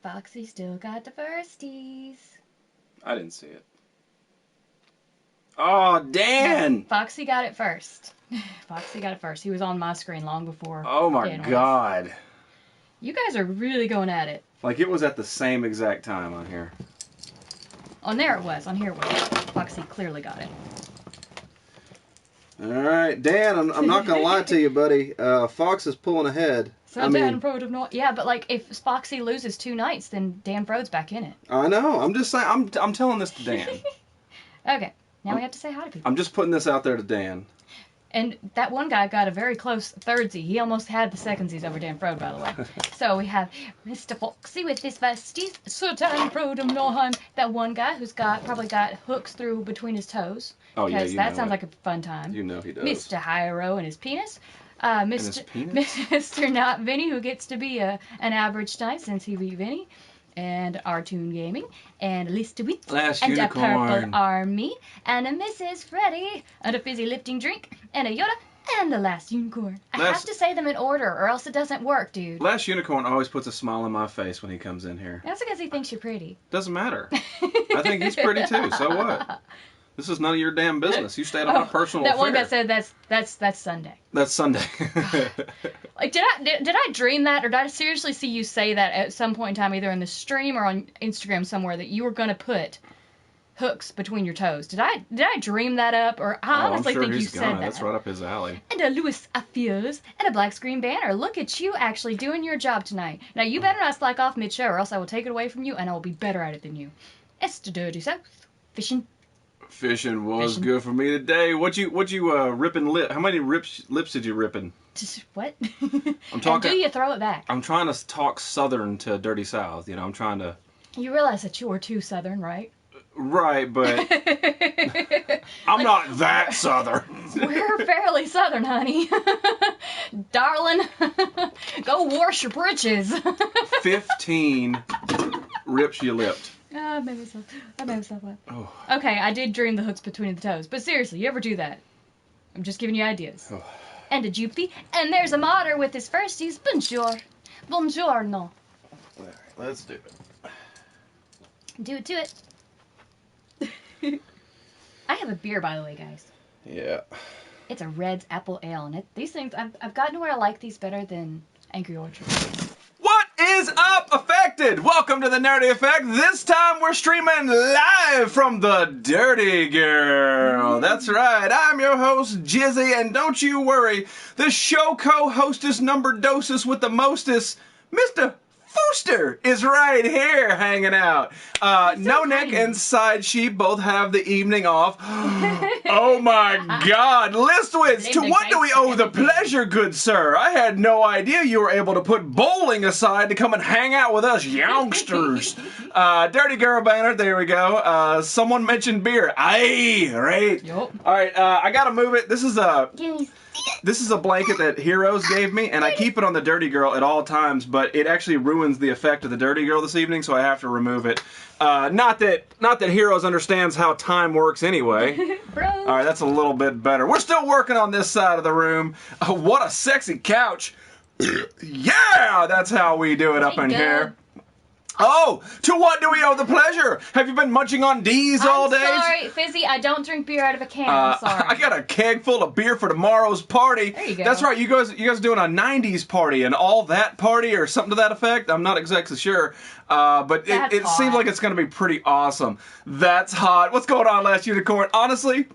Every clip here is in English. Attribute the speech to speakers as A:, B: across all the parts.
A: Foxy still got the firsties.
B: I didn't see it. Oh, Dan!
A: No, Foxy got it first. Foxy got it first. He was on my screen long before.
B: Oh my
A: Dan was.
B: God.
A: You guys are really going at it.
B: Like it was at the same exact time on here.
A: On there it was. On here it was. Foxy clearly got it.
B: Alright, Dan, I'm not going to lie to you, buddy. Fox is pulling ahead.
A: So Dan Frode of not. Yeah, but like if Foxy loses 2 nights, then Dan Frode's back in it.
B: I know. I'm just saying. I'm telling this to Dan.
A: Okay. Now we have to say hi to people.
B: I'm just putting this out there to Dan.
A: And that one guy got a very close thirdsy. He almost had the secondsies over Dan Frode, by the way. So we have Mr. Foxy with his vesties, Sir Dan Frode of Norheim. That one guy who's probably got hooks through between his toes.
B: Oh yeah,
A: because that sounds like a fun time.
B: You know he does.
A: Mr. Hyro and his penis. Mr. Not Vinny, who gets to be an average night since he beat Vinny. And R-Tune Gaming, and Lista Wheat,
B: Last
A: and
B: Unicorn.
A: a Purple Army, and a Mrs. Freddy, and a fizzy lifting drink, and a Yoda, and the Last Unicorn. I have to say them in order, or else it doesn't work, dude.
B: Last Unicorn always puts a smile on my face when he comes in here.
A: That's because he thinks you're pretty.
B: Doesn't matter. I think he's pretty too, so what? This is none of your damn business. You stayed on my personal affair.
A: That one guy said that's Sunday.
B: That's Sunday.
A: Like, did I dream that, or did I seriously see you say that at some point in time, either in the stream or on Instagram somewhere, that you were going to put hooks between your toes? Did I dream that up, or I honestly think you said that?
B: That's right up his alley.
A: And a Louis Affiers and a black screen banner. Look at you actually doing your job tonight. Now you better not slack off mid-show, or else I will take it away from you, and I will be better at it than you. It's the Dirty South. Fishing
B: was good for me today. What you ripping lip? How many lips did you ripping?
A: What?
B: I'm talking.
A: And do you throw it back?
B: I'm trying to talk Southern to Dirty South. You know, I'm trying to.
A: You realize that you're too Southern, right?
B: Right, but I'm not that Southern.
A: We're fairly Southern, honey. Darling, go wash your britches.
B: 15 rips you lipped.
A: I made myself laugh.
B: Oh.
A: Okay, I did dream the hooks between the toes, but seriously, you ever do that? I'm just giving you ideas.
B: Oh.
A: And a Jupy, and there's a modder with his firsties. Bonjour. Buongiorno.
B: All right, let's do it.
A: Do it to it. I have a beer, by the way, guys.
B: Yeah.
A: It's a Red's Apple Ale, and these things, I've gotten to where I like these better than Angry Orchard.
B: What is up, Affected? Welcome to the Nerdy Effect. This time we're streaming live from the Dirty Girl. That's right. I'm your host, Jizzy, and don't you worry, the show co-hostess number doses with the mostest, Mr. Fooster is right here hanging out. No Nick and Side Sheep both have the evening off. Oh my God. Listwitz, to what do we owe the pleasure, good sir? I had no idea you were able to put bowling aside to come and hang out with us youngsters. Dirty Girl Banner, there we go. Someone mentioned beer. Aye, right?
A: Yep.
B: All right, I gotta move it. This is a blanket that Heroes gave me, and I keep it on the Dirty Girl at all times, but it actually ruins the effect of the Dirty Girl this evening, so I have to remove it. Not that Heroes understands how time works anyway. All right, that's a little bit better. We're still working on this side of the room. What a sexy couch. Yeah, that's how we do it up in here. Oh, to what do we owe the pleasure? Have you been munching on D's all day?
A: I'm sorry, Fizzy, I don't drink beer out of a can. I'm sorry.
B: I got a keg full of beer for tomorrow's party.
A: There you go.
B: That's right, you guys are doing a 90s party, and all that party, or something to that effect. I'm not exactly sure, but it seems like it's going to be pretty awesome. That's hot. What's going on, Last Unicorn? Honestly,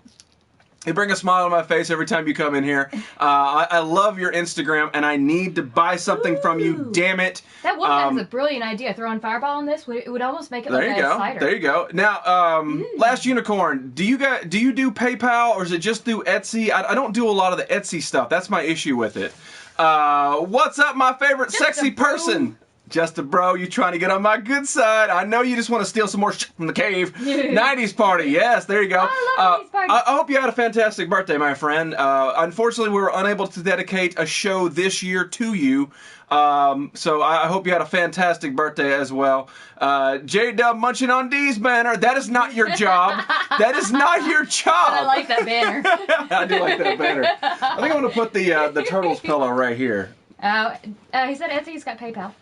B: you bring a smile on my face every time you come in here. I love your Instagram, and I need to buy something from you. Damn it!
A: That one guy has a brilliant idea. Throwing Fireball on this, it would almost make it like a cider.
B: There you go. Now, Last Unicorn, do you do PayPal, or is it just through Etsy? I don't do a lot of the Etsy stuff. That's my issue with it. What's up, my favorite sexy person? Just a bro, you trying to get on my good side. I know you just want to steal some more shit from the cave. 90s party, yes, there you go.
A: I love 90s party.
B: I hope you had a fantastic birthday, my friend. Unfortunately, we were unable to dedicate a show this year to you. So I hope you had a fantastic birthday as well. J-Dub munching on D's banner. That is not your job. That is not your job.
A: But I like that banner.
B: I do like that banner. I think I'm going to put the Turtles pillow right here.
A: He said Etsy's got PayPal.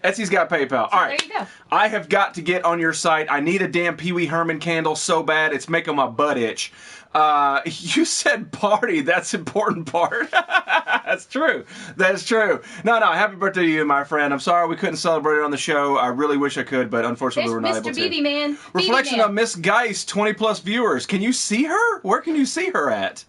B: Etsy's got PayPal. All right.
A: There you go.
B: I have got to get on your site. I need a damn Pee Wee Herman candle so bad it's making my butt itch. You said party. That's the important part. That's true. That's true. No, happy birthday to you, my friend. I'm sorry we couldn't celebrate it on the show. I really wish I could, but unfortunately we're not able to.
A: Mr. BB Man.
B: Reflection of Miss Geist, 20 plus viewers. Can you see her? Where can you see her at?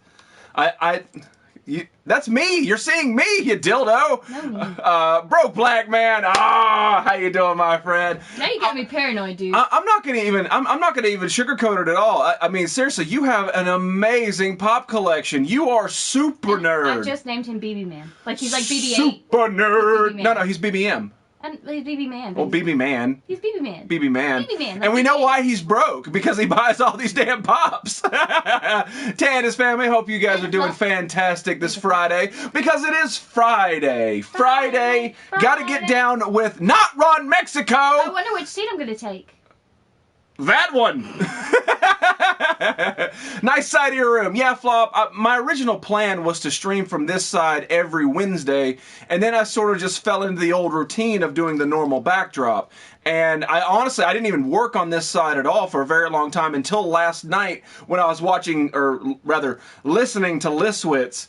B: That's me. You're seeing me, you dildo.
A: No,
B: Broke black man. How you doing, my friend?
A: now you got me paranoid, dude.
B: I'm not gonna even sugarcoat it at all. I mean, seriously, you have an amazing pop collection. You are super nerd.
A: I just named him BB Man. Like he's like BB-8.
B: Super nerd.
A: BB-Man.
B: No, he's BBM.
A: He's BB Man.
B: Oh, BB Man.
A: He's BB Man.
B: BB Man.
A: BB Man.
B: And we know why he's broke, because he buys all these damn pops. Tan, his family, hope you guys are doing fantastic this Friday, because it is Friday. Friday. Gotta get down with Not Run Mexico.
A: I wonder which seat I'm going to take.
B: That one. Nice side of your room. Yeah, Flop, my original plan was to stream from this side every Wednesday, and then I sort of just fell into the old routine of doing the normal backdrop. And I didn't even work on this side at all for a very long time until last night when I was watching, or rather listening to Liswitz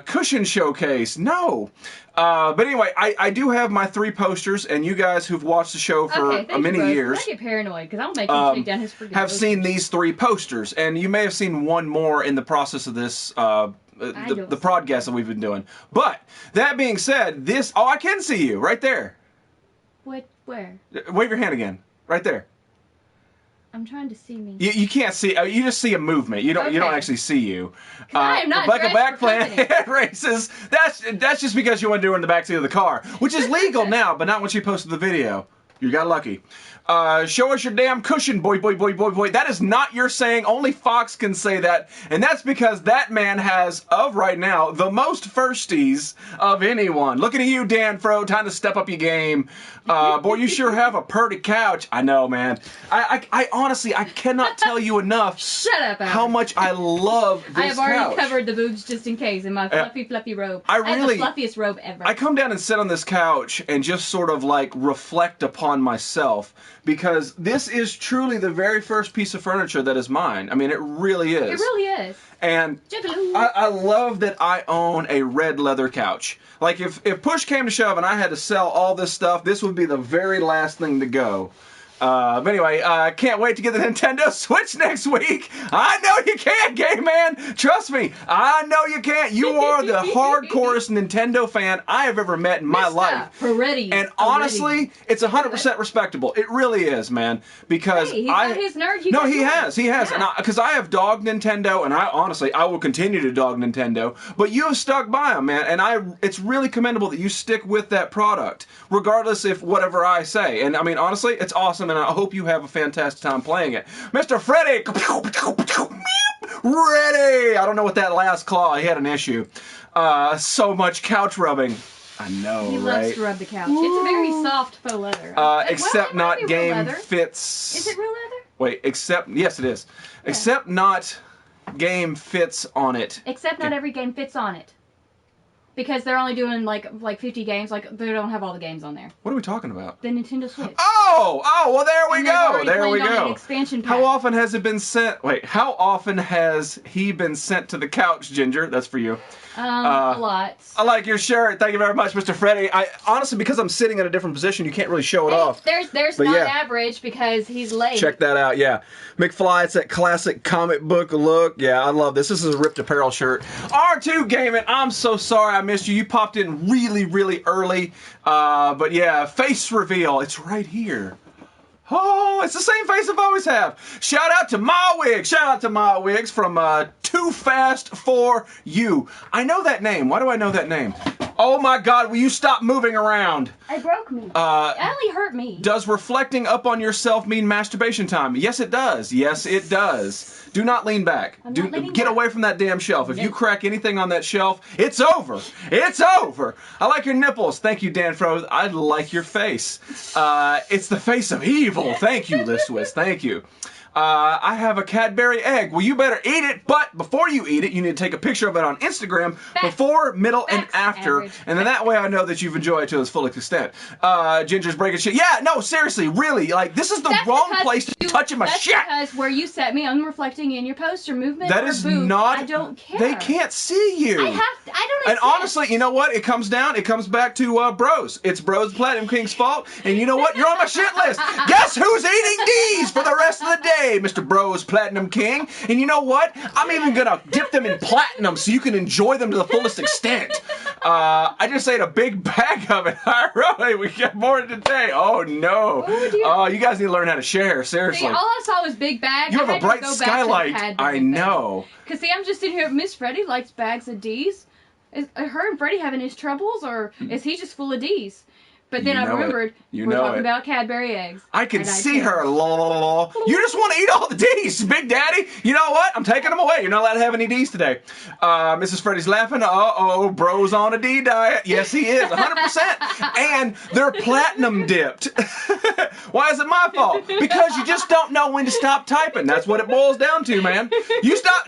B: cushion showcase. No. But anyway, I do have my 3 posters, and you guys who've watched the show for many years
A: I get paranoid because I'll make him take down his freaking
B: have
A: posters.
B: seen these 3 posters, and you may have seen one more in the process of this the podcast that we've been doing. But that being said, I can see you right there.
A: What? Where?
B: Wave your hand again. Right there.
A: I'm trying to see me.
B: You can't see. You just see a movement. You don't actually see you.
A: I am not
B: Rebecca
A: dressed for
B: Backplan races. That's just because you want to do it in the backseat of the car, which is legal now, but not when she posted the video. You got lucky. Show us your damn cushion, boy. That is not your saying. Only Fox can say that. And that's because that man has, of right now, the most firsties of anyone. Looking at you, Dan Fro, time to step up your game. Boy, you sure have a purty couch. I know, man. I honestly, I cannot tell you enough
A: Shut up, Alex.
B: how much I love this couch.
A: I have already covered the boobs just in case in my fluffy robe. I have the fluffiest robe ever.
B: I come down and sit on this couch and just sort of like reflect upon myself, because this is truly the very first piece of furniture that is mine. I mean, it really is.
A: It really is.
B: And I love that I own a red leather couch. Like, if push came to shove and I had to sell all this stuff, this would be the very last thing to go. But anyway, I can't wait to get the Nintendo Switch next week. I know you can, gay man. Trust me, I know you can. You are the hardcorest Nintendo fan I have ever met in my life. And honestly, it's 100% respectable. It really is, man. Because
A: he's got his nerd. He
B: has.
A: Yeah.
B: And because I have dogged Nintendo, and I will continue to dog Nintendo. But you have stuck by them, man. And it's really commendable that you stick with that product, regardless if whatever I say. And I mean, honestly, it's awesome. And I hope you have a fantastic time playing it. Mr. Freddy! Ready! I don't know what that last claw, he had an issue. So much couch rubbing. I know,
A: he
B: right?
A: loves to rub the couch. It's a very soft faux leather.
B: Except
A: well,
B: not game fits.
A: Is it real leather?
B: Wait, yes it is. Yeah. Except not game fits on it.
A: Except not every game fits on it. Because they're only doing like 50 games, like they don't have all the games on there.
B: What are we talking about?
A: The Nintendo Switch.
B: Oh, well there we go. There we go.
A: Expansion pack.
B: How often has it been sent? Wait, how often has he been sent to the couch, Ginger? That's for you.
A: A lot.
B: I like your shirt. Thank you very much, Mr. Freddy. I honestly, because I'm sitting in a different position, you can't really show it off.
A: There's not average because he's late.
B: Check that out, yeah. McFly, it's that classic comic book look. Yeah, I love this. This is a Ripped Apparel shirt. R2 Gaming, I'm so sorry I missed you. You popped in really, really early. But yeah, face reveal. It's right here. Oh, it's the same face I've always have. Shout out to Ma Wigs. Shout out to Ma Wigs from Too Fast for You. I know that name. Why do I know that name? Oh my God, will you stop moving around?
A: I broke me. Allie hurt me.
B: Does reflecting up on yourself mean masturbation time? Yes, it does. Yes, it does. Do not lean back. Get away from that damn shelf. If you crack anything on that shelf, it's over. It's over. I like your nipples. Thank you, Dan Fro. I like your face. It's the face of evil. Thank you, Liswis. Thank you. I have a Cadbury egg. Well, you better eat it, but before you eat it, you need to take a picture of it on Instagram before, middle, and after, and then that way I know that you've enjoyed it to its fullest extent. Ginger's breaking shit. Yeah, no, seriously, really, like, this is the wrong place to be touching my shit.
A: That's because where you set me, I'm reflecting in your poster movement.
B: That is not.
A: I don't care.
B: They can't see you.
A: I don't.
B: And honestly, you know what? It comes back to bros. It's Bros Platinum King's fault. And you know what? You're on my shit list. Guess who's eating D's for the rest of the day, Mr. Bros Platinum King? And you know what? I'm even gonna dip them in platinum so you can enjoy them to the fullest extent. I just ate a big bag of it. Really, we got more today. Oh no. Oh, you guys need to learn how to share. Seriously.
A: See, all I saw was big bags.
B: You have a bright skylight. I know.
A: Because see, I'm just sitting here. Miss Freddie likes bags of D's. Is her and Freddie having his troubles, or is he just full of D's? But then I remembered we're talking about Cadbury eggs.
B: I can see her. You just want to eat all the D's, Big Daddy. You know what? I'm taking them away. You're not allowed to have any D's today. Mrs. Freddie's laughing. Uh-oh, bro's on a D diet. Yes, he is, 100%. And they're platinum dipped. Why is it my fault? Because you just don't know when to stop typing. That's what it boils down to, man. You stop.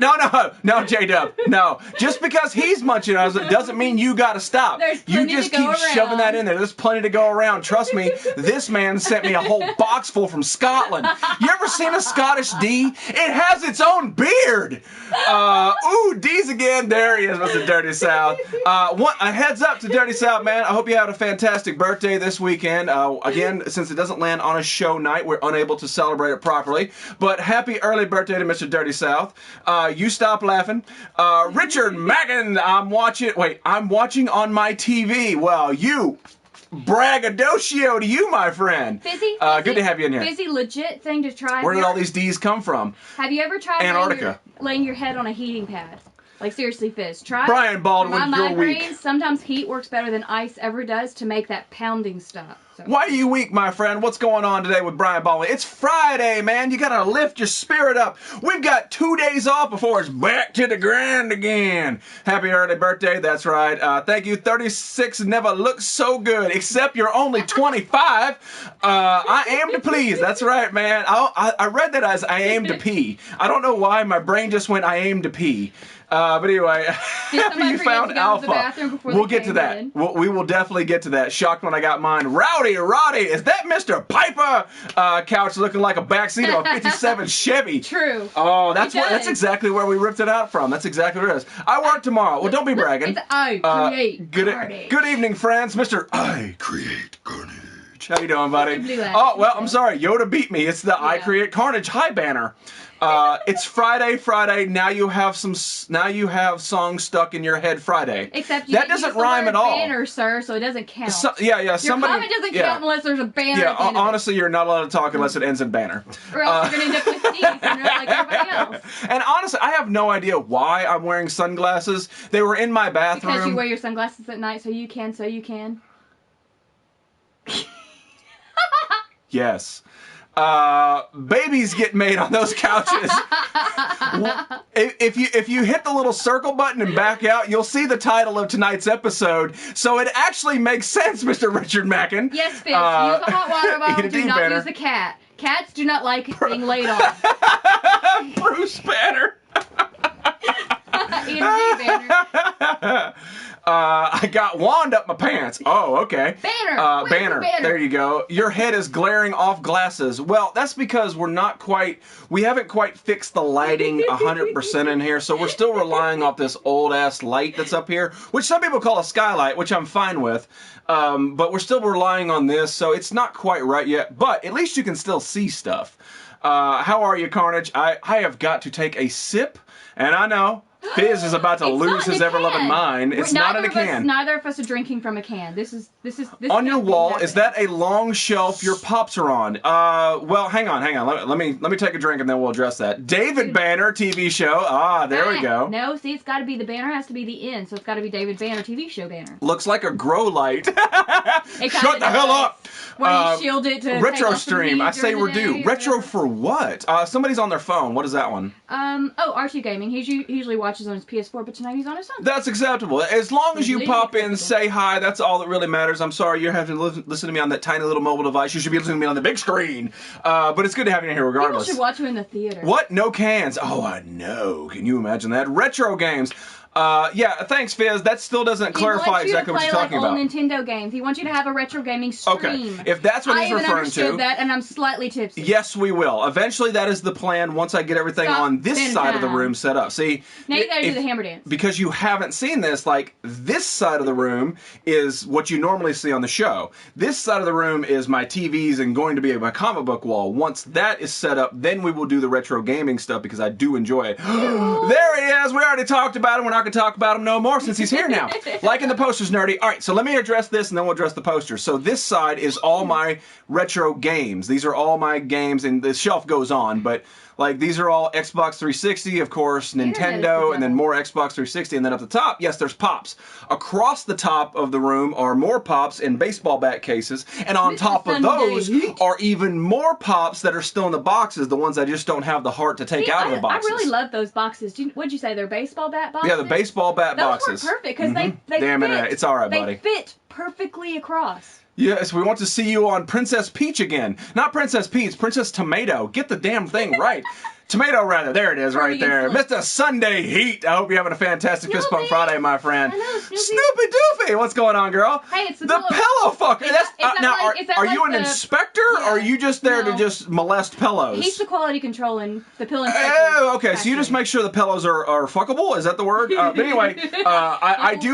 B: No, J-Dub. No. Just because he's munching on it doesn't mean you got to stop. You just keep shoving that in there. There's plenty to go around. Trust me, this man sent me a whole box full from Scotland. You ever seen a Scottish D? It has its own beard. Ooh, D's again. There he is, Mr. Dirty South. A heads up to Dirty South, man. I hope you had a fantastic birthday this weekend. Again, since it doesn't land on a show night, we're unable to celebrate it properly. But happy early birthday to Mr. Dirty South. You stop laughing. Richard Mackin, I'm watching on my TV. Well, you braggadocio to you, my friend.
A: Busy?
B: Good to have you in here.
A: Busy, legit thing to try.
B: Where did all these D's come from?
A: Have you ever tried
B: Antarctica.
A: Laying your head on a heating pad? Like, seriously, Fizz, try.
B: Brian Baldwin,
A: my
B: you're weak.
A: Sometimes heat works better than ice ever does to make that pounding stop. So.
B: Why are you weak, my friend? What's going on today with Brian Baldwin? It's Friday, man. You gotta lift your spirit up. We've got 2 days off before it's back to the grind again. Happy early birthday. That's right. Thank you. 36 never looks so good, except you're only 25. I aim to please. That's right, man. I read that as I aim to pee. I don't know why. My brain just went, I aim to pee. But anyway, you found Alpha. We'll get to that. We will definitely get to that. Shocked when I got mine. Roddy, is that Mr. Piper couch looking like a backseat of a 57 Chevy?
A: True.
B: Oh, that's exactly where we ripped it out from. That's exactly what it is. I work tomorrow. Well, don't be bragging.
A: It's I create carnage.
B: Good evening, friends. Mr. I create carnage. How you doing, buddy? Oh, well, I'm sorry. Yoda beat me. It's the I create carnage high banner. It's Friday. Now you have songs stuck in your head Friday.
A: Except
B: that doesn't rhyme at all.
A: Banner, sir, so it doesn't count.
B: Your
A: comment doesn't count unless there's a banner.
B: Yeah, honestly, you're not allowed to talk unless it ends in banner.
A: Or else you're gonna end up with Steve and you're like everybody else.
B: And honestly, I have no idea why I'm wearing sunglasses. They were in my bathroom.
A: Because you wear your sunglasses at night, so you can.
B: Yes. Babies get made on those couches. If you hit the little circle button and back out, you'll see the title of tonight's episode. So it actually makes sense, Mr. Richard Mackin.
A: Yes, Fitz. Use the hot water bottle. Do not use the cat. Cats do not like being laid on.
B: Bruce Banner.
A: Eat a Banner.
B: I got wand up my pants. Oh, okay.
A: Banner.
B: Banner. There you go. Your head is glaring off glasses. Well, that's because we haven't quite fixed the lighting 100% in here, so we're still relying off this old-ass light that's up here, which some people call a skylight, which I'm fine with. But we're still relying on this, so it's not quite right yet, but at least you can still see stuff. How are you, Carnage? I have got to take a sip, and I know Fizz is about to lose his ever-loving mind. It's not in a can.
A: Neither of us are drinking from a can. This is
B: on your wall. Is that a long shelf your pops are on? Well, hang on. Let me take a drink and then we'll address that. David Banner TV show. There we go.
A: No, see, it's got to be the banner has to be the end, so it's got to be David Banner TV show banner.
B: Looks like a grow light. Shut the hell up.
A: Where you shield it to
B: retro stream. I say we're due. Retro for what? Somebody's on their phone. What is that one?
A: R2 Gaming. He's usually watching watches on his PS4, but tonight he's on his own.
B: That's acceptable. As long as you
A: Completely
B: pop in,
A: acceptable.
B: say hi, that's all that really matters. I'm sorry you're having to listen to me on that tiny little mobile device. You should be listening to me on the big screen. But it's good to have you in here regardless.
A: People should watch you in the theater.
B: What? No cans. Oh, I know. Can you imagine that? Retro games. Yeah, thanks, Fizz. That still doesn't clarify exactly what you're talking about.
A: He wants you to play like old Nintendo games. He wants you to have a retro gaming stream.
B: Okay, if that's what he's referring to.
A: I even understood that, and I'm slightly tipsy.
B: Yes, we will. Eventually, that is the plan once I get everything on this side of the room set up. See,
A: now you gotta do the hammer dance.
B: Because you haven't seen this, like, this side of the room is what you normally see on the show. This side of the room is my TVs and going to be my comic book wall. Once that is set up, then we will do the retro gaming stuff because I do enjoy it. There he is. We already talked about him. We're not going to talk about him no more since he's here now. Liking the posters, nerdy. All right, so let me address this and then we'll address the posters. So this side is all my retro games. These are all my games, and the shelf goes on, but like these are all Xbox 360, of course, Nintendo, and then more Xbox 360, and then at the top, yes, there's Pops. Across the top of the room are more Pops in baseball bat cases, and on top of those are even more Pops that are still in the boxes, the ones I just don't have the heart to take out of the boxes.
A: I really love those boxes. What'd you say? They're baseball bat boxes?
B: Yeah, the baseball bat boxes.
A: Those were perfect because they
B: Damn
A: fit.
B: It, it's all right, buddy.
A: They fit perfectly across.
B: Yes, we want to see you on Princess Peach again. Not Princess Peach, Princess Tomato. Get the damn thing right. Tomato, rather. There it is, right there. Mr. Sunday Heat. I hope you're having a fantastic Fist Pump Friday, my friend.
A: Hello,
B: Snoopy Doofy. What's going on, girl?
A: Hey, it's the
B: pillow fucker. Are you an
A: the
B: inspector, or are you just there to just molest pillows?
A: He's the quality control and the pillow inspector.
B: Oh, okay. So you just make sure the pillows are fuckable. Is that the word? But anyway, I do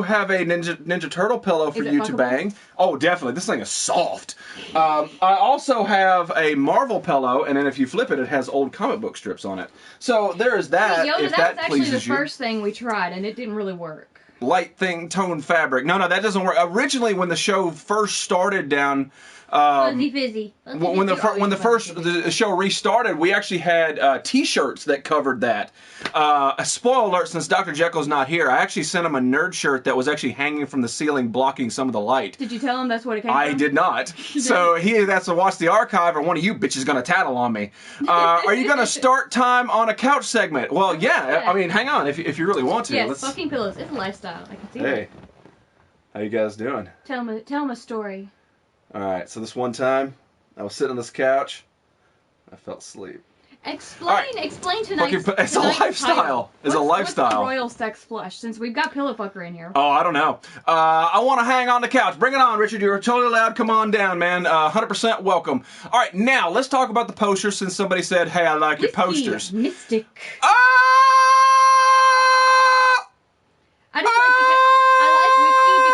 B: have a Ninja Turtle pillow for you to bang. Oh, definitely. This thing is soft. I also have a Marvel pillow, and then if you flip it, it has old comic book strips on it. So there is that.
A: Yoda,
B: if that
A: actually
B: pleases
A: the first thing we tried, and it didn't really work.
B: Light thing, tone fabric. No, that doesn't work. Originally, when the show first started down.
A: Fuzzy fizzy.
B: When the show restarted, we actually had T-shirts that covered that. A spoiler alert, since Dr. Jekyll's not here, I actually sent him a nerd shirt that was actually hanging from the ceiling, blocking some of the light.
A: Did you tell him that's what it came from?
B: I did not. So he has to watch the archive, or one of you bitches going to tattle on me. Are you going to start time on a couch segment? Well, yeah. I mean, hang on if you really want to.
A: Yes, fucking pillows. It's a lifestyle. I can see that.
B: Hey, how you guys doing?
A: Tell him a story.
B: All right, so this one time, I was sitting on this couch, I fell asleep.
A: Explain tonight.
B: It's a lifestyle. It's a lifestyle.
A: What's the royal sex flush? Since we've got pillow fucker in here.
B: Oh, I don't know. I want to hang on the couch. Bring it on, Richard. You're totally allowed. Come on down, man. 100% welcome. All right, now let's talk about the posters. Since somebody said, "Hey, I like your posters."
A: Mystic. I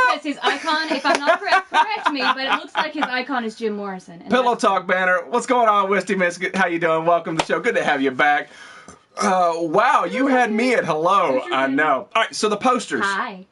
A: like his icon, if I'm not correct me, but it looks like his icon is Jim Morrison.
B: Pillow Talk banner. What's going on, Wisty Miss? How you doing? Welcome to the show. Good to have you back. Wow, you had me at hello. I know. All right, so the posters.
A: Hi.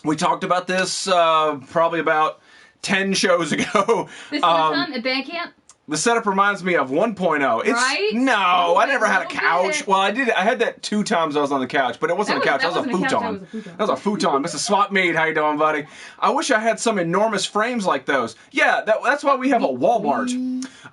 B: We talked about this probably about 10 shows ago.
A: This one time at band camp?
B: The setup reminds me of 1.0.
A: Right?
B: No, I never had a couch. Well, I did. I had that 2 times I was on the couch, but it wasn't a couch. That was a futon. That was a futon. Mr. Swap Mead, how you doing, buddy? I wish I had some enormous frames like those. Yeah, that's why we have a Walmart.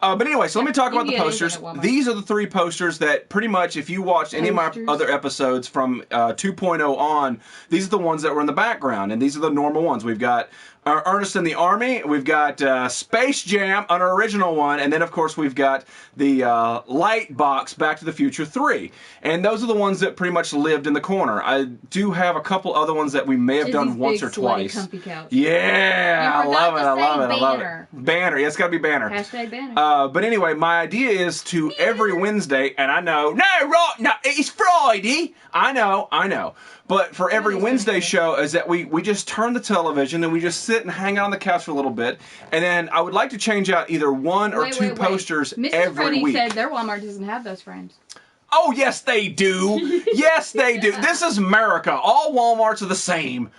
B: But anyway, so let me talk about the posters. These are the 3 posters that pretty much, if you watched any of my other episodes from 2.0 on, these are the ones that were in the background, and these are the normal ones. We've got Ernest in the Army, we've got Space Jam, an original one, and then of course we've got the light box Back to the Future 3. And those are the ones that pretty much lived in the corner. I do have a couple other ones that we may have done once or twice.
A: Comfy couch.
B: Yeah, I love it, I love it. Banner, yeah, it's gotta be banner.
A: Hashtag banner.
B: But anyway, my idea is to every Wednesday, and I know, no, it's Friday. I know. But for every Wednesday show is that we just turn the television and we just sit and hang out on the couch for a little bit. And then I would like to change out either 1 or 2 posters every week.
A: Mrs. Freddie said their Walmart doesn't have those frames.
B: Oh, yes, they do. Yes, they do. This is America. All Walmarts are the same.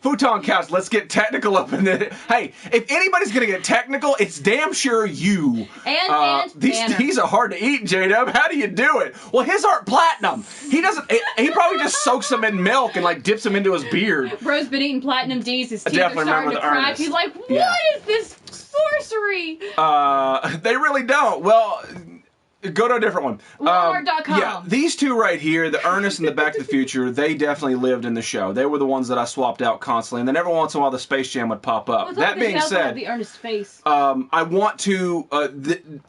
B: Futon couch, let's get technical up in it. Hey, if anybody's going to get technical, it's damn sure you. These are hard to eat, J-Dub. How do you do it? Well, his aren't platinum. He probably just soaks them in milk and like dips them into his beard.
A: Bro's been eating platinum D's. His teeth
B: are
A: starting to crack. He's like, what is this sorcery?
B: They really don't. Well, Go to a different one.
A: Walmart.com.
B: Yeah, these two right here, the Ernest and the Back to the Future, they definitely lived in the show. They were the ones that I swapped out constantly, and then every once in a while the Space Jam would pop up.
A: Well,
B: that being said,
A: the Ernest face.
B: I want to,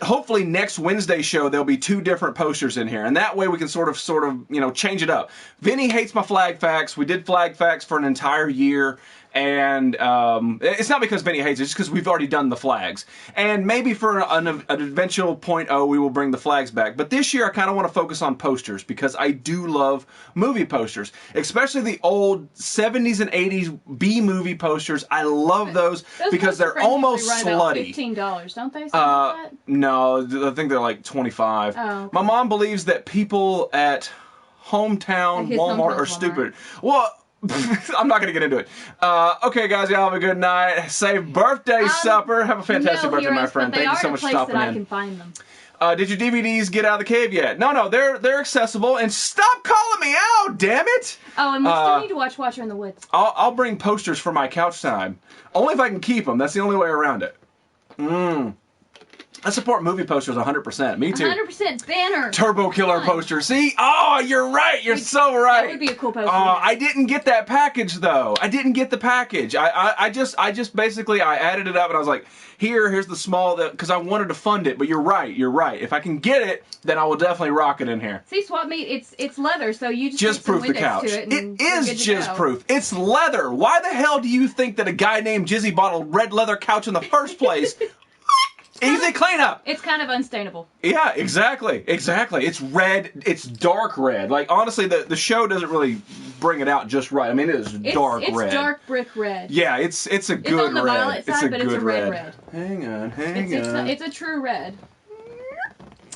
B: hopefully next Wednesday show, there'll be 2 different posters in here, and that way we can sort of, change it up. Vinny hates my flag facts. We did flag facts for an entire year. And it's not because Vinny hates it, it's just because we've already done the flags. And maybe for an eventual point, we will bring the flags back. But this year, I kind of want to focus on posters because I do love movie posters, especially the old 70s and 80s B-movie posters. I love those because they're almost slutty.
A: $15, don't they? Like that?
B: No, I think they're like $25.
A: Oh, okay.
B: My mom believes that people at hometown Walmart are stupid. Well, I'm not going to get into it. Okay, guys, y'all have a good night. Say birthday supper. Have a fantastic birthday, my friend. Thank you so much for stopping in.
A: I can find them.
B: Did your DVDs get out of the cave yet? No, they're accessible. And stop calling me out, damn it!
A: Oh, and we still need to watch Watcher in the Woods.
B: I'll bring posters for my couch time. Only if I can keep them. That's the only way around it. I support movie posters 100%. Me too.
A: 100% banner.
B: Turbo Killer poster. See? Oh, you're right. You're so right.
A: That would be a cool poster.
B: Oh, I didn't get that package though. I didn't get the package. I just basically I added it up and I was like, here's the small because I wanted to fund it. But you're right. If I can get it, then I will definitely rock it in here.
A: See, swap meet. It's leather, so you just
B: proof the couch. It is jizz proof. It's leather. Why the hell do you think that a guy named Jizzy bought a red leather couch in the first place? Easy cleanup.
A: It's kind of unstainable.
B: Yeah, exactly. It's red. It's dark red. Like, honestly, the show doesn't really bring it out just right. I mean, it's dark red.
A: It's dark brick red.
B: Yeah, it's a good red.
A: It's on the violet side, but it's a red.
B: Hang on.
A: It's a true red.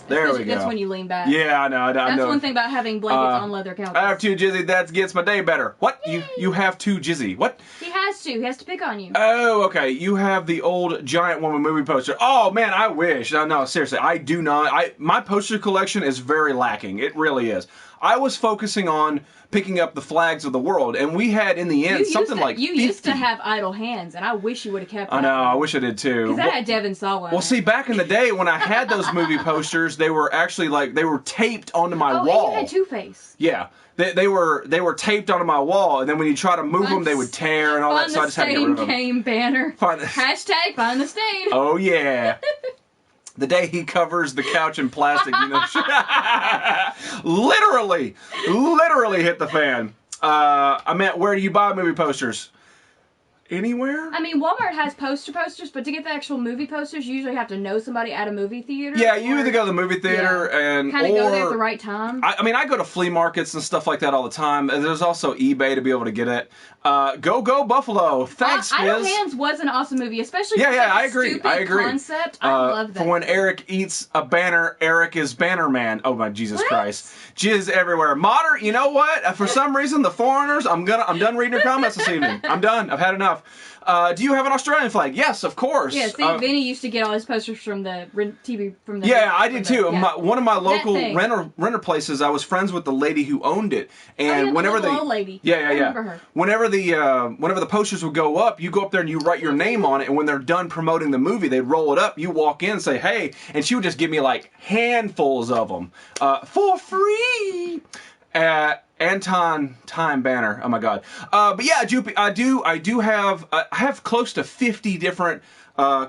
B: There we go.
A: That's when you lean back.
B: Yeah, I know.
A: That's one thing about having blankets on leather couches.
B: I have 2 Jizzy. That gets my day better. What?
A: Yay.
B: You have 2 Jizzy. What?
A: He has to. He has to pick on you.
B: Oh, okay. You have the old Giant Woman movie poster. Oh, man, I wish. No, seriously. I do not. My poster collection is very lacking. It really is. I was focusing on picking up the flags of the world, and we had, in the end, something like 50.
A: You used to have idle hands, and I wish you would have kept that.
B: I know, I wish I did too.
A: Because I had Devin saw one.
B: Well, see, back in the day when I had those movie posters, they were actually they were taped onto my wall.
A: Oh, and you had Two-Face.
B: Yeah. They were taped onto my wall, and then when you try to move them, they would tear and all that, so I just had to get rid of them.
A: Came banner. Hashtag find the stain.
B: Oh, yeah. The day he covers the couch in plastic, literally hit the fan. I meant, where do you buy movie posters? Anywhere?
A: I mean, Walmart has posters, but to get the actual movie posters, you usually have to know somebody at a movie theater.
B: Yeah, you either go to the movie theater and
A: kind of go there at the right time.
B: I mean, I go to flea markets and stuff like that all the time. There's also eBay to be able to get it. Go Buffalo! Thanks, Fizz.
A: Idle Hands was an awesome movie, especially
B: I agree.
A: Concept. I love that.
B: For when Eric eats a banner, Eric is Banner Man. Oh my Jesus Christ! Jizz everywhere. Modern. You know what? For some reason, the foreigners. I'm done reading your comments this evening. I'm done. I've had enough. Do you have an Australian flag? Yes, of course.
A: Yeah, see, Vinny used to get all his posters from the TV from the.
B: Yeah, I did too. Yeah. One of my local renter places, I was friends with the lady who owned it, and whenever
A: the old lady.
B: Yeah.
A: I remember her.
B: Whenever the posters would go up, you go up there and you write your name on it, and when they're done promoting the movie, they'd roll it up. You walk in and say, "Hey," and she would just give me like handfuls of them for free. Anton Time banner. Oh my God. But yeah, Joopy, I do have I have close to 50 different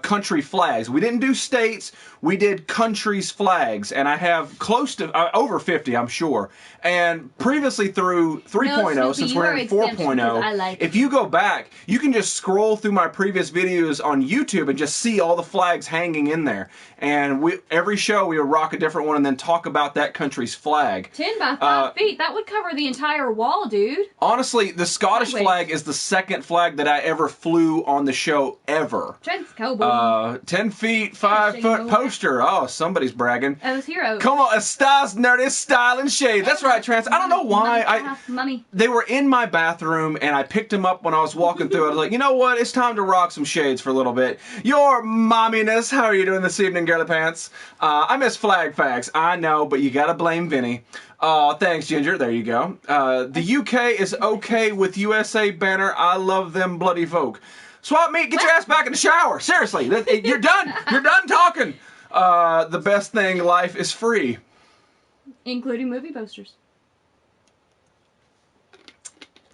B: country flags. We didn't do states, we did countries flags, and I have close to over 50, I'm sure. And previously through 3.0, since we're in 4.0, if you go back, you can just scroll through my previous videos on YouTube and just see all the flags hanging in there. And every show we would rock a different one and then talk about that country's flag.
A: 10 by 5 feet, that would cover the entire wall, dude.
B: Honestly, the Scottish flag is the second flag that I ever flew on the show ever. 10 feet, 5 foot poster. Oh, somebody's bragging.
A: That was Hero.
B: Come on, a style's nerdy style and shade. That's right, Trans. I don't know why. They were in my bathroom, and I picked them up when I was walking through. I was like, you know what? It's time to rock some shades for a little bit. Your momminess. How are you doing this evening, girly pants? I miss flag facts. I know, but you gotta blame Vinny. Oh, thanks, Ginger. There you go. The UK is okay with USA banner. I love them bloody folk. Swap meet, get your ass back in the shower. Seriously, you're done. You're done talking. The the best thing in life is free.
A: Including movie posters.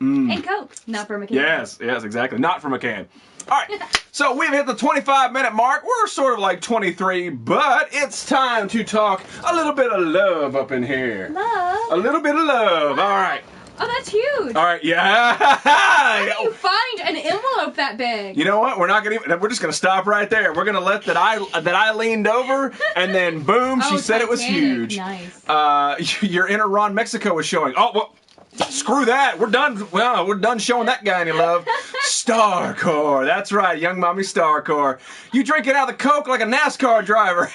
B: Mm.
A: And Coke. Not from a can.
B: Yes, exactly. Not from a can. All right, so we've hit the 25-minute mark. We're sort of like 23, but it's time to talk a little bit of love up in here.
A: Love?
B: A little bit of love. All right.
A: Oh, that's huge.
B: All right, yeah.
A: How do you find an envelope that big?
B: You know what? We're just gonna stop right there. We're gonna let that I leaned over, and then boom, she said it was huge.
A: Nice.
B: Your inner Ron Mexico was showing. Oh well. Screw that. We're done. Well, we're done showing that guy any love. Starcore. That's right, young mommy Starcore. You drinking out of the Coke like a NASCAR driver.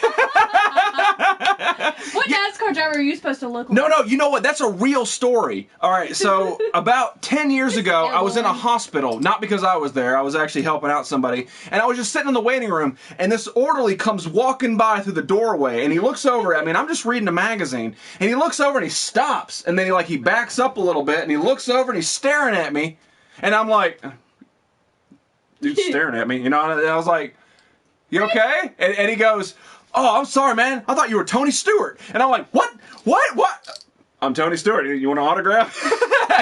A: What NASCAR driver are you supposed to look like?
B: No, you know what? That's a real story. All right, so about 10 years ago, I was in a hospital. Not because I was there. I was actually helping out somebody. And I was just sitting in the waiting room, and this orderly comes walking by through the doorway, and he looks over at me, and I'm just reading a magazine, and he looks over and he stops, and then he backs up a little bit, and he looks over and he's staring at me, and I'm like, dude's staring at me, you know, and I was like, you okay? And he goes, oh, I'm sorry, man, I thought you were Tony Stewart. And I'm like, what? I'm Tony Stewart. You want an autograph?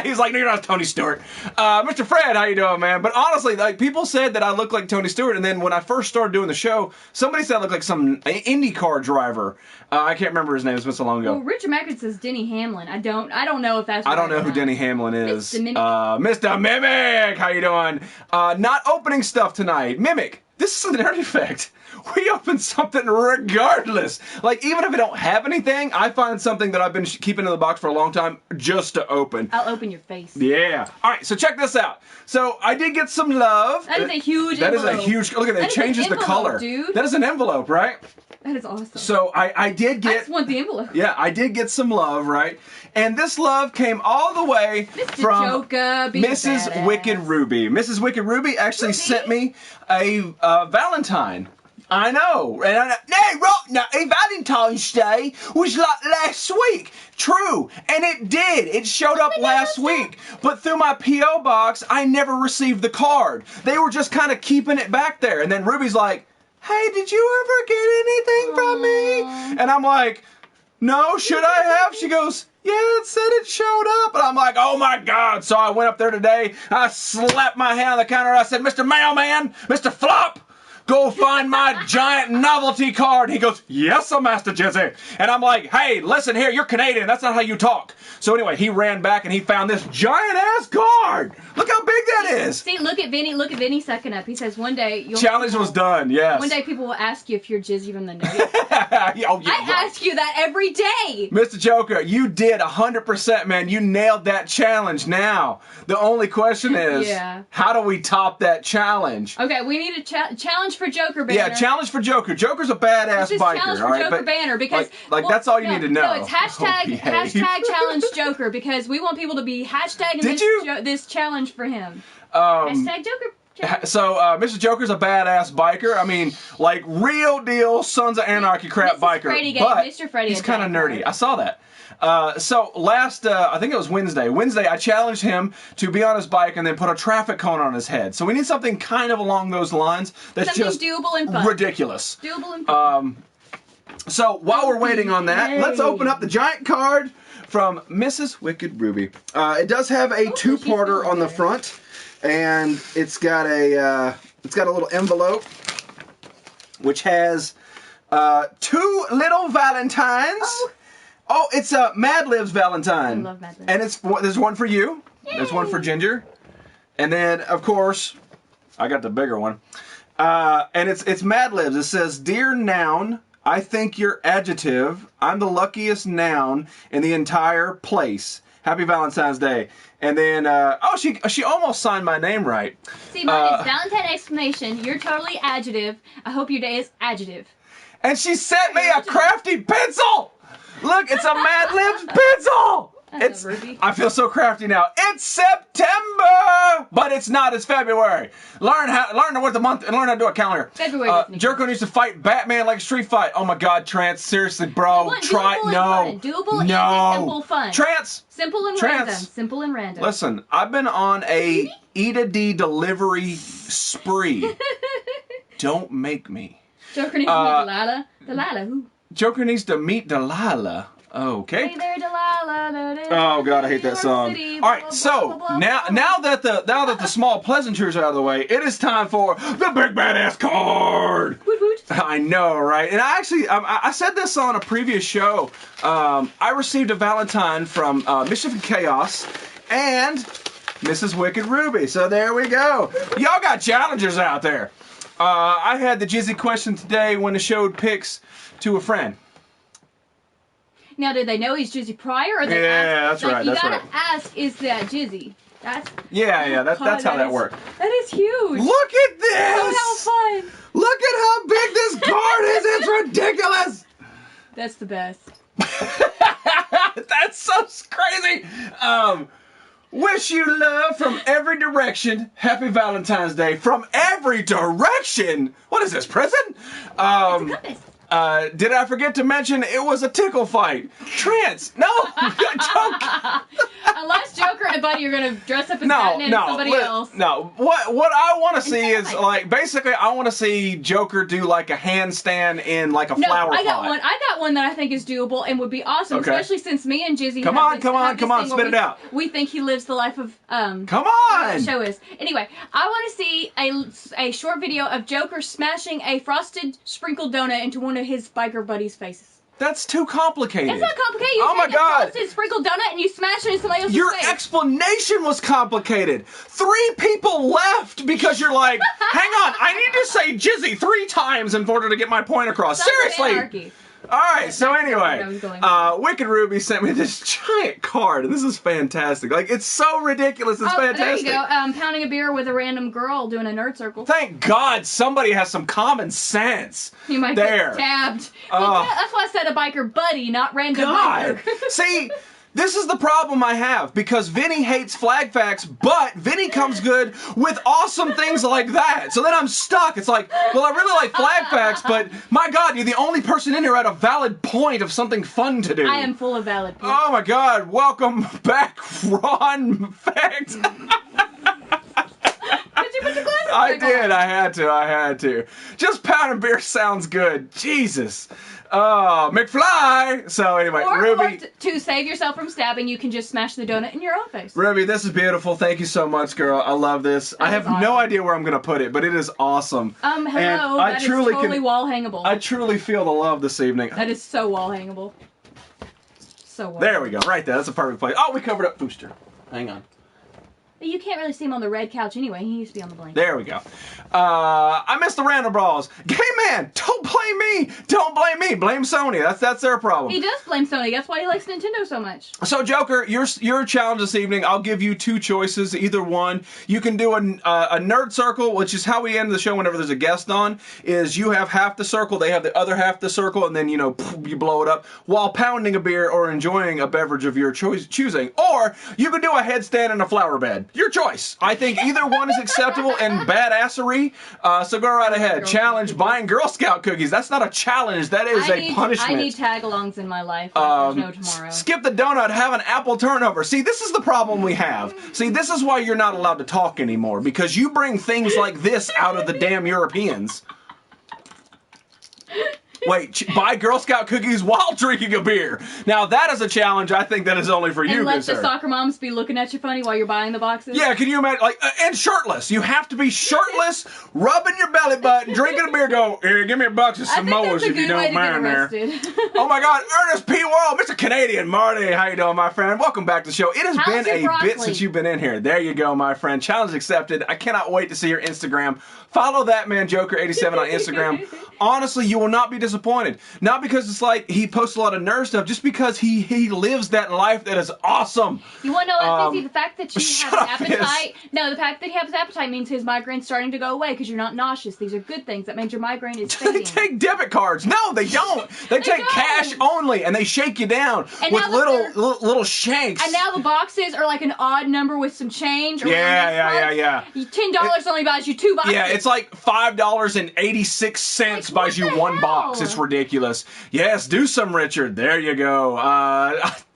B: He's like, no, you're not Tony Stewart. Mr. Fred, how you doing, man? But honestly, like, people said that I look like Tony Stewart, and then when I first started doing the show, somebody said I look like some IndyCar driver. I can't remember his name. It's been so long ago.
A: Well, Richard Mackett says Denny Hamlin. I don't know if that's.
B: I don't know who Denny Hamlin is.
A: Mimic.
B: Mr. Mimic, how you doing? Not opening stuff tonight. Mimic, this is a Nerd Effect. We open something regardless. Like, even if I don't have anything, I find something that I've been keeping in the box for a long time just to open.
A: I'll open your face.
B: Yeah. All right, so check this out. So I did get some love.
A: That is a huge
B: envelope.
A: envelope.
B: That is a huge, look at that. It changes the color.
A: Dude.
B: That is an envelope, right?
A: That is awesome.
B: So I did get.
A: I just want the envelope.
B: Yeah, I did get some love, right? And this love came all the way from Mrs. Wicked Ruby. Mrs. Wicked Ruby actually sent me a Valentine. I know. And Valentine's Day was like last week. True. And it did. It showed up last week. But through my P.O. box, I never received the card. They were just kind of keeping it back there. And then Ruby's like, hey, did you ever get anything from me? And I'm like, no, should I have? She goes, yeah, it said it showed up. And I'm like, oh my God. So I went up there today. I slapped my hand on the counter. I said, Mr. Mailman, Mr. Flop, go find my giant novelty card. He goes, yes, Master Jizzy. And I'm like, hey, listen here, you're Canadian. That's not how you talk. So anyway, he ran back and he found this giant-ass card. Look how big that is.
A: See, look at Vinny sucking up. He says one day you'll...
B: Challenge was done, yes.
A: One day people will ask you if you're Jizzy from the Nerd. I ask you that every day.
B: Mr. Joker, you did 100%, man. You nailed that challenge. Now, the only question is, how do we top that challenge?
A: Okay, we need a challenge for Joker banner.
B: Yeah, challenge for Joker. Joker's a badass biker,
A: challenge for
B: all right?
A: Joker banner because
B: that's all you need to know.
A: No, it's hashtag challenge Joker because we want people to be hashtagging this challenge for him. Hashtag Joker.
B: So, Mr. Joker's a badass biker. I mean, like, real deal Sons of Anarchy crap biker. But
A: Mr. Freddy
B: he's kind of nerdy. I saw that. So last, I think it was Wednesday. I challenged him to be on his bike and then put a traffic cone on his head. So we need something kind of along those lines that's just
A: doable and fun.
B: Ridiculous.
A: Doable and fun.
B: So while we're waiting on that, let's open up the giant card from Mrs. Wicked Ruby. It does have a two-parter on the front, and it's got a little envelope which has two little Valentines. Oh, it's a Mad Libs Valentine.
A: I love Mad Libs.
B: And there's one for you.
A: Yay.
B: There's one for Ginger. And then, of course, I got the bigger one. And it's Mad Libs. It says, Dear Noun, I think you're adjective. I'm the luckiest noun in the entire place. Happy Valentine's Day. And then, she almost signed my name right.
A: See, mine is Valentine exclamation. You're totally adjective. I hope your day is adjective.
B: And she sent me a crafty pencil. Look, it's a Mad Libs pencil. I feel so crafty now. It's September, but it's not. It's February. Learn what the month and learn how to do a calendar.
A: February.
B: Jerko needs to fight Batman like a street fight. Oh my God, Trance, seriously, bro, try no.
A: Doable
B: no.
A: and simple fun.
B: Trance.
A: Simple and random. Simple and random.
B: Listen, I've been on a Eda D delivery spree. Don't make me.
A: Joker needs to make Delilah. Delilah, who?
B: Joker needs to meet Delilah. Okay.
A: Hey there, Delilah.
B: Oh God, I hate that song. All right, so now that the small pleasantries are out of the way, it is time for the big badass card.
A: Woot woot.
B: I know, right? And I said this on a previous show. I received a Valentine from Mischief and Chaos and Mrs. Wicked Ruby. So there we go. Y'all got challengers out there. I had the Jizzy question today when I showed pics to a friend.
A: Now, did they know he's Jizzy prior? Or they
B: That's right.
A: You gotta ask, is that Jizzy? That's
B: that's how that works.
A: That is huge.
B: Look at this!
A: Oh, how fun!
B: Look at how big this card is! It's ridiculous!
A: That's the best.
B: That's so crazy! Wish you love from every direction. Happy Valentine's Day from every direction! What is this, prison?
A: It's a compass.
B: Did I forget to mention it was a tickle fight? Trance! No! Joke!
A: Unless Joker and Buddy are gonna dress up as Batman and somebody else.
B: No, what I want to see is basically I want to see Joker do like a handstand in like a flower pot.
A: I got one that I think is doable and would be awesome, especially since me and Jizzy.
B: Come on, spit it out.
A: We think he lives the life of
B: Come on.
A: The show is anyway. I want to see a short video of Joker smashing a frosted sprinkled donut into one of his biker buddies' faces.
B: That's too complicated.
A: It's not complicated. You take a frosted sprinkled donut and you smash it in somebody else's face.
B: Your explanation was complicated. 3 people left because you're like, hang on, I need to say Jizzy 3 times in order to get my point across. Seriously.
A: Anarchy.
B: All right, so anyway, Wicked Ruby sent me this giant card, and this is fantastic. Like, it's so ridiculous, it's fantastic.
A: There you go, pounding a beer with a random girl doing a nerd circle.
B: Thank God somebody has some common sense.
A: You might get tabbed. That's why I said a biker buddy, not random biker.
B: See... This is the problem I have, because Vinny hates flag facts, but Vinny comes good with awesome things like that. So then I'm stuck. It's like, well, I really like flag facts, but my God, you're the only person in here at a valid point of something fun to do.
A: I am full of valid points.
B: Oh my God, welcome back, Ron Fact.
A: Did you put your glasses
B: I
A: back
B: did,
A: on?
B: I had to. Just pounding beer sounds good. Jesus. McFly! So anyway, Ruby...
A: Or to save yourself from stabbing, you can just smash the donut in your own face.
B: Ruby, this is beautiful. Thank you so much, girl. I love this. I have no idea where I'm going to put it, but it is awesome.
A: Hello, that is totally wall hangable.
B: I truly feel the love this evening.
A: That is so wall hangable. So wall
B: There we go, right there. That's a perfect place. Oh, we covered up Booster. Hang on.
A: You can't really see him on the red couch anyway. He used to be on the blanket.
B: There we go. I missed the random brawls. Game Man, don't blame me. Don't blame me. Blame Sony. That's their problem.
A: He does blame Sony. That's why he likes Nintendo so much.
B: So Joker, your challenge this evening. I'll give you 2 choices. Either one. You can do a nerd circle, which is how we end the show whenever there's a guest on. Is you have half the circle, they have the other half the circle, and then you blow it up while pounding a beer or enjoying a beverage of your choosing. Or you can do a headstand in a flower bed. Your choice. I think either one is acceptable and badassery. So go right ahead. Challenge buying Girl Scout cookies. That's not a challenge. That is a punishment.
A: I need tag-alongs in my life. Like there's no tomorrow.
B: Skip the donut. Have an apple turnover. See, this is the problem we have. See, this is why you're not allowed to talk anymore. Because you bring things like this out of the damn Europeans. Wait, buy Girl Scout cookies while drinking a beer. Now that is a challenge. I think that is only for you,
A: and let the soccer moms be looking at you funny while you're buying the boxes.
B: Yeah, can you imagine? Like, and shirtless. You have to be shirtless, rubbing your belly button, drinking a beer. Go here, give me a box of Samoas if you don't mind. There. Oh my God, Ernest P. World, Mr. Canadian Marty, how you doing, my friend? Welcome back to the show. It has been a bit since you've been in here. There you go, my friend. Challenge accepted. I cannot wait to see your Instagram. Follow that man Joker87 on Instagram. Honestly, you will not be disappointed. Not because it's like he posts a lot of nerd stuff, just because he lives that life that is awesome.
A: You want to know what, Fizzy? The fact that you have an appetite... No, the fact that he has an appetite means his migraine's starting to go away because you're not nauseous. These are good things. That means your migraine is fading.
B: They take debit cards. No, they don't. They take cash only, and they shake you down with little shanks.
A: And now the boxes are like an odd number with some change.
B: Yeah.
A: $10 only buys you 2 boxes.
B: Yeah, it's like $5.86 buys you 1 box. It's ridiculous. Yes, do some, Richard. There you go.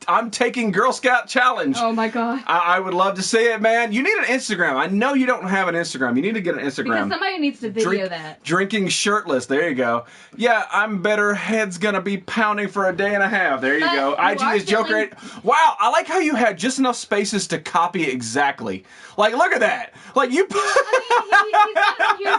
B: I'm taking Girl Scout challenge.
A: Oh my god.
B: I would love to see it, man. You need an Instagram. I know you don't have an Instagram. You need to get an Instagram.
A: Because somebody needs to video that.
B: Drinking shirtless. There you go. Yeah, I'm better. Head's gonna be pounding for a day and a half. There you go. IG is Joker. Wow, I like how you had just enough spaces to copy exactly. Like, look at that. Like you.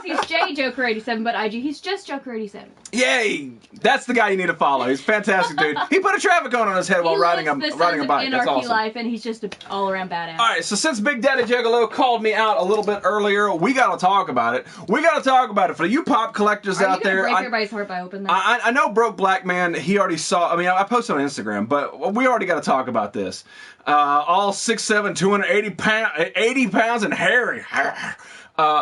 A: He's J Joker 87, but IG he's just Joker 87.
B: Yay! That's the guy you need to follow. He's a fantastic dude. He put a traffic cone on his head while riding a bike. That's awesome.
A: Life, and he's just an all-around badass.
B: All right, so since Big Daddy Juggalo called me out a little bit earlier, we got to talk about it. We got to talk about it for you pop collectors out there.
A: Break everybody's heart by opening that.
B: I know Broke Black Man. He already saw. I mean, I posted on Instagram, but we already got to talk about this. All 6'7", 80 pounds, and hairy.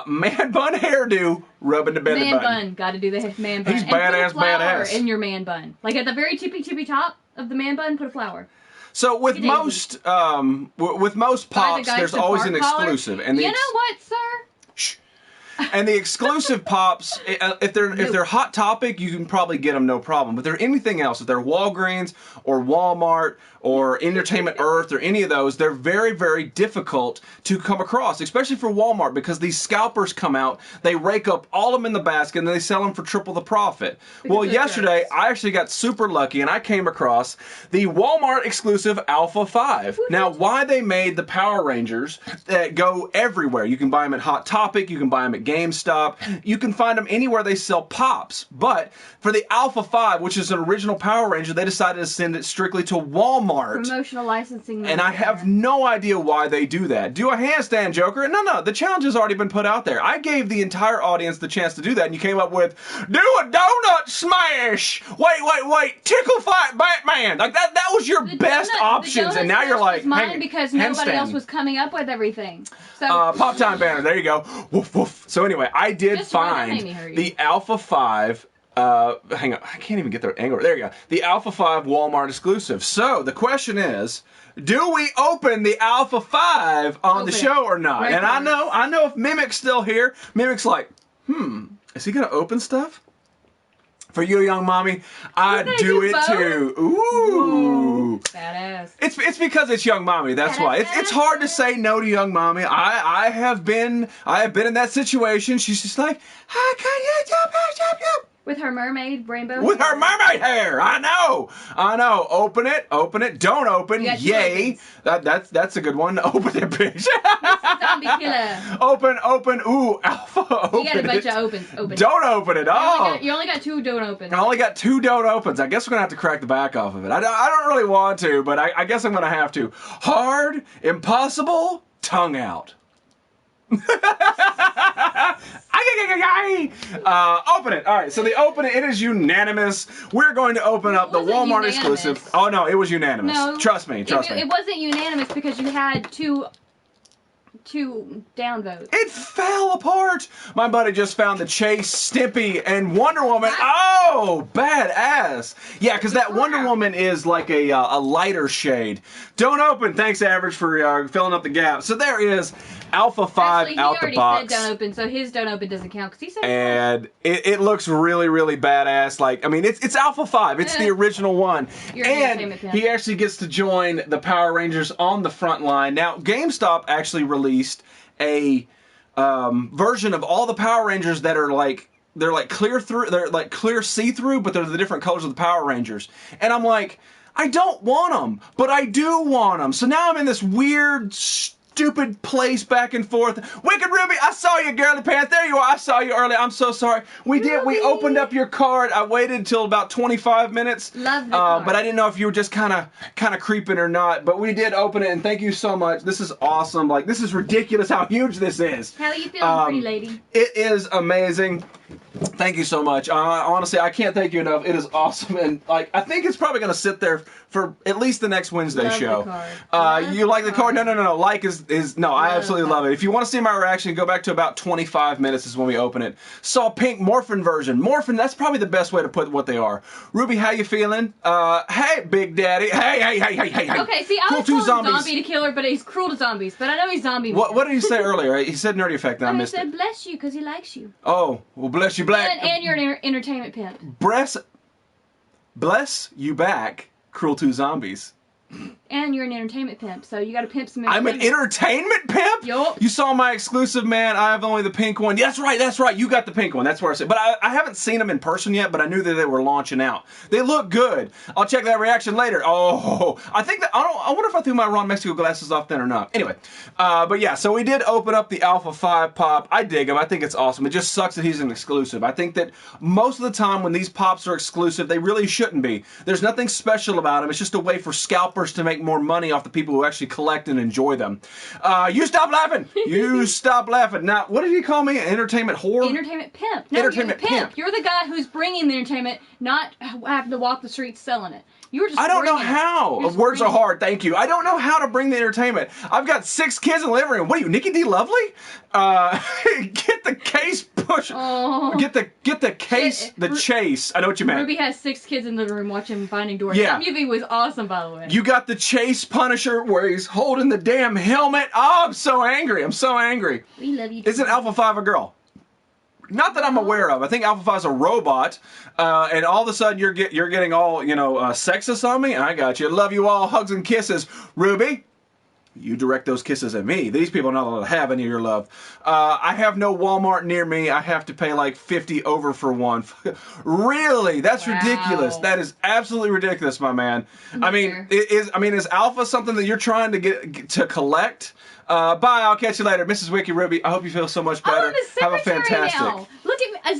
B: Man bun hairdo, rubbing the belly button.
A: Man bun, got to do the man bun.
B: He's
A: and
B: badass,
A: put a flower
B: badass.
A: in your man bun, like at the very tippy top of the man bun, put a flower.
B: So with most pops, there's always an exclusive, and
A: you know what, sir?
B: Shh. And the exclusive pops, if they're Hot Topic, you can probably get them no problem. But if they're anything else, if they're Walgreens or Walmart or Entertainment Earth or any of those, they're very, very difficult to come across, especially for Walmart, because these scalpers come out, they rake up all of them in the basket, and they sell them for triple the profit. Well, yesterday, I actually got super lucky, and I came across the Walmart exclusive Alpha 5. Now, why they made the Power Rangers that go everywhere. You can buy them at Hot Topic, you can buy them at GameStop, you can find them anywhere they sell pops. But for the Alpha 5, which is an original Power Ranger, they decided to send it strictly to Walmart.
A: Promotional licensing.
B: And I have no idea why they do that. Do a handstand, Joker? No, the challenge has already been put out there. I gave the entire audience the chance to do that, and you came up with, do a donut smash! Wait, tickle fight Batman! Like, that was your best options, and now you're like,
A: was mine because nobody else was coming up with everything. So
B: Pop Time banner, there you go. Woof, woof. So anyway, I did find the Alpha 5. Hang on, I can't even get the angle. There you go. The Alpha 5 Walmart exclusive. So the question is, do we open the Alpha 5 on the show or not? And I know if Mimic's still here, Mimic's like, is he gonna open stuff? For you, young mommy, I do it too. Ooh.
A: Badass.
B: It's because it's young mommy. That's why. It's hard to say no to young mommy. I have been in that situation. She's just like, how can you jump?
A: With her mermaid rainbow.
B: With her mermaid hair. I know. Open it. Don't open. Yay. That's a good one. Open it, bitch.
A: Zombie killer.
B: Open. Ooh, Alpha. Open
A: you got a bunch of opens. Open.
B: Don't open it. Oh.
A: You only got 2 don't opens.
B: I only got 2 don't opens. I guess we're gonna have to crack the back off of it. I don't really want to, but I guess I'm gonna have to. Hard, impossible, tongue out. Open it. All right, so the open it is unanimous. We're going to open up the Walmart exclusive. Oh no, it was unanimous. No, trust me.
A: It wasn't unanimous because you had two down votes.
B: It fell apart. My buddy just found the Chase, Stimpy, and Wonder Woman. Oh, badass. Yeah, because that Wonder Woman is like a lighter shade. Don't open. Thanks, Average, for filling up the gap. So there is Alpha 5 out the box.
A: He already said don't open, so his don't open doesn't count because he said.
B: And it looks really, really badass. Like, I mean, it's Alpha 5. It's the original one. And he actually gets to join the Power Rangers on the front line. Now, GameStop actually released a version of all the Power Rangers that are like clear see-through, but they're the different colors of the Power Rangers. And I'm like, I don't want them, but I do want them. So now I'm in this weird, stupid place back and forth. Wicked Ruby, I saw you, girly pants. There you are. I saw you earlier. I'm so sorry. We opened up your card. I waited until about 25 minutes.
A: Love the card.
B: But I didn't know if you were just kind of creeping or not. But we did open it, and thank you so much. This is awesome. Like, this is ridiculous how huge this is.
A: How are you feeling, pretty lady?
B: It is amazing. Thank you so much. Honestly, I can't thank you enough. It is awesome, and like I think it's probably gonna sit there for at least the next Wednesday show.
A: The card.
B: You like the card? No. Like is no. I absolutely love it. If you want to see my reaction, go back to about 25 minutes is when we open it. Saw pink Morphin version. Morphin. That's probably the best way to put what they are. Ruby, how you feeling? Hey, Big Daddy. Hey.
A: Okay, see, I was calling zombie to killer, but he's cruel to zombies. But I know he's zombie.
B: What did he say earlier? He said nerdy effect, and I missed it.
A: He said bless you because he likes you.
B: Oh, well, bless you, black.
A: And you're an entertainment pimp.
B: Bless you back, cruel to zombies.
A: And you're an entertainment pimp, so you got to pimp some
B: I'm an entertainment pimp?
A: Yup.
B: You saw my exclusive, man. I have only the pink one. That's right. You got the pink one. That's where I said. But I haven't seen them in person yet, but I knew that they were launching out. They look good. I'll check that reaction later. Oh, I think that, I wonder if I threw my Ron Mexico glasses off then or not. Anyway, but yeah, so we did open up the Alpha 5 pop. I dig him. I think it's awesome. It just sucks that he's an exclusive. I think that most of the time when these pops are exclusive, they really shouldn't be. There's nothing special about them. It's just a way for scalpers to make more money off the people who actually collect and enjoy them. You stop laughing. You stop laughing. Now, what did he call me? An entertainment whore?
A: Entertainment pimp. No,
B: Entertainment
A: you're the
B: pimp.
A: You're the guy who's bringing the entertainment, not having to walk the streets selling it. You were just
B: I don't know
A: bringing it.
B: how.
A: You're just
B: Words are
A: bringing it.
B: hard. Thank you. I don't know how to bring the entertainment. I've got 6 kids in the living room. What are you, Nikki D. Lovely? Get the case push.
A: Oh.
B: Get the case. The chase. I know what you meant.
A: Ruby has 6 kids in the room watching Finding Dory.
B: Yeah.
A: That movie was awesome, by the way.
B: You got the chase Punisher where he's holding the damn helmet. Oh, I'm so angry. I'm so angry.
A: We love you.
B: Isn't Alpha 5 a girl? Not that I'm aware of. I think Alpha 5's a robot, and all of a sudden you're getting all, sexist on me. I got you. Love you all. Hugs and kisses. Ruby, you direct those kisses at me. These people are not allowed to have any of your love. I have no Walmart near me. I have to pay like $50 over for one. Really? That's ridiculous. That is absolutely ridiculous, my man. I mean, is Alpha something that you're trying to get to collect? Bye. I'll catch you later, Mrs. Wiki Ruby. I hope you feel so much better.
A: I'm a
B: Have a
A: secretary
B: fantastic.
A: now. Look at me. Does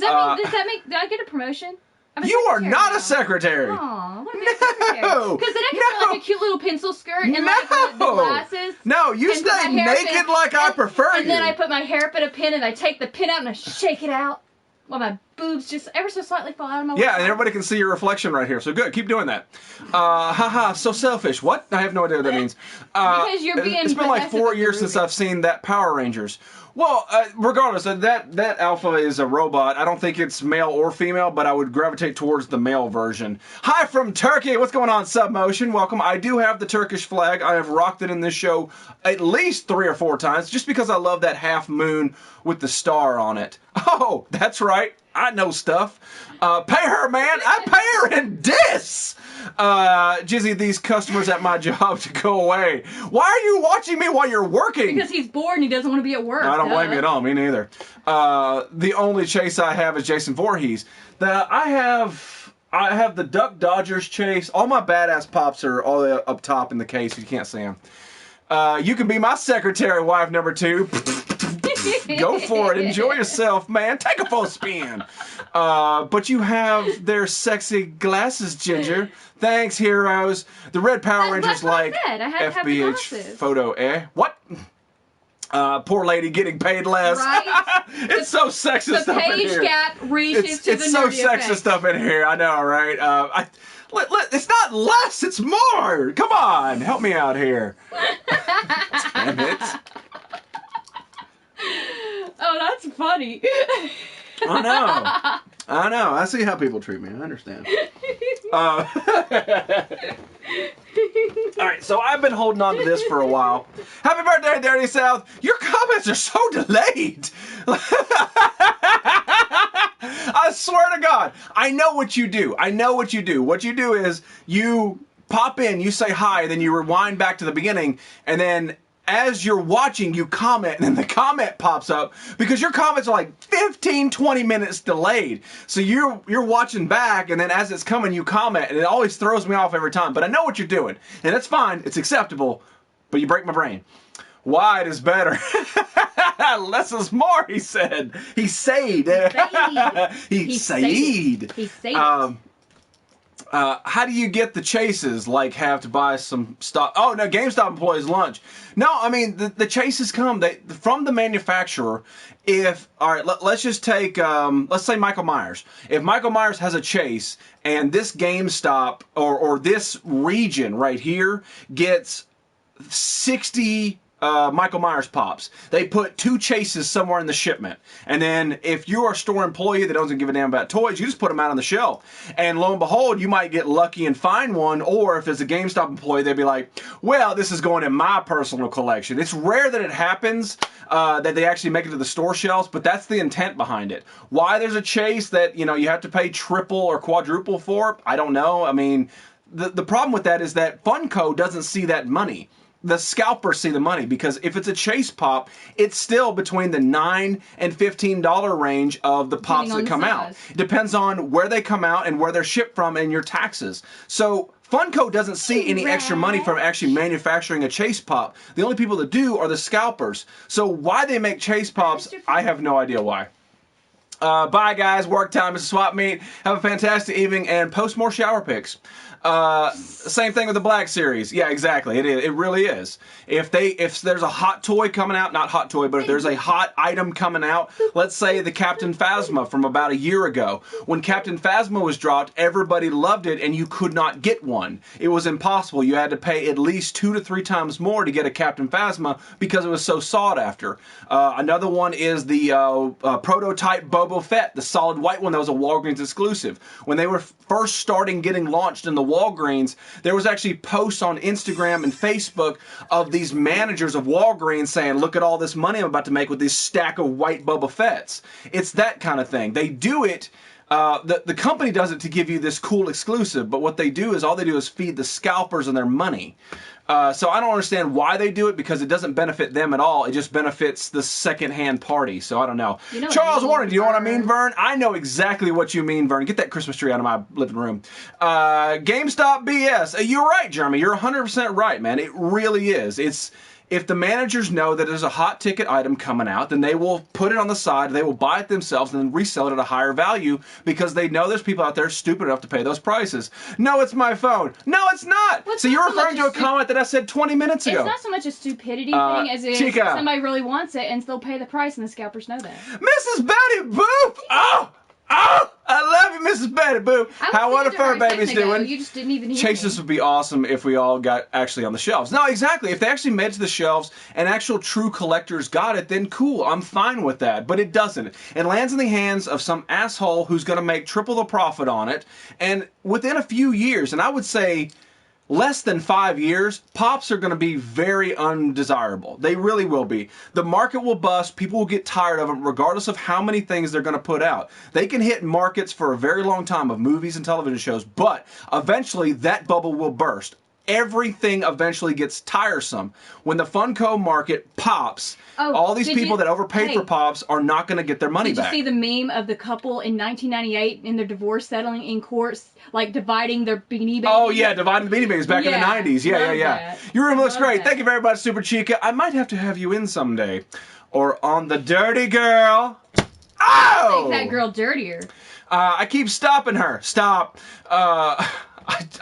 A: that mean? Did I get a promotion?
B: You are not a secretary.
A: Aw, what am I a secretary? Because then I can wear like a cute little pencil skirt and like the glasses.
B: No, you
A: and put my
B: stay
A: hair up
B: naked
A: in-
B: like I prefer you.
A: And then I put my hair up in a pin and I take the pin out and I shake it out while my boobs just ever so slightly fall out of my
B: Yeah, and everybody can see your reflection right here. So good, keep doing that. Haha, so selfish. What? I have no idea what that means.
A: Because you're being
B: It's been like
A: possessive
B: 4
A: of the
B: years since
A: Ruby.
B: I've seen that Power Rangers. Well, regardless, that Alpha is a robot. I don't think it's male or female, but I would gravitate towards the male version. Hi from Turkey. What's going on, Submotion? Welcome. I do have the Turkish flag. I have rocked it in this show at least 3 or 4 times, just because I love that half moon with the star on it. Oh, that's right. I know stuff. Pay her, man. I pay her in dis. Jizzy, these customers at my job to go away. Why are you watching me while you're working?
A: Because he's bored and he doesn't want to be at work.
B: I don't blame you at all. Me neither. The only chase I have is Jason Voorhees. I have the Duck Dodgers chase. All my badass pops are all the way up top in the case. You can't see them. You can be my secretary, wife number 2. Go for it. Enjoy yourself, man. Take a full spin. But you have their sexy glasses, Ginger. Thanks, heroes. The Red Power Rangers
A: That's what I
B: like
A: said. I had to have the
B: FBH
A: glasses.
B: photo, eh? What? Poor lady getting paid less.
A: Right?
B: It's so sexist
A: The
B: up in
A: page
B: here.
A: gap reaches to the
B: It's so
A: nerdy
B: sexist
A: effect.
B: up in here. I know, right? It's not less, it's more. Come on, help me out here. Damn it.
A: Oh, that's funny.
B: I know. I see how people treat me. I understand. All right, so I've been holding on to this for a while. Happy birthday, Dirty South. Your comments are so delayed. I swear to God, I know what you do. What you do is you pop in, you say hi, then you rewind back to the beginning, and then as you're watching, you comment, and then the comment pops up because your comments are like 15, 20 minutes delayed. So you're watching back, and then as it's coming, you comment, and it always throws me off every time. But I know what you're doing, and it's fine. It's acceptable, but you break my brain. Wide is better. Less is more, he said. He said. He said.
A: He said.
B: How do you get the chases? Like, have to buy some stock? Oh, no, GameStop employees lunch. No, I mean, the chases come from the manufacturer. All right, let's just take, let's say Michael Myers. If Michael Myers has a chase and this GameStop or this region right here gets 60 Michael Myers pops, they put 2 chases somewhere in the shipment. And then if you're a store employee that doesn't give a damn about toys, you just put them out on the shelf. And lo and behold, you might get lucky and find one. Or if it's a GameStop employee, they'd be like, well, this is going in my personal collection. It's rare that it happens that they actually make it to the store shelves, but that's the intent behind it. Why there's a chase that, you have to pay triple or quadruple for, I don't know. I mean, the problem with that is that Funko doesn't see that money. The scalpers see the money, because if it's a chase pop, it's still between the $9 and $15 range of the pops that come out. It depends on where they come out and where they're shipped from and your taxes. So Funko doesn't see any extra money from actually manufacturing a chase pop. The only people that do are the scalpers. So why they make chase pops, I have no idea why. Bye guys, work time is swap meet. Have a fantastic evening and post more shower pics. Same thing with the Black Series. Yeah, exactly. It is. It really is. If there's a hot toy coming out, not hot toy, but if there's a hot item coming out, let's say the Captain Phasma from about a year ago. When Captain Phasma was dropped, everybody loved it and you could not get one. It was impossible. You had to pay at least 2 to 3 times more to get a Captain Phasma because it was so sought after. Another one is the prototype Boba Fett, the solid white one that was a Walgreens exclusive. When they were first starting getting launched in the Walgreens, there was actually posts on Instagram and Facebook of these managers of Walgreens saying, look at all this money I'm about to make with this stack of white Boba Fetts. It's that kind of thing. They do it, the company does it to give you this cool exclusive, but what they do is feed the scalpers and their money. So I don't understand why they do it, because it doesn't benefit them at all. It just benefits the second-hand party. So I don't know. Charles Warren, do you know what I mean, Vern? I know exactly what you mean, Vern. Get that Christmas tree out of my living room. GameStop BS. You're right, Jeremy. You're 100% right, man. It really is. If the managers know that there's a hot ticket item coming out, then they will put it on the side, they will buy it themselves, and then resell it at a higher value, because they know there's people out there stupid enough to pay those prices. No, it's my phone. No, it's not. So you're referring to a comment that I said 20 minutes ago.
A: It's not so much a stupidity thing as if somebody really wants it and they'll pay the price, and the scalpers know that.
B: Mrs. Betty Boop! Oh! I love you, Mrs. Betty Boop. How what are fur babies doing?
A: You just didn't even hear
B: Chases would be awesome if we all got actually on the shelves. No, exactly. If they actually made it to the shelves and actual true collectors got it, then cool. I'm fine with that. But it doesn't. It lands in the hands of some asshole who's going to make triple the profit on it. And within a few years, and I would say less than 5 years, pops are going to be very undesirable. They really will be. The market will bust. People will get tired of them regardless of how many things they're going to put out. They can hit markets for a very long time of movies and television shows, but eventually that bubble will burst. Everything eventually gets tiresome. When the Funko market pops, all these people that overpaid for pops are not going to get their money back.
A: Did you see the meme of the couple in 1998 in their divorce settling in courts, like dividing their Beanie Babies?
B: Oh, yeah, dividing the Beanie Babies back in the 90s. Yeah. Your room looks great. Thank you very much, Super Chica. I might have to have you in someday. Or on the Dirty Girl. Oh!
A: Make that girl dirtier.
B: I keep stopping her. Stop.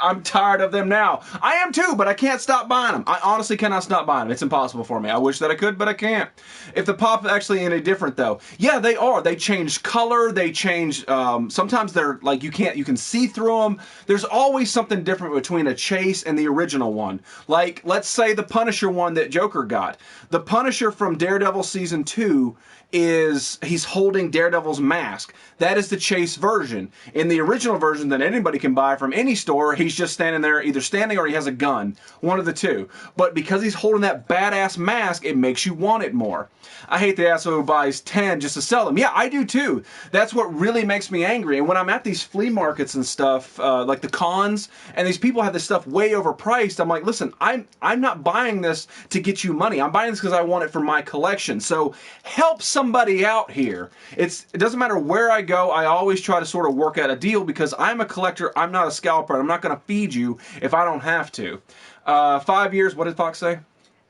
B: I'm tired of them now. I am too, but I can't stop buying them. I honestly cannot stop buying them. It's impossible for me. I wish that I could, but I can't. If the pop is actually any different, though, yeah, they are. They change color. They change. Sometimes they're like you can see through them. There's always something different between a chase and the original one. Like, let's say the Punisher one that Joker got. The Punisher from Daredevil season 2 he's holding Daredevil's mask. That is the chase version. In the original version that anybody can buy from any store, he's just standing there, either standing or he has a gun. One of the two. But because he's holding that badass mask, it makes you want it more. I hate the asshole who buys 10 just to sell them. Yeah, I do too. That's what really makes me angry. And when I'm at these flea markets and stuff, like the cons, and these people have this stuff way overpriced, I'm like, listen, I'm not buying this to get you money. I'm buying this because I want it for my collection. So help somebody out here. It doesn't matter where I go, I always try to sort of work out a deal because I'm a collector, I'm not a scalper, and I'm not going to feed you if I don't have to. 5 years, what did Fox say?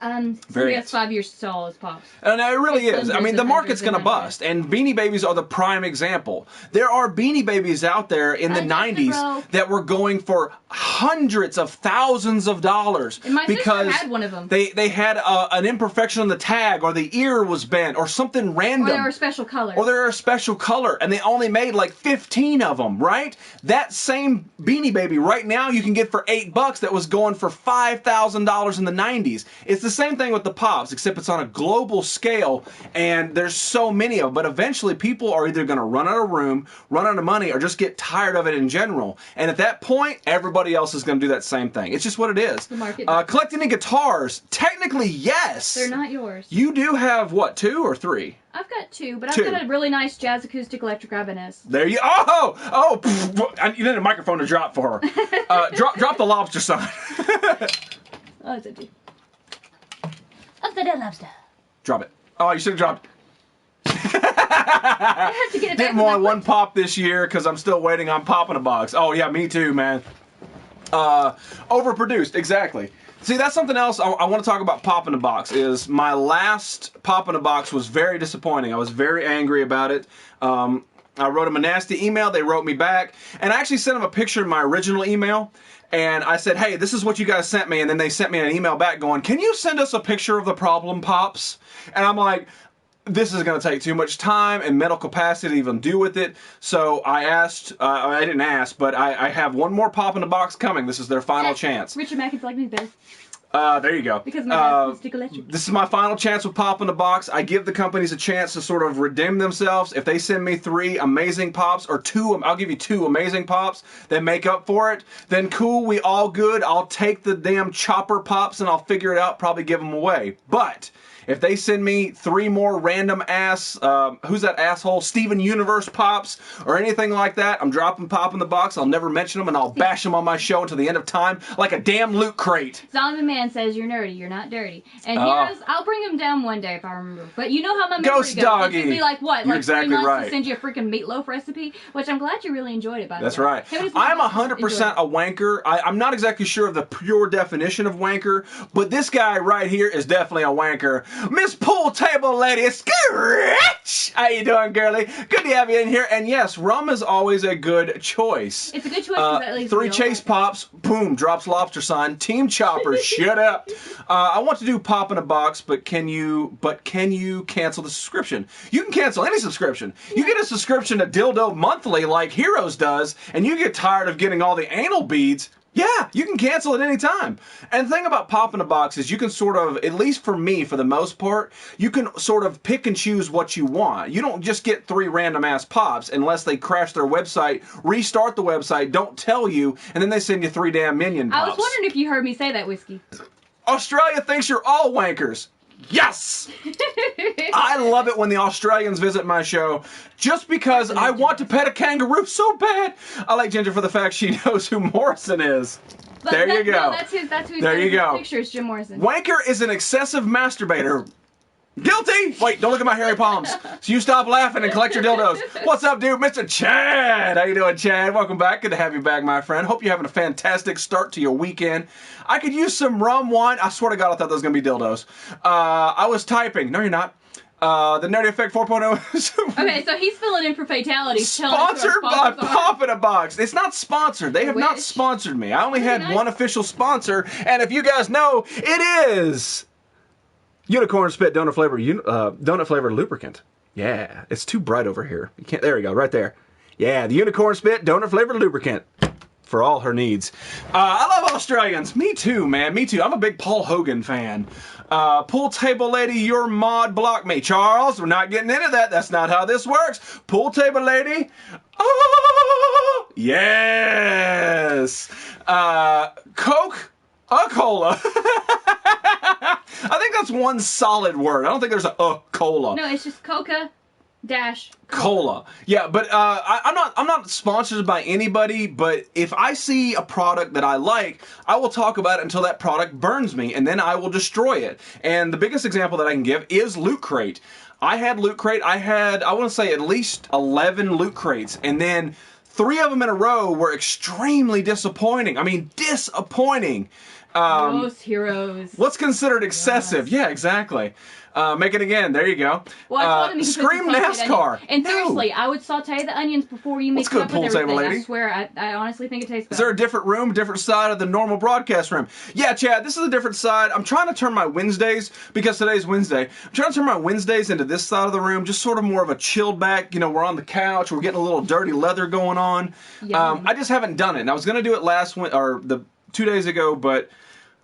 A: Somebody has 5 years to sell his pops.
B: No, it really is. I mean, the market's going to bust, and Beanie Babies are the prime example. There are Beanie Babies out there in the 90s that were going for hundreds of thousands of dollars
A: because sister had one of them.
B: They had an imperfection on the tag, or the ear was bent, or something random.
A: Or they were a special color.
B: Or they're a special color, and they only made like 15 of them, right? That same Beanie Baby right now you can get for $8 that was going for $5,000 in the 90s. It's the same thing with the pops, except it's on a global scale, and there's so many of them. But eventually, people are either going to run out of room, run out of money, or just get tired of it in general. And at that point, everybody else is going to do that same thing. It's just what it is.
A: The market.
B: Collecting any guitars? Technically, yes.
A: They're not yours.
B: You do have, what, 2 or 3?
A: I've got 2, but I've got a really nice jazz acoustic electric Ibanez.
B: There you. Oh! Pff, you need a microphone to drop for her. Drop the lobster sign.
A: Oh, it's empty. Of the dead lobster.
B: Drop it. Oh, you should have dropped.
A: I have to get it back.
B: Didn't want one pop this year because I'm still waiting on Pop in a Box. Oh yeah, me too, man. Overproduced, exactly. See, that's something else I want to talk about. Pop in a Box is my last Pop in a Box was very disappointing. I was very angry about it. I wrote them a nasty email. They wrote me back, and I actually sent them a picture of my original email. And I said, hey, this is what you guys sent me. And then they sent me an email back going, can you send us a picture of the problem pops? And I'm like, this is going to take too much time and mental capacity to even do with it. So I asked, I didn't ask, but I have one more Pop in the Box coming. This is their final chance.
A: Richard Mackens like me better.
B: There you go.
A: Because my dad's stick electric.
B: This is my final chance with Pop in the Box. I give the companies a chance to sort of redeem themselves. If they send me 3 amazing pops, or 2, I'll give you 2 amazing pops that make up for it, then cool, we all good. I'll take the damn chopper pops and I'll figure it out, probably give them away. But if they send me 3 more random ass, who's that asshole, Steven Universe pops, or anything like that, I'm dropping Pop in the Box. I'll never mention them, and I'll bash them on my show until the end of time, like a damn loot crate.
A: Zombie Man says you're nerdy, you're not dirty. And heroes, I'll bring him down one day if I remember. But you know how my memory
B: Ghost
A: goes.
B: Doggy.
A: It's be like what?
B: You're
A: like
B: exactly
A: 3 months
B: right.
A: to send you a freaking meatloaf recipe, which I'm glad you really enjoyed it. By the way,
B: That's right. I'm 100% a wanker. I'm not exactly sure of the pure definition of wanker, but this guy right here is definitely a wanker. Miss Pool Table Lady, Scratch! How you doing, girly? Good to have you in here. And yes, rum is always a good choice.
A: It's a good choice. At least
B: 3 chase pops, boom, drops lobster sign. Team Chopper, shut up. I want to do Pop in a Box, but can you cancel the subscription? You can cancel any subscription. You get a subscription to Dildo Monthly like Heroes does, and you get tired of getting all the anal beads. Yeah, you can cancel at any time. And the thing about Pop in a Box is you can sort of, at least for me, for the most part, you can sort of pick and choose what you want. You don't just get 3 random ass pops unless they crash their website, restart the website, don't tell you, and then they send you 3 damn minion pops.
A: I was wondering if you heard me say that, Whiskey.
B: Australia thinks you're all wankers. Yes! I love it when the Australians visit my show just because I want to pet a kangaroo so bad. I like Ginger for the fact she knows who Morrison is. There you go.
A: No, that's who
B: there you go.
A: Picture is Jim Morrison.
B: Wanker is an excessive masturbator. Guilty! Wait, don't look at my hairy palms. So you stop laughing and collect your dildos. What's up, dude? Mr. Chad! How you doing, Chad? Welcome back. Good to have you back, my friend. Hope you're having a fantastic start to your weekend. I could use some rum wine. I swear to God, I thought those were going to be dildos. I was typing. No, you're not. The Nerdy Effect 4.0.
A: Okay, so he's filling in for fatalities.
B: Sponsored by Pop in a Box. It's not sponsored. They have not
A: Which?
B: sponsored me. I only had
A: nice.
B: one official sponsor, and if you guys know, it is Unicorn Spit Donut Flavored Lubricant. Yeah, it's too bright over here. You can't. There we go, right there. Yeah, the Unicorn Spit Donut Flavored Lubricant. For all her needs. I love Australians. Me too, man. Me too. I'm a big Paul Hogan fan. Pool Table Lady, your mod blocked me. Charles, we're not getting into that. That's not how this works. Pool Table Lady. Oh, yes. Coke. A cola. I think that's one solid word. I don't think there's a cola.
A: No, it's just Coca dash
B: Cola. Yeah, but I'm not sponsored by anybody, but if I see a product that I like, I will talk about it until that product burns me, and then I will destroy it. And the biggest example that I can give is Loot Crate. I had Loot Crate. I want to say at least 11 Loot Crates, and then 3 of them in a row were extremely disappointing. I mean, disappointing.
A: Most heroes.
B: What's considered excessive? Yes. Yeah, exactly. Make it again. There you go.
A: Well,
B: Scream NASCAR.
A: And seriously, I would saute the onions before you mix it up with everything.
B: Lady?
A: I swear, I honestly think it tastes better.
B: Is there a different room, different side of the normal broadcast room? Yeah, Chad, this is a different side. I'm trying to turn my Wednesdays, because today's Wednesday, I'm trying to turn my Wednesdays into this side of the room, just sort of more of a chilled back, we're on the couch, we're getting a little dirty leather going on. I just haven't done it. And I was going to do it 2 days ago, but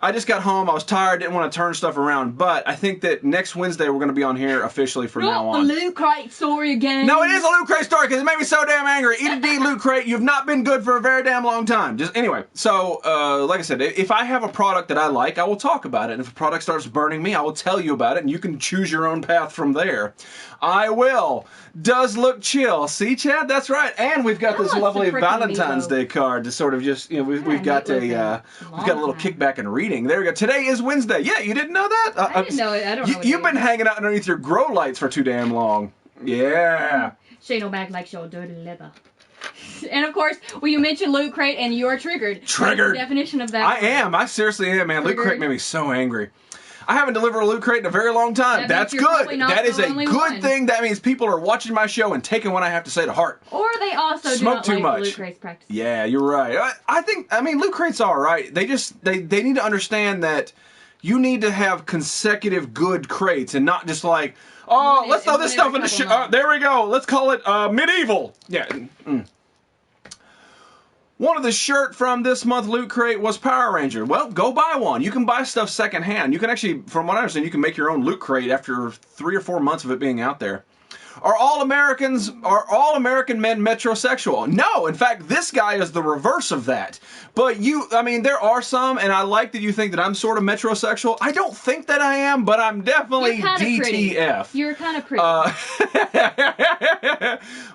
B: I just got home. I was tired. Didn't want to turn stuff around. But I think that next Wednesday we're going to be on here officially from now on.
A: The Loot Crate story again.
B: No, it is a Loot Crate story because it made me so damn angry. Eat a D, Loot Crate. You've not been good for a very damn long time. Just anyway. So, like I said, if I have a product that I like, I will talk about it. And if a product starts burning me, I will tell you about it. And you can choose your own path from there. I will. Does look chill. See, Chad? That's right. And we've got this lovely Valentine's Day card to sort of just, we've got a little kickback in reading. There we go. Today is Wednesday. Yeah, you didn't know that?
A: I didn't know it. I don't know.
B: You've been hanging out underneath your grow lights for too damn long. Yeah.
A: Shane O'Mac likes your dirty leather. And of course, well, you mentioned Loot Crate and you are triggered.
B: Triggered.
A: What's the definition of that?
B: I am. I seriously am, man. Loot Crate made me so angry. I haven't delivered a Loot Crate in a very long time. That's good. That is a good thing. That means people are watching my show and taking what I have to say to heart.
A: Or they also
B: smoke
A: do
B: too
A: not like
B: much.
A: Loot Crate's practice.
B: Yeah, you're right. I mean, Loot Crate's all right. They need to understand that you need to have consecutive good crates and not just like, oh, let's throw this stuff in the there we go. Let's call it medieval. Yeah. One of the shirt from this month Loot Crate was Power Ranger. Well, go buy one. You can buy stuff secondhand. You can actually, from what I understand, you can make your own Loot Crate after 3 or 4 months of it being out there. Are all American men metrosexual? No, in fact, this guy is the reverse of that. But there are some, and I like that you think that I'm sort of metrosexual. I don't think that I am, but I'm definitely DTF.
A: You're kind of pretty.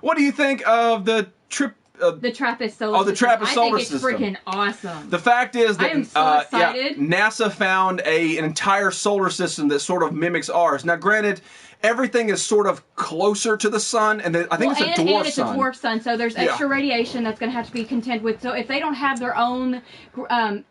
B: What do you think of the trip?
A: The Trappist solar system.
B: Oh, the Trappist solar system.
A: I think it's freaking awesome.
B: The fact is that
A: I am so excited.
B: NASA found an entire solar system that sort of mimics ours. Now, granted, everything is sort of closer to the sun, and I think it's a dwarf sun.
A: And it's a dwarf sun, so there's extra radiation that's going to have to be contend with. So if they don't have their own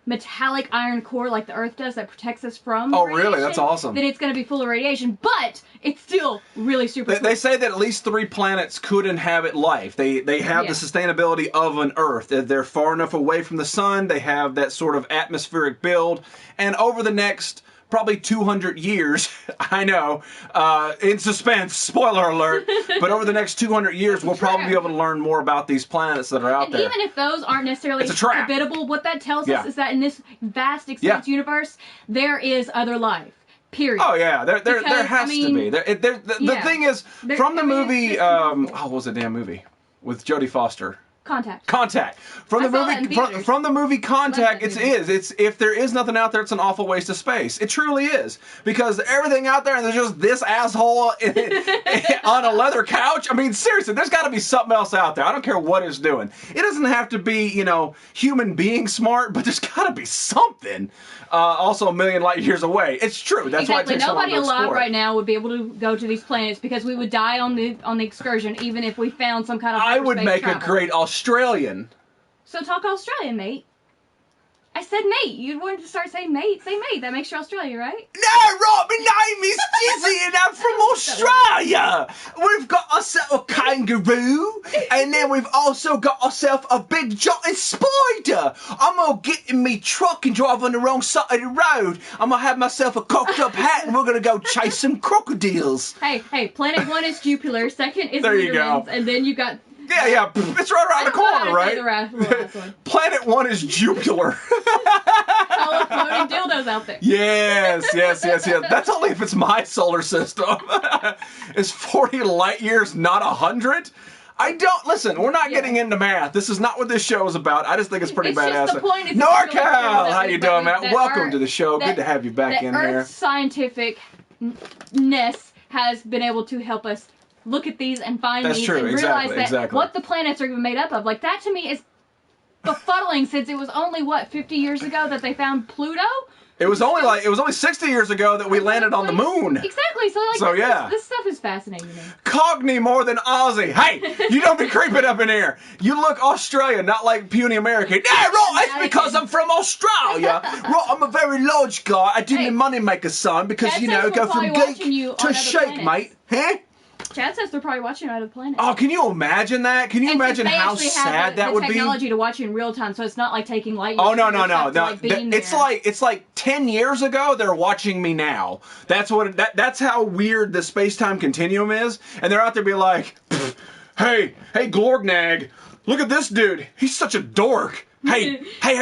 A: metallic iron core like the Earth does that protects us from
B: really? That's awesome.
A: Then it's going to be full of radiation, but it's still really super cool.
B: They say that at least 3 planets could inhabit life. They have the sustainability of an Earth. They're far enough away from the sun. They have that sort of atmospheric build. And over the next probably 200 years, I know, in suspense, spoiler alert, but over the next 200 years, we'll probably be able to learn more about these planets that are out there.
A: Even if those aren't necessarily habitable, what that tells us is that in this vast, expanse universe, there is other life. Period.
B: Oh yeah, there has to be. The thing is, from the movie, what was the damn movie with Jodie Foster? Contact. From the movie Contact, it's if there is nothing out there, it's an awful waste of space. It truly is, because everything out there and there's just this asshole on a leather couch. I mean, seriously, there's got to be something else out there. I don't care what it's doing. It doesn't have to be, human being smart, but there's got to be something. Also a million light years away. It's true. That's why it takes so long to explore.
A: Nobody alive right now would be able to go to these planets because we would die on the excursion, even if we found some kind of
B: I would make
A: travel.
B: a great Australian.
A: So talk Australian, mate. I said mate. You wanted to start saying mate. Say mate. That makes you Australia, right?
B: No, right. My name is Jizzy and I'm from Australia. We've got ourselves a kangaroo and then we've also got ourselves a big giant spider. I'm going to get in me truck and drive on the wrong side of the road. I'm going to have myself a cocked up hat and we're going to go chase some crocodiles.
A: Hey, planet 1 is Jupiter, second is
B: there you go.
A: and then you got...
B: Yeah, it's right around the corner, right? Planet 1 is Jupiter.
A: All the floating dildos out there.
B: Yes. That's only if it's my solar system. Is 40 light years not 100? Listen, we're not getting into math. This is not what this show is about. I just think it's pretty badass.
A: Just the point is
B: NorCal! How you doing, Matt? Welcome to the show. Good to have you back in here.
A: Earth's scientificness has been able to help us look at these and find these and realize that what the planets are even made up of. Like, that to me is befuddling, since it was only, 50 years ago that they found Pluto? It was
B: only 60 years ago that we landed on the moon.
A: Exactly. This stuff is fascinating to me.
B: Cogni more than Aussie. Hey, you don't be creeping up in here. You look Australian, not like puny American. Yeah, right. It's because I'm from Australia. Right, I'm a very large guy. I do the moneymaker son because go from geek to shake, mate. Huh?
A: Chad says they're probably watching out of the planet.
B: Oh, can you imagine that? Can you imagine how sad that would be?
A: They technology to watch you in real time, so it's not like taking light.
B: Oh no! It's like 10 years ago. They're watching me now. That's how weird the space-time continuum is, and they're out there being like, "Hey, Glorgnag, look at this dude. He's such a dork. Hey,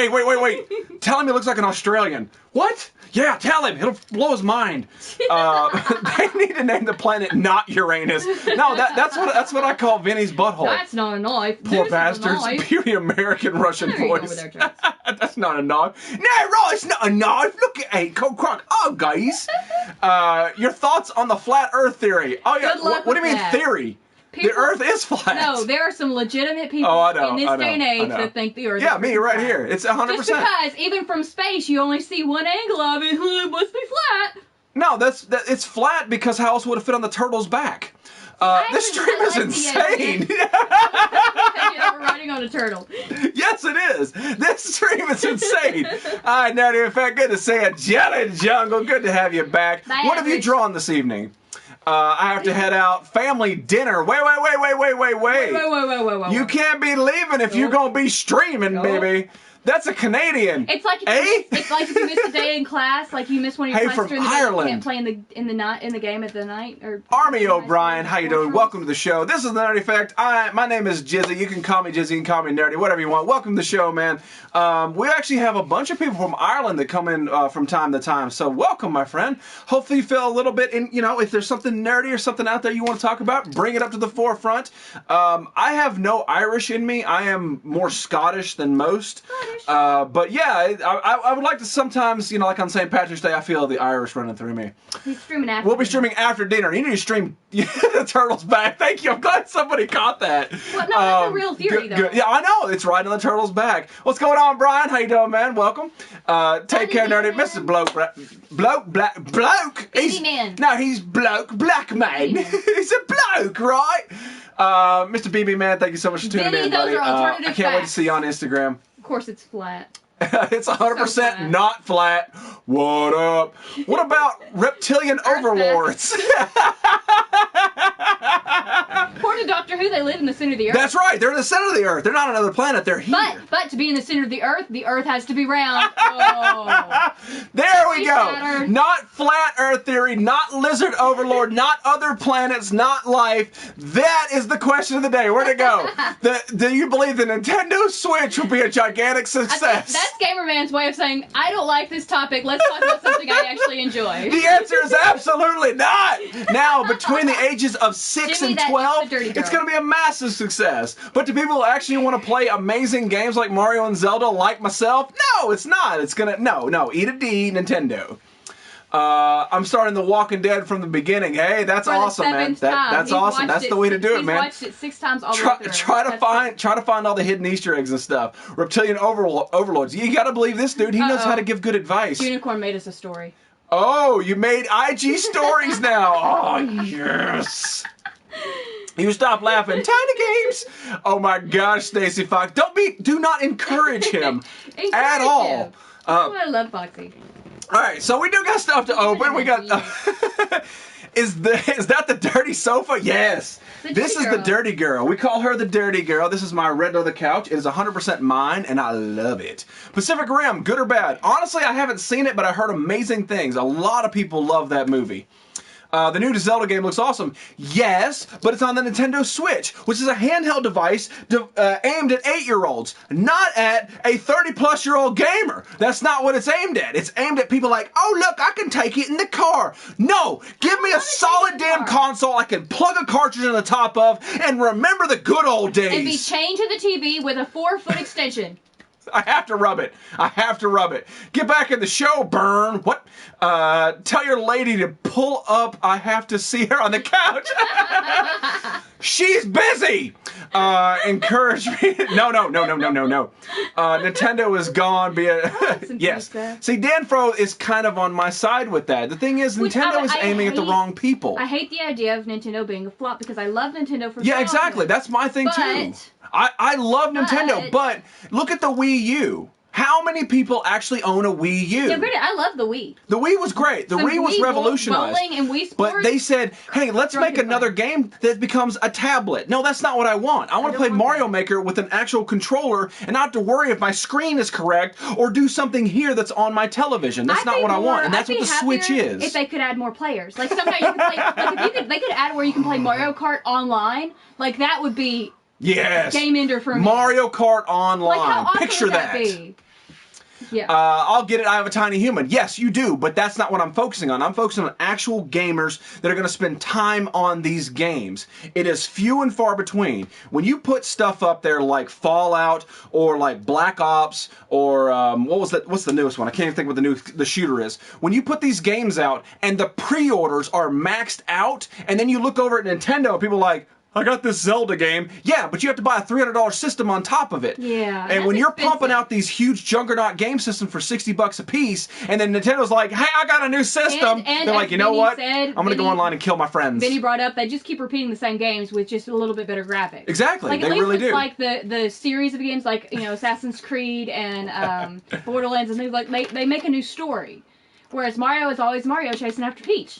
B: wait. Tell him he looks like an Australian. What? Yeah, tell him. It'll blow his mind. They need to name the planet not Uranus. No, that's what I call Vinny's butthole.
A: That's not a knife.
B: Poor bastards. Purely American Russian voice. That's not a knife. No, right, it's not a knife. Look at it. Croc. Oh, guys. Your thoughts on the flat Earth theory? Oh, yeah. What do you mean theory? The Earth is flat.
A: No, there are some legitimate people in this day and age that think the Earth is flat.
B: Yeah, me right here. It's 100%.
A: Just because, even from space, you only see one angle of it. It must be flat.
B: No, it's flat because how else would it fit on the turtle's back? This stream is insane.
A: We're riding on a turtle.
B: Yes, it is. This stream is insane. All right, Nerdy Effect, good to see you. Jelly Jungle, good to have you back.
A: Bye,
B: what have you drawn this evening? I have to head out. Family dinner. Wait. You can't be leaving if you're going to be streaming, baby. That's a Canadian.
A: It's like if you miss a day in class, like you miss one of your classes during the day, you can't play in the game at the night. Or
B: Army O'Brien, how you doing? Welcome to the show. This is the Nerdy Effect. My name is Jizzy. You can call me Jizzy, you can call me Nerdy, whatever you want. Welcome to the show, man. We actually have a bunch of people from Ireland that come in from time to time. So welcome, my friend. Hopefully you feel a little bit in, if there's something nerdy or something out there you want to talk about, bring it up to the forefront. I have no Irish in me. I am more Scottish than most. But yeah, I would like to sometimes, like on St. Patrick's Day, I feel the Irish running through me.
A: He's streaming after.
B: We'll be streaming after dinner. You need to stream the turtle's back. Thank you. I'm glad somebody caught that.
A: Well, no, that's a real theory, though.
B: Good. Yeah, I know. It's right on the turtle's back. What's going on, Brian? How you doing, man? Welcome. Take care, Nerdy. Mr. Bloke.
A: Baby man.
B: No, he's black man. He's a bloke, right? Mr. BB Man, thank you so much for tuning in, buddy. I can't wait to see you on Instagram.
A: Of course, it's flat.
B: It's 100% not flat. What up? What about reptilian overlords?
A: According to Doctor Who, they live in the center of the Earth.
B: That's right. They're in the center of the Earth. They're not on another planet. They're here.
A: But to be in the center of the Earth has to be round. Oh.
B: There we go. Not flat Earth theory, not lizard overlord, not other planets, not life. That is the question of the day. Where'd it go? Do you believe the Nintendo Switch will be a gigantic success?
A: That's Gamerman's way of saying, I don't like this topic. Let's talk about something I actually enjoy.
B: The answer is absolutely not. Now, between the ages of 6 and 12, it's going to be a massive success. But do people actually want to play amazing games like Mario and Zelda like myself? No, it's not. It's going to, no, eat a D, Nintendo. I'm starting The Walking Dead from the beginning. Hey, that's awesome, man. That's awesome. That's the way to do it, man.
A: He's watched it 6 times all the way through.
B: Try to find all the hidden Easter eggs and stuff. Reptilian overlords. You got to believe this dude. He knows how to give good advice.
A: Unicorn made us a story.
B: Oh, you made IG stories now. Oh, yes. You stop laughing. Tiny games. Oh my gosh, Stacey Fox. Do not encourage him at all.
A: I love Foxy.
B: All right, so we do got stuff to open. We got. Is that the dirty sofa? Yes. This is the dirty girl. We call her the dirty girl. This is my red leather couch. It is 100% mine, and I love it. Pacific Rim, good or bad? Honestly, I haven't seen it, but I heard amazing things. A lot of people love that movie. The new Zelda game looks awesome. Yes, but it's on the Nintendo Switch, which is a handheld device aimed at 8-year-olds, not at a 30-plus-year-old gamer. That's not what it's aimed at. It's aimed at people like, oh, look, I can take it in the car. No, give me a solid damn console I can plug a cartridge in the top of and remember the good old days.
A: And be chained to the TV with a 4-foot extension.
B: I have to rub it. Get back in the show, Burn. What? Tell your lady to pull up. I have to see her on the couch. She's busy. Encourage me. No. Nintendo is gone. Yes. See, Dan Fro is kind of on my side with that. The thing is, Nintendo is aiming at the wrong people.
A: I hate the idea of Nintendo being a flop because I love Nintendo for
B: Yeah, exactly. That's my thing too. I love Nintendo, but look at the Wii U. How many people actually own a Wii U?
A: Yeah, I love the Wii.
B: The Wii was great. The Wii was revolutionized.
A: Bowling and Wii Sports.
B: But they said, hey, let's make another game that becomes a tablet. No, that's not what I want. I want to play Mario Maker with an actual controller and not have to worry if my screen is correct or do something here that's on my television. That's not what I want, and that's what the Switch is.
A: If they could add more players. Like, somehow you could play, like, if they could add where you can play Mario Kart online, like, that would be
B: Yes.
A: game ender for me.
B: Mario Kart Online.
A: Like, how awesome
B: Picture
A: would that be? Yeah.
B: I'll get it. I have a tiny human. Yes, you do, but that's not what I'm focusing on. I'm focusing on actual gamers that are going to spend time on these games. It is few and far between. When you put stuff up there like Fallout or like Black Ops or what's the newest one? I can't even think what the shooter is. When you put these games out and the pre-orders are maxed out, and then you look over at Nintendo and people are like, I got this Zelda game. Yeah, but you have to buy a $300 system on top of it.
A: Yeah.
B: And when you're pumping out these huge juggernaut game systems for $60 a piece, and then Nintendo's like, hey, I got a new system.
A: And
B: they're like, you know what?
A: I'm
B: going to go online and kill my friends.
A: Benny brought up, they just keep repeating the same games with just a little bit better graphics.
B: Exactly.
A: Like,
B: they really do.
A: Like the series of games like, Assassin's Creed and Borderlands and things like they make a new story. Whereas Mario is always Mario chasing after Peach.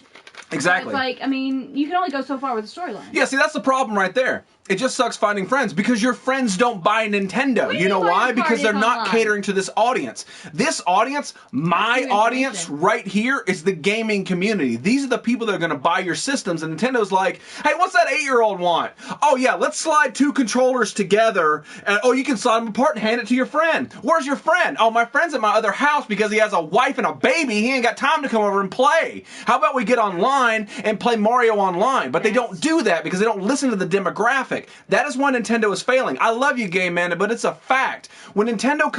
B: Exactly.
A: So it's like, I mean, you can only go so far with the storyline.
B: Yeah, see, that's the problem right there. It just sucks finding friends because your friends don't buy Nintendo. You know why? Because they're not catering to this audience. This audience, my audience right here, is the gaming community. These are the people that are going to buy your systems, and Nintendo's like, hey, what's that 8-year-old want? Oh, yeah, let's slide 2 controllers together, and you can slide them apart and hand it to your friend. Where's your friend? Oh, my friend's at my other house because he has a wife and a baby. He ain't got time to come over and play. How about we get online and play Mario online? But they don't do that because they don't listen to the demographic. That is why Nintendo is failing. I love you, Game Man, but it's a fact. When Nintendo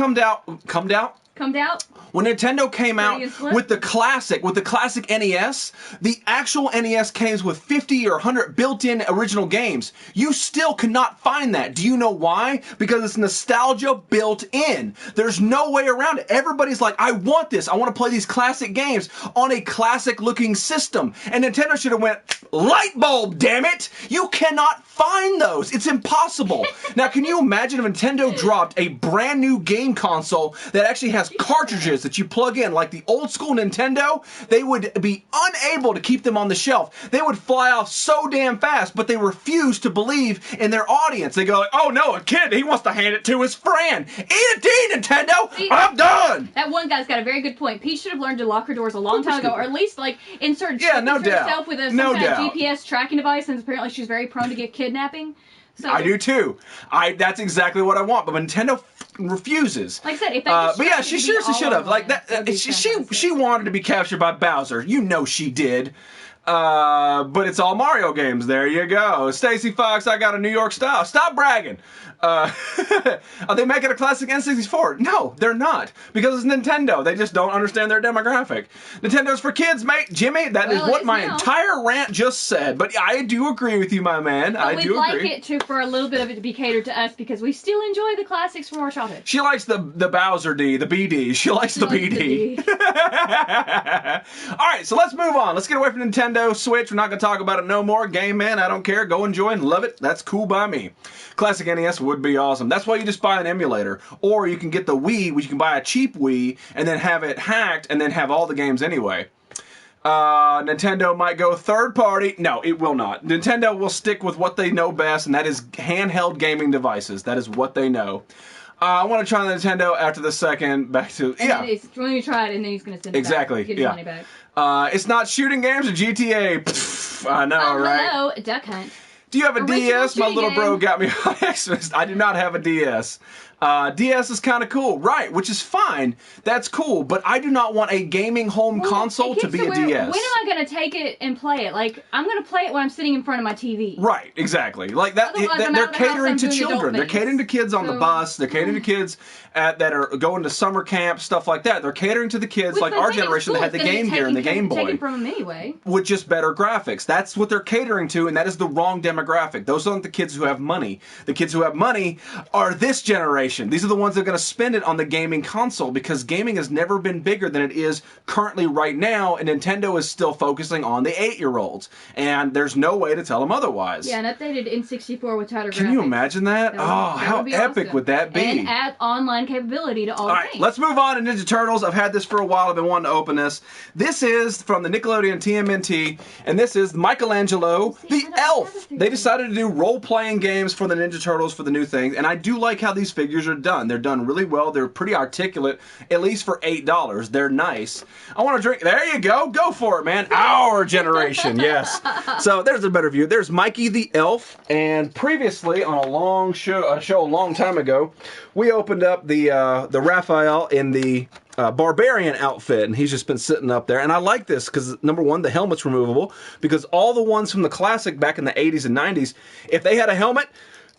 B: When Nintendo came out with the classic NES, the actual NES came with 50 or 100 built-in original games. You still cannot find that. Do you know why? Because it's nostalgia built in. There's no way around it. Everybody's like, I want this. I want to play these classic games on a classic-looking system. And Nintendo should have went, light bulb, damn it! You cannot find those. It's impossible. Now, can you imagine if Nintendo dropped a brand new game console that actually has cartridges that you plug in like the old school Nintendo? They would be unable to keep them on the shelf. They would fly off so damn fast, but they refuse to believe in their audience. They go like, oh no, a kid, he wants to hand it to his friend. Eat a D, Nintendo! I'm done!
A: That one guy's got a very good point. Peach should have learned to lock her doors a long time ago, or at least like insert herself with some kind of GPS tracking device, since apparently she's very prone to get kidnapping. So,
B: I do too. That's exactly what I want, but Nintendo refuses.
A: Like I said, if they
B: but yeah, she seriously should have. Like that, she wanted to be captured by Bowser. You know she did. But it's all Mario games. There you go. Stacy Fox, I got a New York style. Stop bragging. Are they making a classic N64? No, they're not. Because it's Nintendo. They just don't understand their demographic. Nintendo's for kids, mate. Jimmy, that is what my entire rant just said. But I do agree with you, my man. I do agree.
A: We'd like it for a little bit of it to be catered to us because we still enjoy the classics from our childhood.
B: She likes the Bowser D, the BD. She likes the BD. Alright, so let's move on. Let's get away from Nintendo Switch. We're not going to talk about it no more. Game Man, I don't care. Go enjoy and love it. That's cool by me. Classic NES would be awesome. That's why you just buy an emulator. Or you can get the Wii, which you can buy a cheap Wii, and then have it hacked, and then have all the games anyway. Nintendo might go third party. No, it will not. Nintendo will stick with what they know best, and that is handheld gaming devices. That is what they know. I want to try the Nintendo after the second. Back to
A: when you try it, and then he's going to send it back. Get his money back.
B: It's not shooting games or GTA. Pfft, I know, right?
A: Hello, Duck Hunt.
B: Do you have a DS? My little bro got me on Xmas. I do not have a DS. DS is kind of cool, right, which is fine. That's cool, but I do not want a gaming home console to be a DS.
A: When am I going to take it and play it? Like, I'm going to play it when I'm sitting in front of my TV.
B: Right, exactly. Like that. They're catering to children. They're catering to kids on the bus. They're catering to kids that are going to summer camp, stuff like that. They're catering to the kids like our generation that had the Game Gear and the Game Boy.
A: Taken from them anyway.
B: With just better graphics. That's what they're catering to, and that is the wrong demographic. Those aren't the kids who have money. The kids who have money are this generation. These are the ones that are going to spend it on the gaming console because gaming has never been bigger than it is currently right now, and Nintendo is still focusing on the 8-year-olds. And there's no way to tell them otherwise.
A: Yeah, an updated N64 with tighter graphics.
B: Can you imagine that? How epic would that be?
A: And add online capability to all the games.
B: Let's move on to Ninja Turtles. I've had this for a while. I've been wanting to open this. This is from the Nickelodeon TMNT, and this is Michelangelo, the Elf. They decided to do role-playing games for the Ninja Turtles for the new thing, and I do like how these figures figures are done. They're done really well. They're pretty articulate, at least for $8. They're nice. I want to drink. There you go. Go for it, man. Our generation, yes. So there's a better view. There's Mikey the Elf, and previously on a show a long time ago, we opened up the Raphael in the Barbarian outfit, and he's just been sitting up there. And I like this because, number one, the helmet's removable, because all the ones from the classic back in the 80s and 90s, if they had a helmet,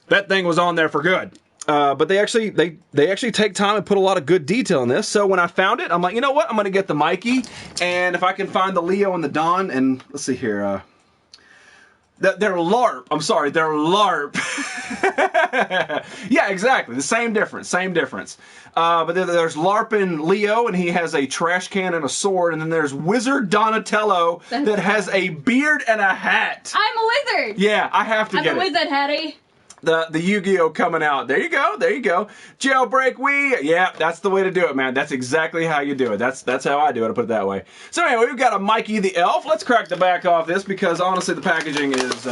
B: that thing was on there for good. But they actually take time and put a lot of good detail in this. So when I found it, I'm like, you know what? I'm going to get the Mikey, and if I can find the Leo and the Don, and let's see here, they're LARP. I'm sorry, they're LARP. Yeah, exactly. The same difference. But there's LARPin' Leo, and he has a trash can and a sword. And then there's Wizard Donatello that has a beard and a hat.
A: I'm a wizard.
B: Yeah, I have to get it.
A: I'm a wizard, Hattie.
B: The Yu-Gi-Oh coming out. There you go. Jailbreak Wii. Yeah, that's the way to do it, man. That's exactly how you do it. That's how I do it, to put it that way. So anyway, we've got a Mikey the Elf. Let's crack the back off this, because honestly the packaging is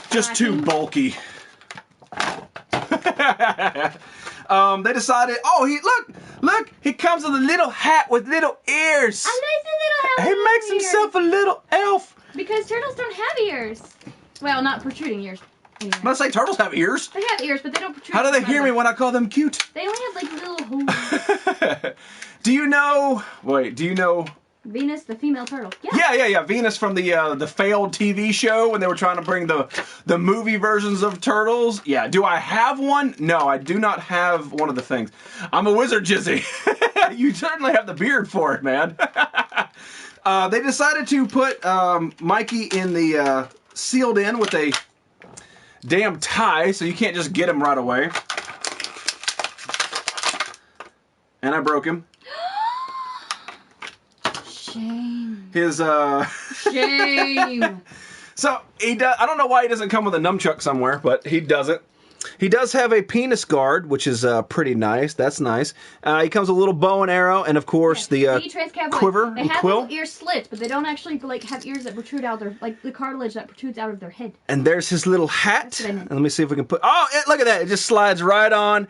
B: just too bulky. They decided, look, he comes with a little hat with little ears.
A: I like the little hat.
B: He makes himself a little elf.
A: Because turtles don't have ears. Well, not protruding ears. Anyway.
B: I'm not saying turtles have ears.
A: They have ears, but they don't protrude.
B: How do they hear me when I call them cute?
A: They only have like little holes.
B: Do you know
A: Venus, the female turtle? Yeah.
B: Yeah. Venus from the failed TV show when they were trying to bring the movie versions of turtles. Yeah. Do I have one? No, I do not have one of the things. I'm a wizard, Jizzy. You certainly have the beard for it, man. They decided to put Mikey in the sealed in with a damn tie, so you can't just get him right away. And I broke him.
A: Shame.
B: Shame. So he does. I don't know why he doesn't come with a nunchuck somewhere, but he doesn't. He does have a penis guard, which is pretty nice. That's nice. He comes with a little bow and arrow, and of course the quiver.
A: They have
B: quill.
A: little ear slits, but they don't actually have ears that protrude out their, like the cartilage that protrudes out of their head.
B: And there's his little hat. And let me see if we can put. Oh, look at that! It just slides right on.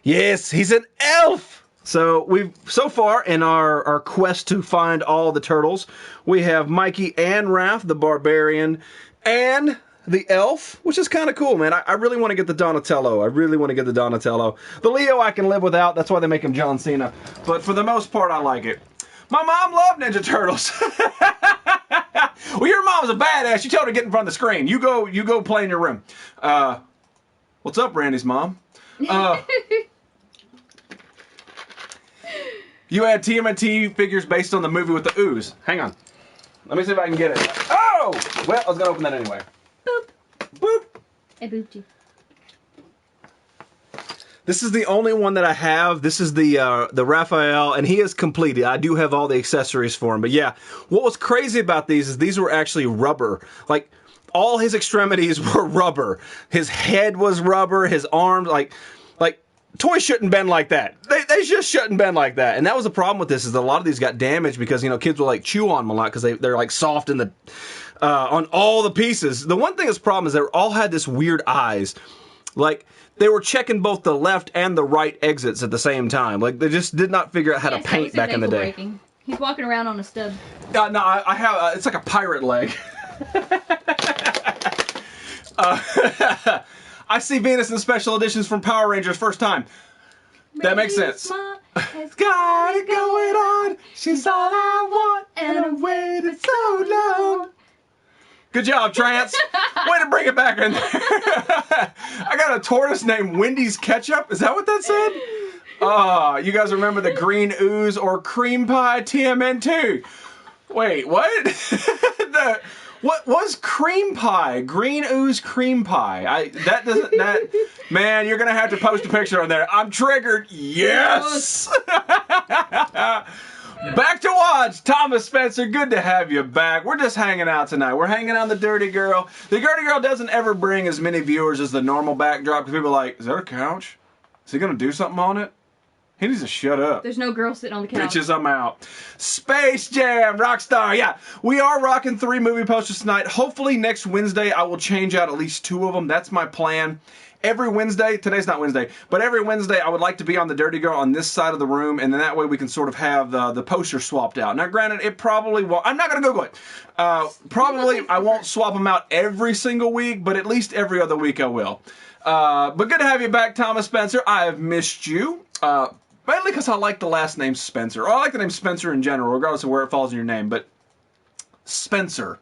B: Yes, he's an elf. So so far in our quest to find all the turtles, we have Mikey and Raph, the Barbarian, and the Elf, which is kind of cool, man. I really want to get the Donatello. The Leo I can live without. That's why they make him John Cena. But for the most part, I like it. My mom loved Ninja Turtles. Well, your mom's a badass. You told her to get in front of the screen. You go play in your room. What's up, Randy's mom? You had TMNT figures based on the movie with the ooze. Hang on. Let me see if I can get it. Oh! Well, I was going to open that anyway.
A: Boop.
B: Boop.
A: I booped you.
B: This is the only one that I have. This is the Raphael, and he is completed. I do have all the accessories for him. But yeah, what was crazy about these is these were actually rubber. Like, all his extremities were rubber. His head was rubber. His arms, like toys shouldn't bend like that. They just shouldn't bend like that. And that was the problem with this, is that a lot of these got damaged because, kids will chew on them a lot because they're like soft in the on all the pieces. The one thing that's the problem is they all had this weird eyes. Like, they were checking both the left and the right exits at the same time. Like, they just did not figure out how to paint back in the day.
A: Breaking. He's walking around on a stub.
B: No, I have. It's like a pirate leg. I see Venus in special editions from Power Rangers first time. That makes sense. Got it going on. She's all I want, and I waited so long. Good job, Trance. Way to bring it back in there. I got a tortoise named Wendy's Ketchup. Is that what that said? You guys remember the green ooze or cream pie TMN2? Wait, what? What was cream pie? Green ooze cream pie. Man, you're gonna have to post a picture on there. I'm triggered. Yes. Back to watch. Thomas Spencer, good to have you back. We're just hanging out tonight. We're hanging out the Dirty Girl. The Dirty Girl doesn't ever bring as many viewers as the normal backdrop because people are like, is there a couch? Is he gonna do something on it? He needs to shut up.
A: There's no girl sitting on the couch.
B: Bitches, I'm out. Space Jam, Rockstar. Yeah, we are rocking 3 movie posters tonight. Hopefully next Wednesday I will change out at least 2 of them. That's my plan. every Wednesday, today's not Wednesday, but every Wednesday I would like to be on the Dirty Girl on this side of the room, and then that way we can sort of have the poster swapped out. Now, granted, it probably won't. I'm not going to Google it. Probably I won't swap them out every single week, but at least every other week I will. But good to have you back, Thomas Spencer. I have missed you. Mainly because I like the last name Spencer. Or I like the name Spencer in general, regardless of where it falls in your name. But Spencer.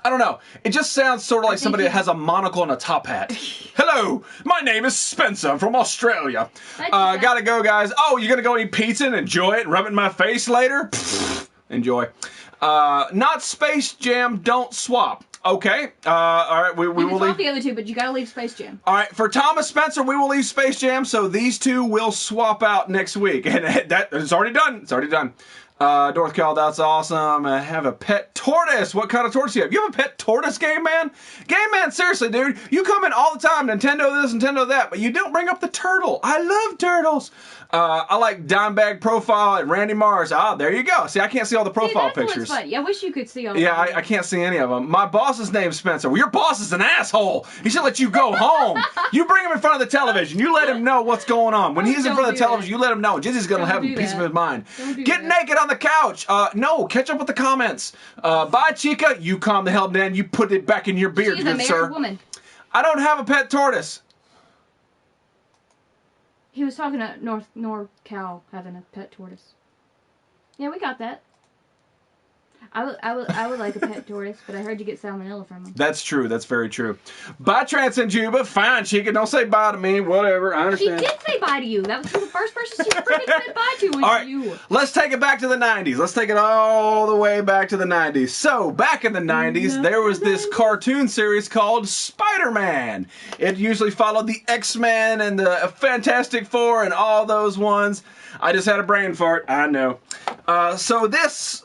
B: I don't know. It just sounds sort of like somebody that has a monocle and a top hat. Hello, my name is Spencer. I'm from Australia. Gotta go, guys. Oh, you're gonna go eat pizza and enjoy it and rub it in my face later? Enjoy. Not Space Jam, don't swap. Okay. All right. We will leave
C: the other two, but you gotta leave Space Jam.
B: All right. For Thomas Spencer, we will leave Space Jam. So these two will swap out next week, and it's already done. It's already done. North Cal, that's awesome. I have a pet tortoise. What kind of tortoise do you have? You have a pet tortoise, Game Man? Game Man, seriously, dude. You come in all the time, Nintendo this, Nintendo that, but you don't bring up the turtle. I love turtles. I like Dimebag Profile and Randy Mars. Ah, there you go. See, I can't see all the profile pictures.
C: I wish you could see all.
B: Yeah, I can't see any of them. My boss's name's Spencer. Well, your boss is an asshole. He should let you go home. You bring him in front of the television. You let him know what's going on. When he's in front of the television, you let him know. Jizzy's going to have a piece of his mind. Get naked on the couch. No, catch up with the comments. Bye, Chica. You calm the hell down. You put it back in your beard,
C: She's a
B: good sir.
C: married woman.
B: I don't have a pet tortoise.
C: He was talking to North Cal having a pet tortoise. Yeah, we got that. I would like a pet tortoise, but I heard you get salmonella from him.
B: That's true. That's very true. Bye, Trans and Juba. Fine, Chica. Don't say bye to me. Whatever. I understand.
C: She did say bye to you. That was the first person she freaking said bye to was
B: all right,
C: you.
B: Let's take it back to the 90s. Let's take it all the way back to the 90s. So, back in the 90s, there was this cartoon series called Spider-Man. It usually followed the X-Men and the Fantastic Four and all those ones. I just had a brain fart. I know. So this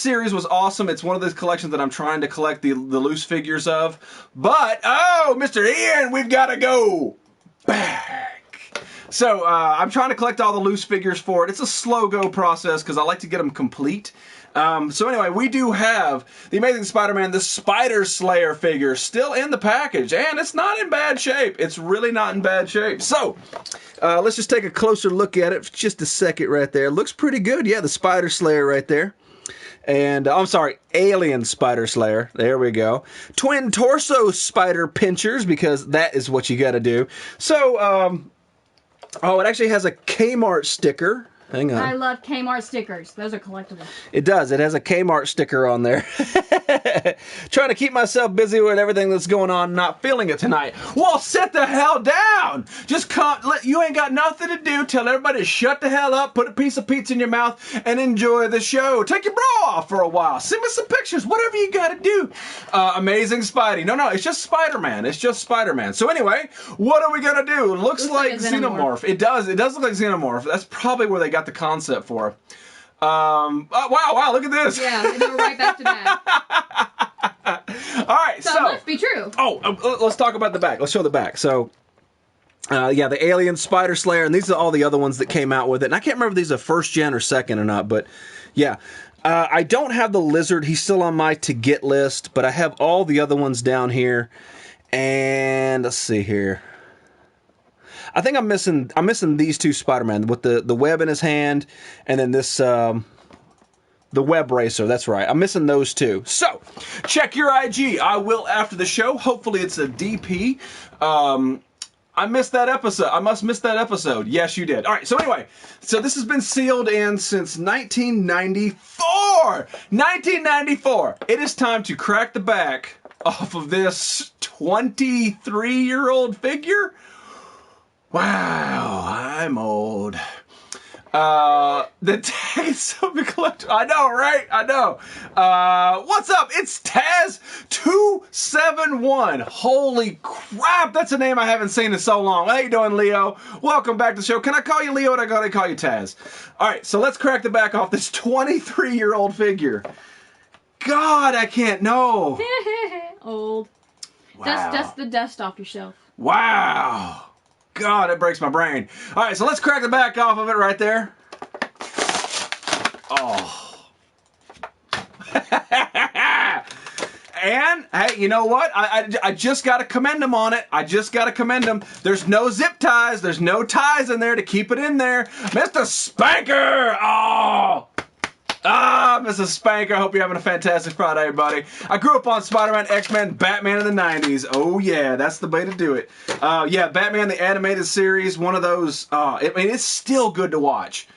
B: series was awesome. It's one of those collections that I'm trying to collect the loose figures of. But, oh, Mr. Ian, we've got to go back. So I'm trying to collect all the loose figures for it. It's a slow go process because I like to get them complete. So anyway, we do have the Amazing Spider-Man, the Spider Slayer figure still in the package, and it's not in bad shape. It's really not in bad shape. So, let's just take a closer look at it for just a second right there. Looks pretty good. Yeah, the Spider Slayer right there. And, I'm sorry, Alien Spider Slayer. There we go. Twin torso spider pinchers, because that is what you gotta do. So, oh, it actually has a Kmart sticker. Hang on.
C: I love Kmart stickers. Those are collectible.
B: It does. It has a Kmart sticker on there. Trying to keep myself busy with everything that's going on, not feeling it tonight. Well, sit the hell down. Just come. You ain't got nothing to do. Tell everybody to shut the hell up, put a piece of pizza in your mouth, and enjoy the show. Take your bra off for a while. Send me some pictures. Whatever you got to do. Amazing Spidey. No, it's just Spider-Man. It's just Spider-Man. So anyway, what are we going to do? It looks like Xenomorph. It does. It does look like Xenomorph. That's probably where they got the concept for. Wow, look at this.
C: Yeah, and then we're right back to that.
B: All right,
C: so it must be true.
B: Oh, let's talk about the back. Let's show the back. So, yeah, the Alien Spider Slayer, and these are all the other ones that came out with it. And I can't remember if these are first gen or second or not, but yeah. I don't have the Lizard. He's still on my to get list, but I have all the other ones down here. And let's see here. I think I'm missing these two Spider-Man with the web in his hand, and then this the web racer. That's right. I'm missing those two. So check your IG. I will after the show. Hopefully it's a DP. I missed that episode. I must miss that episode. Yes, you did. All right. So anyway, so this has been sealed in since 1994. 1994. It is time to crack the back off of this 23-year-old figure. Wow, I'm old. The tag is so big collector. I know, right? I know. What's up? It's Taz271. Holy crap, that's a name I haven't seen in so long. How you doing, Leo? Welcome back to the show. Can I call you Leo or I gotta call you Taz? All right, so let's crack the back off this 23-year-old figure. God, I can't know.
C: Old.
B: Wow.
C: Dust the dust off your shelf.
B: Wow. God, it breaks my brain. All right, so let's crack the back off of it right there. Oh. And, hey, you know what? I just got to commend him on it. I just got to commend him. There's no zip ties. There's no ties in there to keep it in there. Mr. Spanker! Oh! Mrs. Spanker, I hope you're having a fantastic Friday, buddy. I grew up on Spider-Man, X-Men, Batman in the 90s. Oh, yeah, that's the way to do it. Yeah, Batman, the animated series, one of those. It's still good to watch.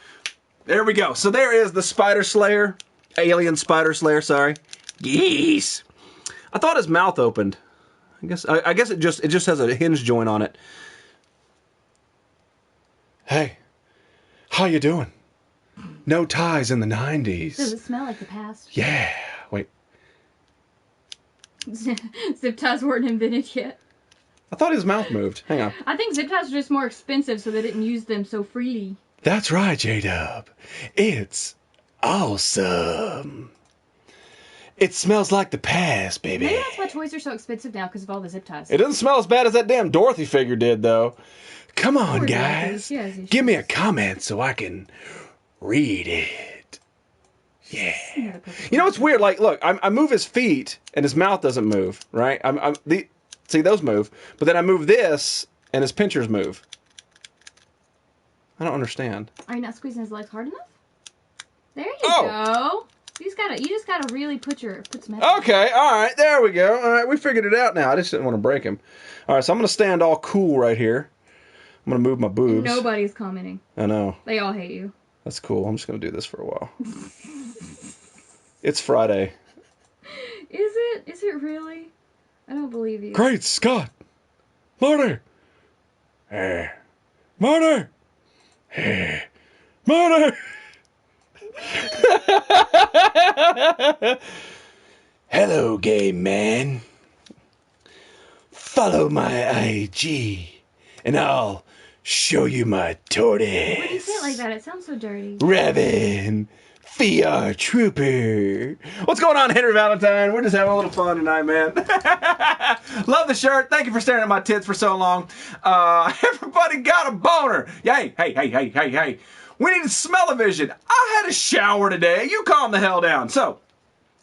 B: There we go. So there is the Spider Slayer. Alien Spider Slayer, sorry. Yes. I thought his mouth opened. I guess it just has a hinge joint on it. Hey, how you doing? No ties in the 90s.
C: Does it smell like the past?
B: Yeah. Wait.
C: Zip ties weren't invented yet.
B: I thought his mouth moved. Hang on.
C: I think zip ties were just more expensive, so they didn't use them so freely.
B: That's right, J-Dub. It's awesome. It smells like the past, baby.
C: Maybe that's why toys are so expensive now, because of all the zip ties.
B: It doesn't smell as bad as that damn Dorothy figure did, though. Come on,
C: Poor
B: guys.
C: Dorothy.
B: Give me a comment so I can read it. Yeah. You know what's weird? Like, look, I move his feet and his mouth doesn't move, right? See, those move. But then I move this and his pinchers move. I don't understand.
C: Are you not squeezing his legs hard enough? There you go. You just gotta really put some effort.
B: Okay, all right, there we go. All right, we figured it out now. I just didn't want to break him. All right, so I'm gonna stand all cool right here. I'm gonna move my boobs.
C: Nobody's commenting.
B: I know.
C: They all hate you.
B: That's cool. I'm just gonna do this for a while. It's Friday.
C: Is it? Is it really? I don't believe you.
B: Great Scott! Marty! Hey. Marty! Hey. Marty! Hello, gay man. Follow my IG, and I'll show you my tortoise.
C: Why do you say it like that? It sounds so dirty.
B: Raven, VR Trooper. What's going on, Henry Valentine? We're just having a little fun tonight, man. Love the shirt. Thank you for staring at my tits for so long. Everybody got a boner. Hey. We need smell-o-vision. I had a shower today. You calm the hell down. So,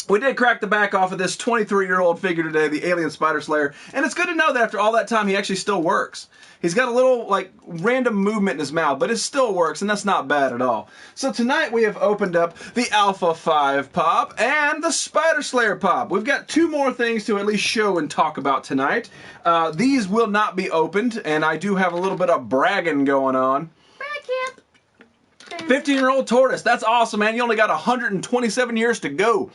B: we did crack the back off of this 23-year-old figure today, the Alien Spider Slayer, and it's good to know that after all that time, he actually still works. He's got a little, random movement in his mouth, but it still works, and that's not bad at all. So tonight, we have opened up the Alpha 5 Pop and the Spider Slayer Pop. We've got two more things to at least show and talk about tonight. These will not be opened, and I do have a little bit of bragging going on. 15-year-old tortoise. That's awesome, man. You only got 127 years to go.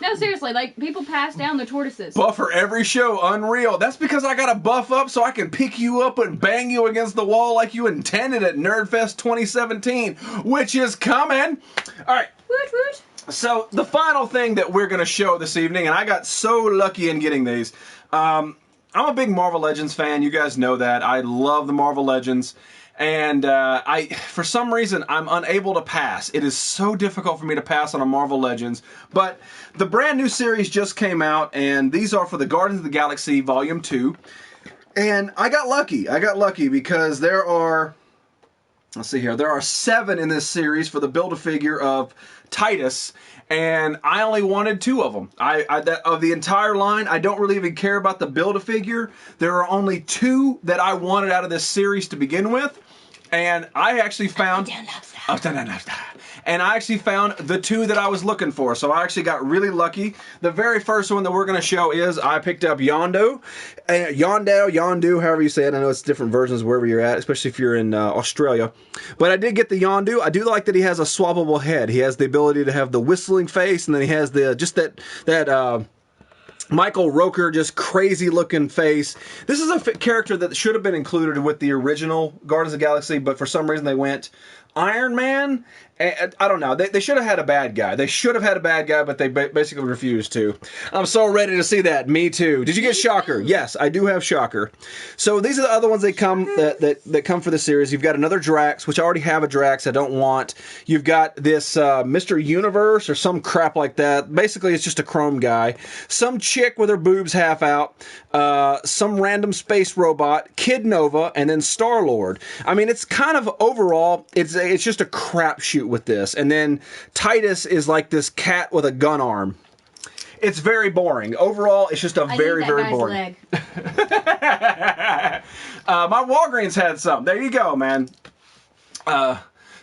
C: No, seriously, people pass down the tortoises.
B: Buffer every show. Unreal. That's because I got to buff up so I can pick you up and bang you against the wall like you intended at Nerdfest 2017, which is coming. All right.
C: Woot woot.
B: So the final thing that we're going to show this evening, and I got so lucky in getting these. I'm a big Marvel Legends fan. You guys know that. I love the Marvel Legends. And for some reason, I'm unable to pass. It is so difficult for me to pass on a Marvel Legends. But the brand new series just came out, and these are for the Guardians of the Galaxy Volume 2. And I got lucky. I got lucky because there are, let's see here, there are 7 in this series for the Build-A-Figure of Titus. And I only wanted 2 of them. Of the entire line, I don't really even care about the Build-A-Figure. There are only 2 that I wanted out of this series to begin with. And I actually found... And I actually found the 2 that I was looking for. So I actually got really lucky. The very first one that we're going to show is I picked up Yondu, however you say it. I know it's different versions wherever you're at, especially if you're in Australia. But I did get the Yondu. I do like that he has a swappable head. He has the ability to have the whistling face, and then he has the just that Michael Rooker, just crazy looking face. This is a character that should have been included with the original Guardians of the Galaxy, but for some reason they went Iron Man. I don't know. They should have had a bad guy. They should have had a bad guy, but they basically refused to. I'm so ready to see that. Me too. Did you get Shocker? Yes, I do have Shocker. So these are the other ones that come that come for the series. You've got another Drax, which I already have a Drax I don't want. You've got this Mr. Universe or some crap like that. Basically, it's just a chrome guy. Some chick with her boobs half out. Some random space robot, Kid Nova, and then Star-Lord. I mean, it's kind of overall, it's just a crapshoot with this. And then Titus is like this cat with a gun arm. It's very boring. Overall, it's just a
C: I
B: very,
C: need that
B: very
C: guy's
B: boring.
C: leg.
B: My Walgreens had some. There you go, man.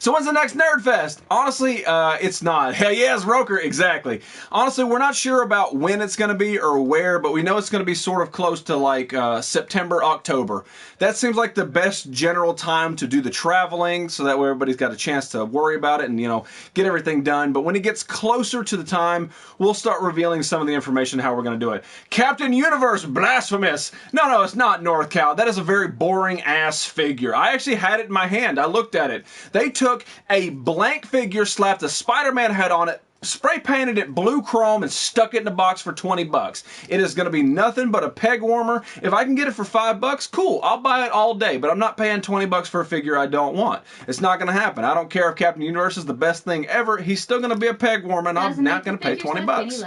B: So when's the next Nerd Fest? Honestly, it's not. Hell yes, Roker, exactly. Honestly, we're not sure about when it's going to be or where, but we know it's going to be sort of close to like September, October. That seems like the best general time to do the traveling, so that way everybody's got a chance to worry about it and, you know, get everything done. But when it gets closer to the time, we'll start revealing some of the information how we're going to do it. Captain Universe, blasphemous. No, it's not North Cal. That is a very boring ass figure. I actually had it in my hand. I looked at it. They took a blank figure, slapped a Spider-Man head on it, spray painted it blue chrome, and stuck it in a box for 20 bucks. It is going to be nothing but a peg warmer. If I can get it for 5 bucks, cool. I'll buy it all day, but I'm not paying 20 bucks for a figure I don't want. It's not going to happen. I don't care if Captain Universe is the best thing ever. He's still going to be a peg warmer, and I'm not going to pay 20 bucks.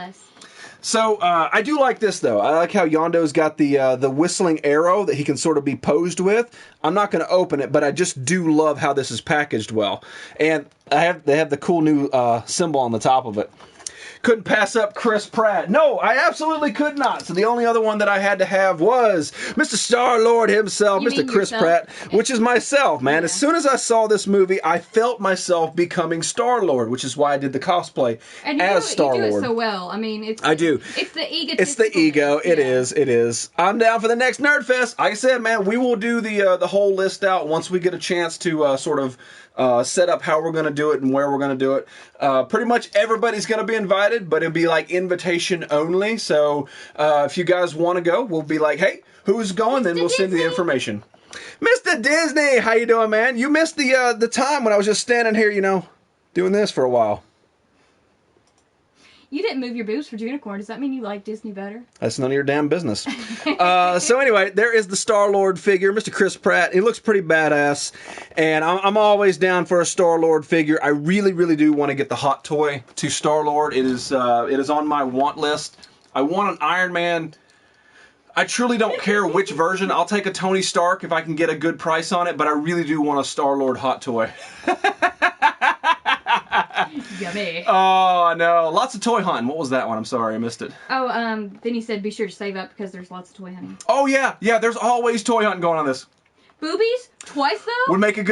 B: So, I do like this, though. I like how Yondo's got the whistling arrow that he can sort of be posed with. I'm not going to open it, but I just do love how this is packaged well. And they have the cool new symbol on the top of it. Couldn't pass up Chris Pratt. No, I absolutely could not. So the only other one that I had to have was Mr. Star-Lord himself, Mr. Chris Pratt, which is myself, man. Yeah. As soon as I saw this movie, I felt myself becoming Star-Lord, which is why I did the cosplay as Star-Lord.
C: You do it so well. I mean,
B: I do.
C: It's the ego.
B: It's the ego. It is. I'm down for the next Nerd Fest. Like I said, man, we will do the whole list out once we get a chance to sort of set up how we're going to do it and where we're going to do it. Pretty much everybody's going to be invited, but it'll be like invitation only. So if you guys want to go, we'll be like, hey, who's going? Then we'll send you the information. Mr. Disney, how you doing, man? You missed the time when I was just standing here, you know, doing this for a while.
C: You didn't move your boobs for Junicorn. Does that mean you like Disney better?
B: That's none of your damn business. So anyway, there is the Star-Lord figure, Mr. Chris Pratt. He looks pretty badass, and I'm always down for a Star-Lord figure. I really, really do want to get the hot toy to Star-Lord. It is on my want list. I want an Iron Man. I truly don't care which version. I'll take a Tony Stark if I can get a good price on it, but I really do want a Star-Lord hot toy.
C: Yummy.
B: Oh, no. Lots of toy hunting. What was that one? I'm sorry, I missed it.
C: Oh, then he said be sure to save up because there's lots of toy hunting.
B: Oh, yeah. Yeah, there's always toy hunting going on this.
C: Boobies? Twice, though?
B: Would make a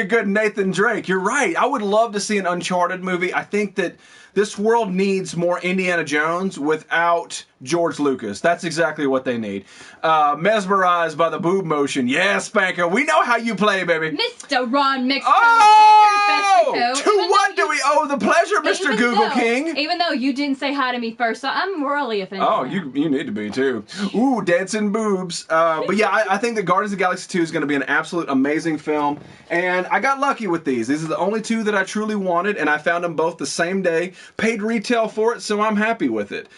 B: good Nathan Drake. You're right. I would love to see an Uncharted movie. I think that this world needs more Indiana Jones without George Lucas. That's exactly what they need. Mesmerized by the boob motion. Yeah, Spanker. We know how you play, baby.
C: Mr. Ron Mexico.
B: Oh! To what do we owe the pleasure, Mr. Google King?
C: Even though you didn't say hi to me first, so I'm morally offended.
B: Oh, you need to be, too. Ooh, dancing boobs. But yeah, I think that Guardians of the Galaxy 2 is going to be an absolute amazing film. And I got lucky with these. These are the only two that I truly wanted, and I found them both the same day. Paid retail for it, so I'm happy with it.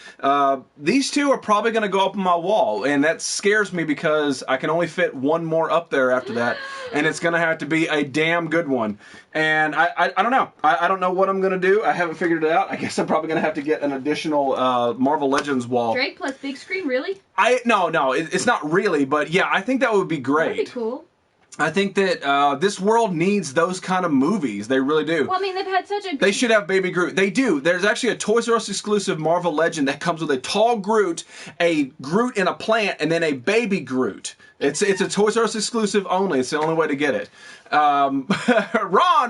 B: These two are probably going to go up on my wall, and that scares me because I can only fit one more up there after that, and it's going to have to be a damn good one. And I don't know. I don't know what I'm going to do. I haven't figured it out. I guess I'm probably going to have to get an additional Marvel Legends wall.
C: Drake plus big screen, really?
B: No, it's not really, but yeah, I think that would be great.
C: That'd be cool.
B: I think that this world needs those kind of movies. They really do.
C: Well, I mean, they've had such a...
B: They should have Baby Groot. They do. There's actually a Toys R Us exclusive Marvel Legend that comes with a tall Groot, a Groot in a plant, and then a baby Groot. It's a Toys R Us exclusive only. It's the only way to get it. Ron,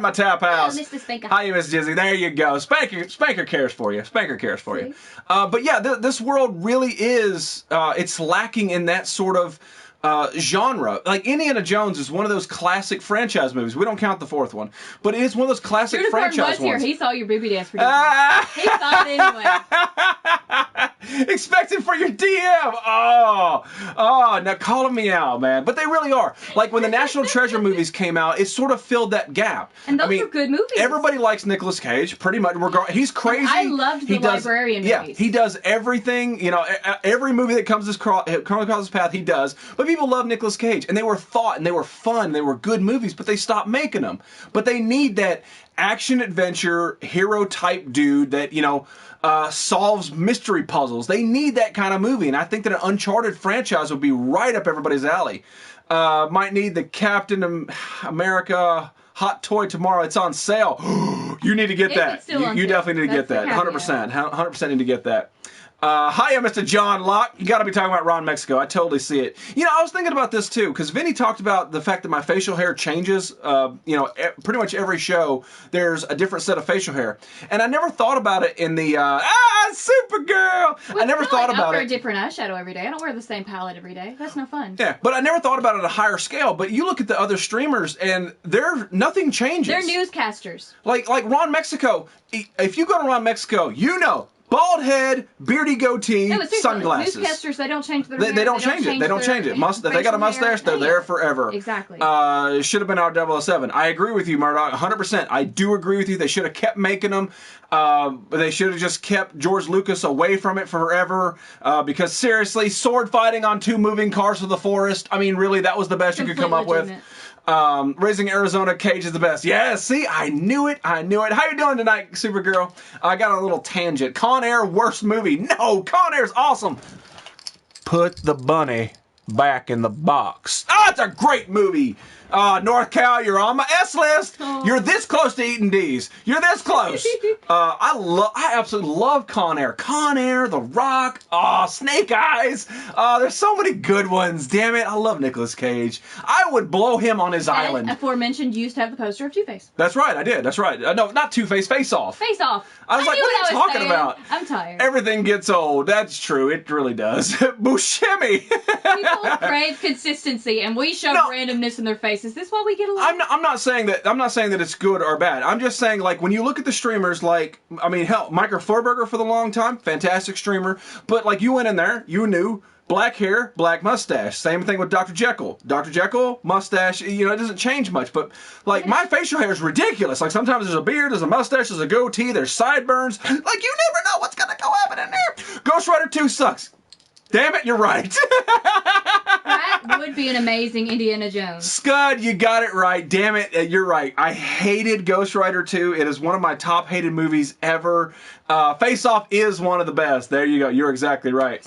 B: my tap house.
C: Oh, Mr. Spanker.
B: Hi, Miss Jizzy. There you go. Spanker cares for you. Spanker cares for you. But yeah, this world really is, it's lacking in that sort of genre. Like Indiana Jones is one of those classic franchise movies. We don't count the fourth one, but it is one of those classic franchise ones.
C: He saw your booby dance for He saw it anyway.
B: Expected for your DM. Oh, now calling me out, man. But they really are. Like when the National Treasure movies came out, it sort of filled that gap.
C: And those are good movies.
B: Everybody likes Nicolas Cage, pretty much. He's crazy.
C: I loved the Librarian movies.
B: Yeah, he does everything. You know, every movie that comes across his path, he does. But people love Nicolas Cage, and they were thought, and they were fun, and they were good movies, but they stopped making them. But they need that action-adventure, hero-type dude that, you know, solves mystery puzzles. They need that kind of movie, and I think that an Uncharted franchise would be right up everybody's alley. Might need the Captain America hot toy tomorrow. It's on sale. You need to get that.
C: It's still on
B: You
C: sale.
B: definitely need to get
C: That's
B: that.
C: the
B: 100%. 100% need to get that. Hiya, Mr. John Locke. You got to be talking about Ron Mexico. I totally see it. You know, I was thinking about this too, because Vinny talked about the fact that my facial hair changes. You know, pretty much every show there's a different set of facial hair, and I never thought about it in the Supergirl. I never thought about
C: I wear
B: it.
C: a different eyeshadow every day. I don't wear the same palette every day. That's no fun.
B: Yeah, but I never thought about it at a higher scale. But you look at the other streamers, and nothing changes.
C: They're newscasters.
B: Like Ron Mexico. If you go to Ron Mexico, you know. Bald head, beardy goatee, sunglasses.
C: Newscasters, they don't change their hair.
B: They don't change it. They don't change it. If they got a mustache, they're there forever.
C: Exactly.
B: It should have been R007. I agree with you, Murdoch, 100%. I do agree with you. They should have kept making them. They should have just kept George Lucas away from it forever. Because seriously, sword fighting on 2 moving cars through the forest. I mean, really, that was the best you could come up with. Raising Arizona, Cage is the best. Yeah, see, I knew it. How you doing tonight, Supergirl? I got a little tangent. Con Air, worst movie. No, Con Air's awesome. Put the bunny back in the box. It's a great movie. North Cal, you're on my S list.
C: Oh.
B: You're this close to eating D's. You're this close. I absolutely love Con Air. Con Air, The Rock, Snake Eyes. There's so many good ones. Damn it, I love Nicolas Cage. I would blow him on his island.
C: Aforementioned used to have the poster of Two-Face.
B: That's right, I did. That's right. No, not Two-Face, Face Off.
C: Face Off.
B: I was like, what are you talking about?
C: I'm tired.
B: Everything gets old. That's true. It really does. Buscemi.
C: People crave consistency, and we shove randomness in their face. Is this why we get along?
B: I'm not saying that it's good or bad. I'm just saying, like, when you look at the streamers, like, I mean, hell, Micah Flurberger for the long time, fantastic streamer. But like, you went in there, you knew. Black hair, black mustache. Same thing with Dr. Jekyll. Dr. Jekyll, mustache, you know, it doesn't change much. But, like, my facial hair is ridiculous. Like, sometimes there's a beard, there's a mustache, there's a goatee, there's sideburns. Like, you never know what's gonna go happen in there. Ghost Rider 2 sucks. Damn it, you're right.
C: That would be an amazing Indiana Jones.
B: Scud, you got it right. Damn it, you're right. I hated Ghost Rider 2. It is one of my top hated movies ever. Face Off is one of the best. There you go. You're exactly right.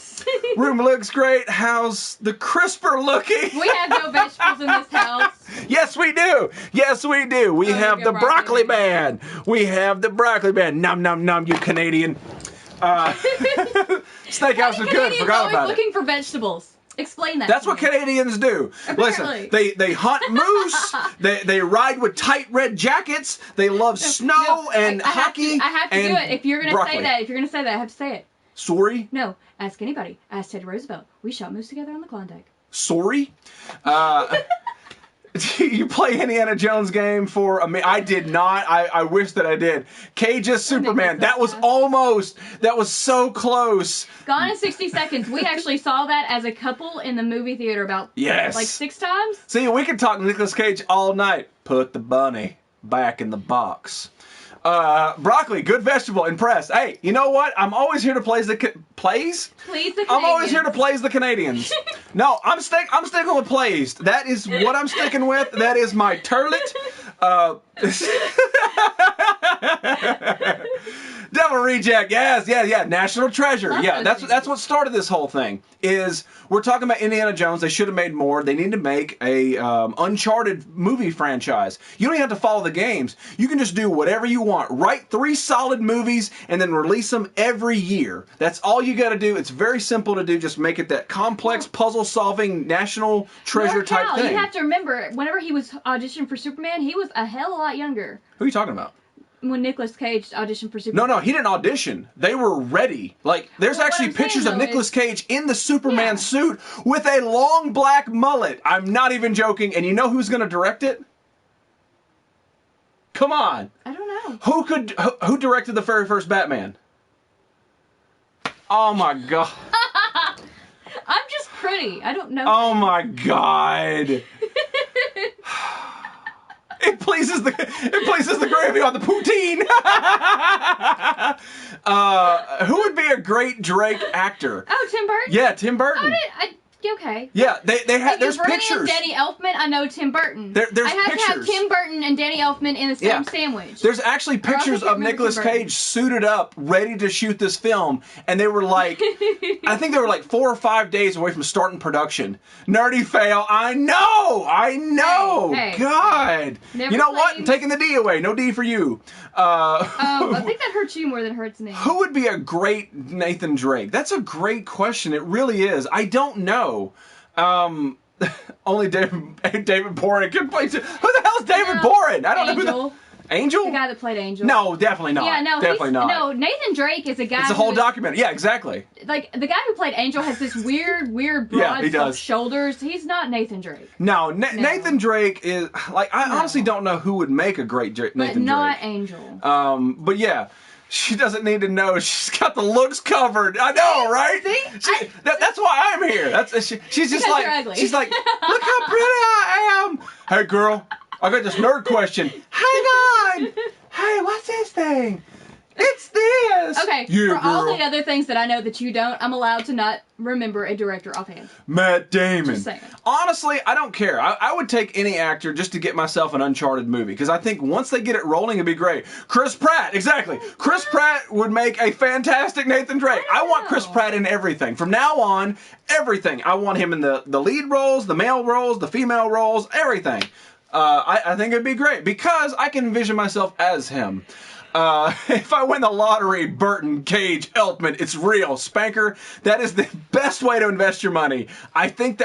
B: Room looks great. How's the CRISPR looking?
C: We have no vegetables in this house.
B: Yes, we do. Yes, we do. We have the broccoli band. We have the broccoli band. Nom, nom, nom, you Canadian. Steakhouse is good. Forgot about it.
C: Looking for vegetables. Explain that.
B: That's what Canadians do.
C: Apparently.
B: Listen, they hunt moose. they ride with tight red jackets. They love snow and hockey.
C: I have to do it. If you're gonna say that, I have to say it.
B: Sorry?
C: No. Ask anybody. Ask Teddy Roosevelt. We shot moose together on the Klondike.
B: Sorry? You play Indiana Jones game for me? I did not. I wish that I did. Cage's Superman. That was so close.
C: Gone in 60 Seconds. We actually saw that as a couple in the movie theater about like 6 times.
B: See, we can talk Nicolas Cage all night. Put the bunny back in the box. Broccoli, good vegetable, impressed. Hey, you know what? I'm always here to please the Canadians. I'm always here to please the Canadians. No, I'm sticking with pleased. That is what I'm sticking with. That is my turlet. Devil Reject, yes, National Treasure. Yeah, that's what started this whole thing. Is we're talking about Indiana Jones. They should have made more. They need to make a Uncharted movie franchise. You don't even have to follow the games. You can just do whatever you want. Write 3 solid movies and then release them every year. That's all you got to do. It's very simple to do. Just make it that complex puzzle-solving National Treasure type thing.
C: You have to remember, whenever he was auditioning for Superman, he was a hell of a lot younger.
B: Who are you talking about?
C: When Nicolas Cage auditioned for Superman.
B: No, he didn't audition. They were ready. Like, there's actually pictures of Nicolas Cage in the Superman suit with a long black mullet. I'm not even joking. And you know who's going to direct it? Come on.
C: I don't know.
B: Who directed the very first Batman? Oh my God.
C: I'm just pretty. I don't know.
B: Oh my God. It pleases the gravy on the poutine. Who would be a great Drake actor?
C: Oh, Tim Burton.
B: Yeah, Tim Burton.
C: okay.
B: Yeah, they had. There's
C: Bernie
B: pictures.
C: and Danny Elfman, I know Tim Burton.
B: There's
C: I have
B: pictures.
C: to have Tim Burton and Danny Elfman in the same sandwich.
B: There's actually pictures of Nicolas Cage suited up, ready to shoot this film, and they were like, I think they were like 4 or 5 days away from starting production. Nerdy fail. I know.
C: Hey,
B: God.
C: Never
B: You know what?
C: claimed-
B: I'm taking the D away. No D for you.
C: I think that hurts you more than it hurts me.
B: Who would be a great Nathan Drake? That's a great question. It really is. I don't know. Only David Boren can play. Who the hell is David Boren? I don't know who Angel?
C: The guy that played Angel.
B: No, definitely not.
C: Yeah, no,
B: definitely not.
C: No, Nathan Drake is a guy.
B: It's a whole documentary. Yeah, exactly.
C: Like the guy who played Angel has this weird broad shoulders. He's not Nathan Drake.
B: No, Nathan Drake is like I honestly don't know who would make a great Nathan Drake.
C: But not Angel.
B: But yeah. She doesn't need to know. She's got the looks covered. I know, right?
C: See?
B: That's why I'm here. She's just like,
C: you're ugly.
B: She's like, look how pretty I am. Hey, girl, I got this nerd question. Hang on. Hey, what's this thing? It's this.
C: Okay,
B: yeah,
C: for all the other things that I know that you don't, I'm allowed to not remember a director offhand.
B: Matt Damon.
C: Just saying.
B: Honestly, I don't care. I would take any actor just to get myself an Uncharted movie, because I think once they get it rolling, it'd be great. Chris Pratt, exactly. Chris Pratt would make a fantastic Nathan Drake. I want Chris Pratt in everything. From now on, everything. I want him in the lead roles, the male roles, the female roles, everything. I think it'd be great, because I can envision myself as him. If I win the lottery, Burton, Cage, Elfman, it's real. Spanker, that is the best way to invest your money. I think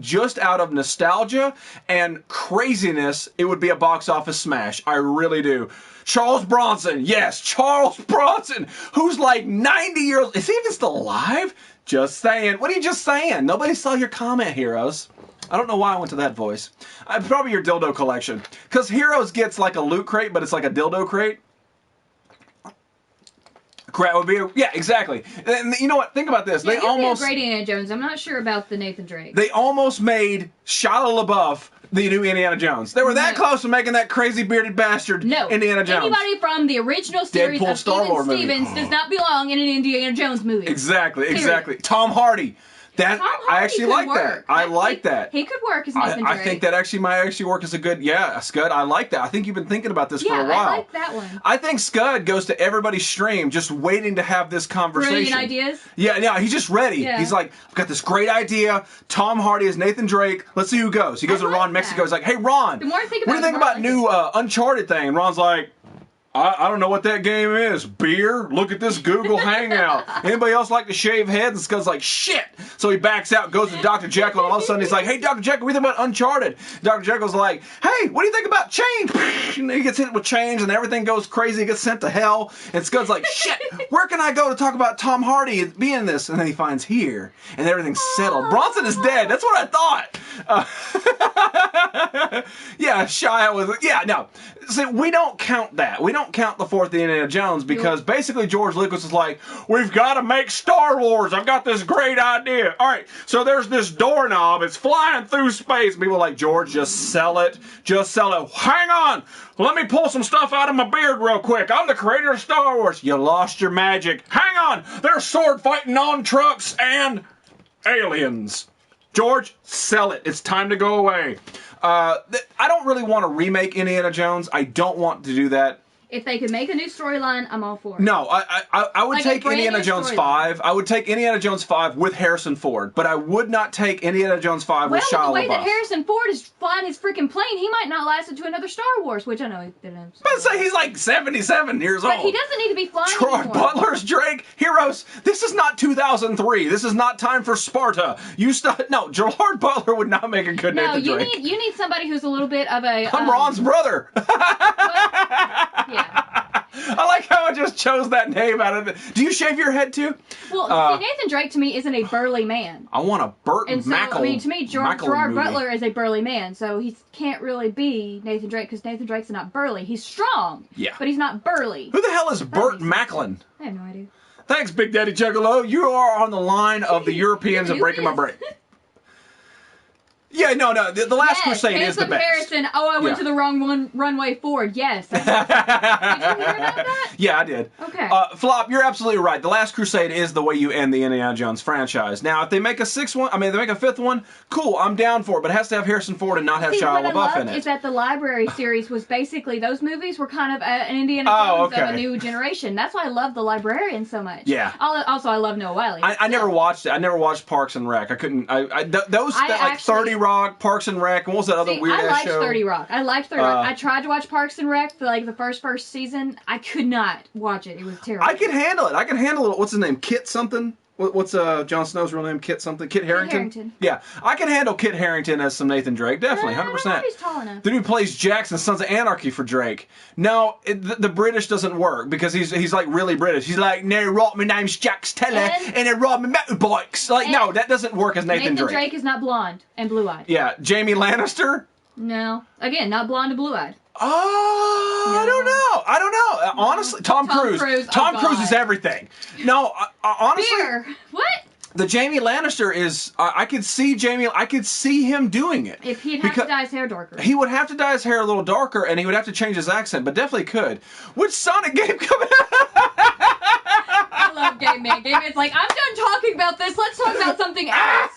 B: just out of nostalgia and craziness, it would be a box office smash. I really do. Charles Bronson, yes, Charles Bronson, who's like 90 years old. Is he even still alive? Just saying. What are you just saying? Nobody saw your comment, Heroes. I don't know why I went to that voice. Probably your dildo collection. Because Heroes gets like a loot crate, but it's like a dildo crate. Crap would be yeah, exactly. And you know what? Think about this.
C: Yeah,
B: They almost
C: be a great Indiana Jones. I'm not sure about the Nathan Drake.
B: They almost made Shia LaBeouf the new Indiana Jones. They were that close to making that crazy bearded bastard Indiana Jones.
C: Anybody from the original series
B: Deadpool
C: of
B: Star Wars
C: Steven
B: movie.
C: Stevens does not belong in an Indiana Jones movie.
B: Exactly. Tom Hardy. That
C: Tom Hardy
B: I actually
C: could
B: like
C: work.
B: that. I like that.
C: He could work as Nathan Drake.
B: I think that actually might work as a good Scud. I like that. I think you've been thinking about this for a while.
C: I like that one.
B: I think Scud goes to everybody's stream just waiting to have this conversation.
C: Brilliant ideas?
B: Yeah, he's just ready.
C: Yeah.
B: He's like, I've got this great idea. Tom Hardy is Nathan Drake. Let's see who goes. He goes to Ron Mexico. He's like, hey, Ron,
C: The more I think
B: what do you think about new Uncharted thing? And Ron's like, I don't know what that game is. Beer? Look at this Google Hangout. Anybody else like to shave heads? And Scud's like, shit. So he backs out, goes to Dr. Jekyll, and all of a sudden he's like, hey, Dr. Jekyll, what do you think about Uncharted? Dr. Jekyll's like, hey, what do you think about change? And he gets hit with change, and everything goes crazy. He gets sent to hell. And Scud's like, shit, where can I go to talk about Tom Hardy and be in this? And then he finds here, and everything's settled. Bronson is dead. That's what I thought. Yeah, Shia was, no. See, we don't count that. We don't count the fourth Indiana Jones because basically George Lucas is like, we've got to make Star Wars. I've got this great idea. All right, so there's this doorknob. It's flying through space. People are like, George, just sell it. Just sell it. Hang on. Let me pull some stuff out of my beard real quick. I'm the creator of Star Wars. You lost your magic. Hang on. There's sword fighting on trucks and aliens. George, sell it. It's time to go away. I don't really want to remake Indiana Jones. I don't want to do that.
C: If they could make a new storyline, I'm all for it.
B: No, I would take Indiana Jones 5. I would take Indiana Jones 5 with Harrison Ford, but I would not take Indiana Jones 5 with Shia LaBeouf.
C: Well, the way that Harrison Ford is flying his freaking plane, he might not last into another Star Wars, which I know he didn't.
B: But say he's like 77 years old.
C: But he doesn't need to be flying
B: Gerard
C: anymore.
B: Butler's Drake. Heroes, this is not 2003. This is not time for Sparta. No, Gerard Butler would not make a good Nathan Drake.
C: You need somebody who's a little bit of a...
B: I'm Ron's brother.
C: Yeah.
B: I like how I just chose that name out of it. Do you shave your head too?
C: Well, see, Nathan Drake to me isn't a burly man.
B: I want a Burton
C: And so,
B: Mackle.
C: I mean, to me, Gerard
B: movie.
C: Butler is a burly man, so he can't really be Nathan Drake because Nathan Drake's not burly. He's strong, but he's not burly.
B: Who the hell is Burt Macklin?
C: I have no idea.
B: Thanks, Big Daddy Juggalo. You are on the line of the Europeans and breaking my brain. Yeah, no. The Last
C: Yes,
B: Crusade
C: Handsome
B: is the best.
C: Harrison. Oh, I went to the wrong runway forward. Yes. Did you hear about that?
B: Yeah, I did.
C: Okay.
B: Flop, you're absolutely right. The Last Crusade is the way you end the Indiana Jones franchise. Now, if they make a fifth one, cool, I'm down for it, but it has to have Harrison Ford and not have Shia
C: What I
B: LaBeouf
C: loved
B: in it.
C: is that the library series was basically, those movies were kind of an Indiana Jones of a new generation. That's why I love The Librarian so much.
B: Yeah.
C: Also, I love Noah Wyle.
B: I never watched it. I never watched Parks and Rec. I couldn't. Those like 30 Rock, Parks and Rec, and what was that other weird ass show?
C: I liked 30 Rock. I liked 30 Rock. I tried to watch Parks and Rec for like the first season. I could not watch it. It was terrible.
B: I could handle it. I can handle it. What's his name? Kit something? What's Jon Snow's real name? Kit something? Kit Harington? Yeah. I can handle Kit Harington as some Nathan Drake. Definitely. 100%.
C: I don't know if he's tall enough.
B: The dude plays Jackson, Sons of Anarchy for Drake. No, the British doesn't work because he's like really British. He's like, no, right, my name's Jax Teller and I ride my motorbikes. Like, no, that doesn't work as Nathan Drake.
C: Nathan Drake is not blonde and blue-eyed.
B: Yeah. Jamie Lannister?
C: No. Again, not blonde and blue-eyed.
B: Oh, no. I don't know. Honestly, Tom Cruise. Tom Cruise is everything. No, honestly.
C: Beer. What?
B: The Jamie Lannister is. I could see him doing it.
C: If he'd have to dye his hair darker.
B: He would have to dye his hair a little darker, and he would have to change his accent, but definitely could. Which Sonic game coming out?
C: I love Game Man. Game Man's like, I'm done talking about this. Let's talk about something else.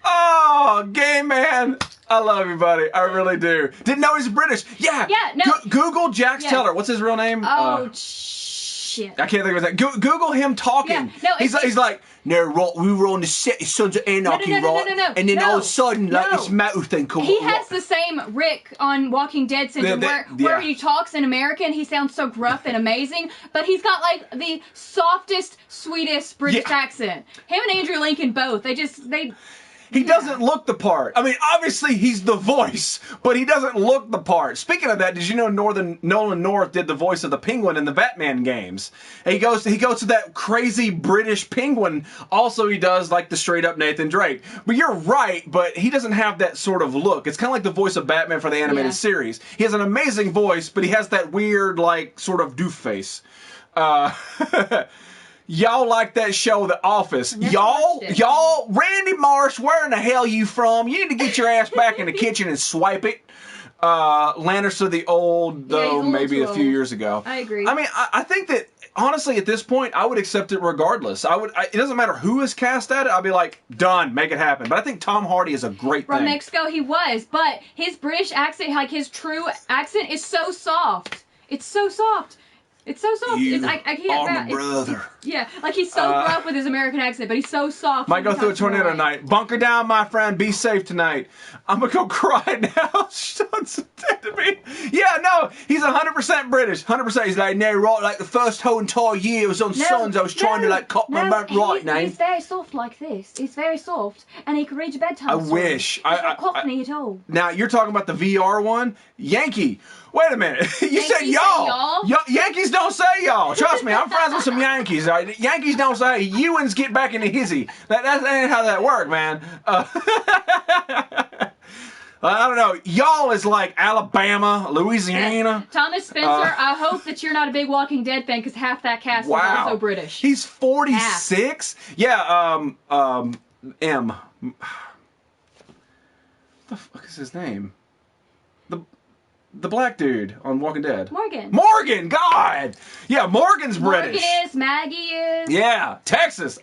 B: Oh, Game Man. I love you, buddy. I really do. Didn't know he's British. Yeah.
C: Yeah, no.
B: Google Jax Teller. What's his real name?
C: Oh, shit.
B: I can't think of his name. Google him talking.
C: Yeah, no,
B: he's like, no, right, we were on the set of Sons of Anarchy, right? And then all of a sudden, like, this metal thing comes
C: He has the same Rick on Walking Dead syndrome where he talks in American, he sounds so gruff and amazing, but he's got, like, the softest, sweetest British accent. Him and Andrew Lincoln both,
B: He doesn't look the part. I mean, obviously he's the voice, but he doesn't look the part. Speaking of that, did you know Nolan North did the voice of the Penguin in the Batman games? And he goes to that crazy British Penguin. Also, he does like the straight up Nathan Drake. But you're right, but he doesn't have that sort of look. It's kind of like the voice of Batman for the animated series. He has an amazing voice, but he has that weird, like, sort of doof face. Y'all like that show, The Office. Y'all, Randy Marsh, where in the hell you from? You need to get your ass back in the kitchen and swipe it. Lannister the Old, though, maybe a few years ago.
C: I agree.
B: I mean, I think that, honestly, at this point, I would accept it regardless. It doesn't matter who is cast at it. I'll be like, done, make it happen. But I think Tom Hardy is a great thing.
C: From Mexico, he was, but his British accent, like his true accent, is so soft. It's so soft. It's so soft. I can't.
B: My brother.
C: Yeah, like he's so gruff with his American accent, but he's so soft.
B: Might go through a tornado tonight. Bunker down, my friend. Be safe tonight. I'm gonna go cry now. Sean's dead to me. Yeah, no, he's 100% British. 100%. He's like, no, right, like the first whole entire year was on Sons. I was trying to like cop my right name.
C: He's very soft like this. He's very soft, and he can read your bedtime.
B: I wish.
C: He's not Cockney at all.
B: Now you're talking about the VR one, Yankee. Wait a minute. You said y'all. Yankees don't say y'all. Trust me, I'm friends with some Yankees. Right? Yankees don't say Ewans get back into hizzy. That ain't how that works, man. I don't know. Y'all is like Alabama, Louisiana.
C: Thomas Spencer, I hope that you're not a big Walking Dead fan because half that cast is also British.
B: He's 46? Half. Yeah, M. What the fuck is his name? The black dude on Walking Dead. Morgan, God! Yeah, Morgan's British.
C: Morgan is, Maggie is.
B: Yeah, Texas.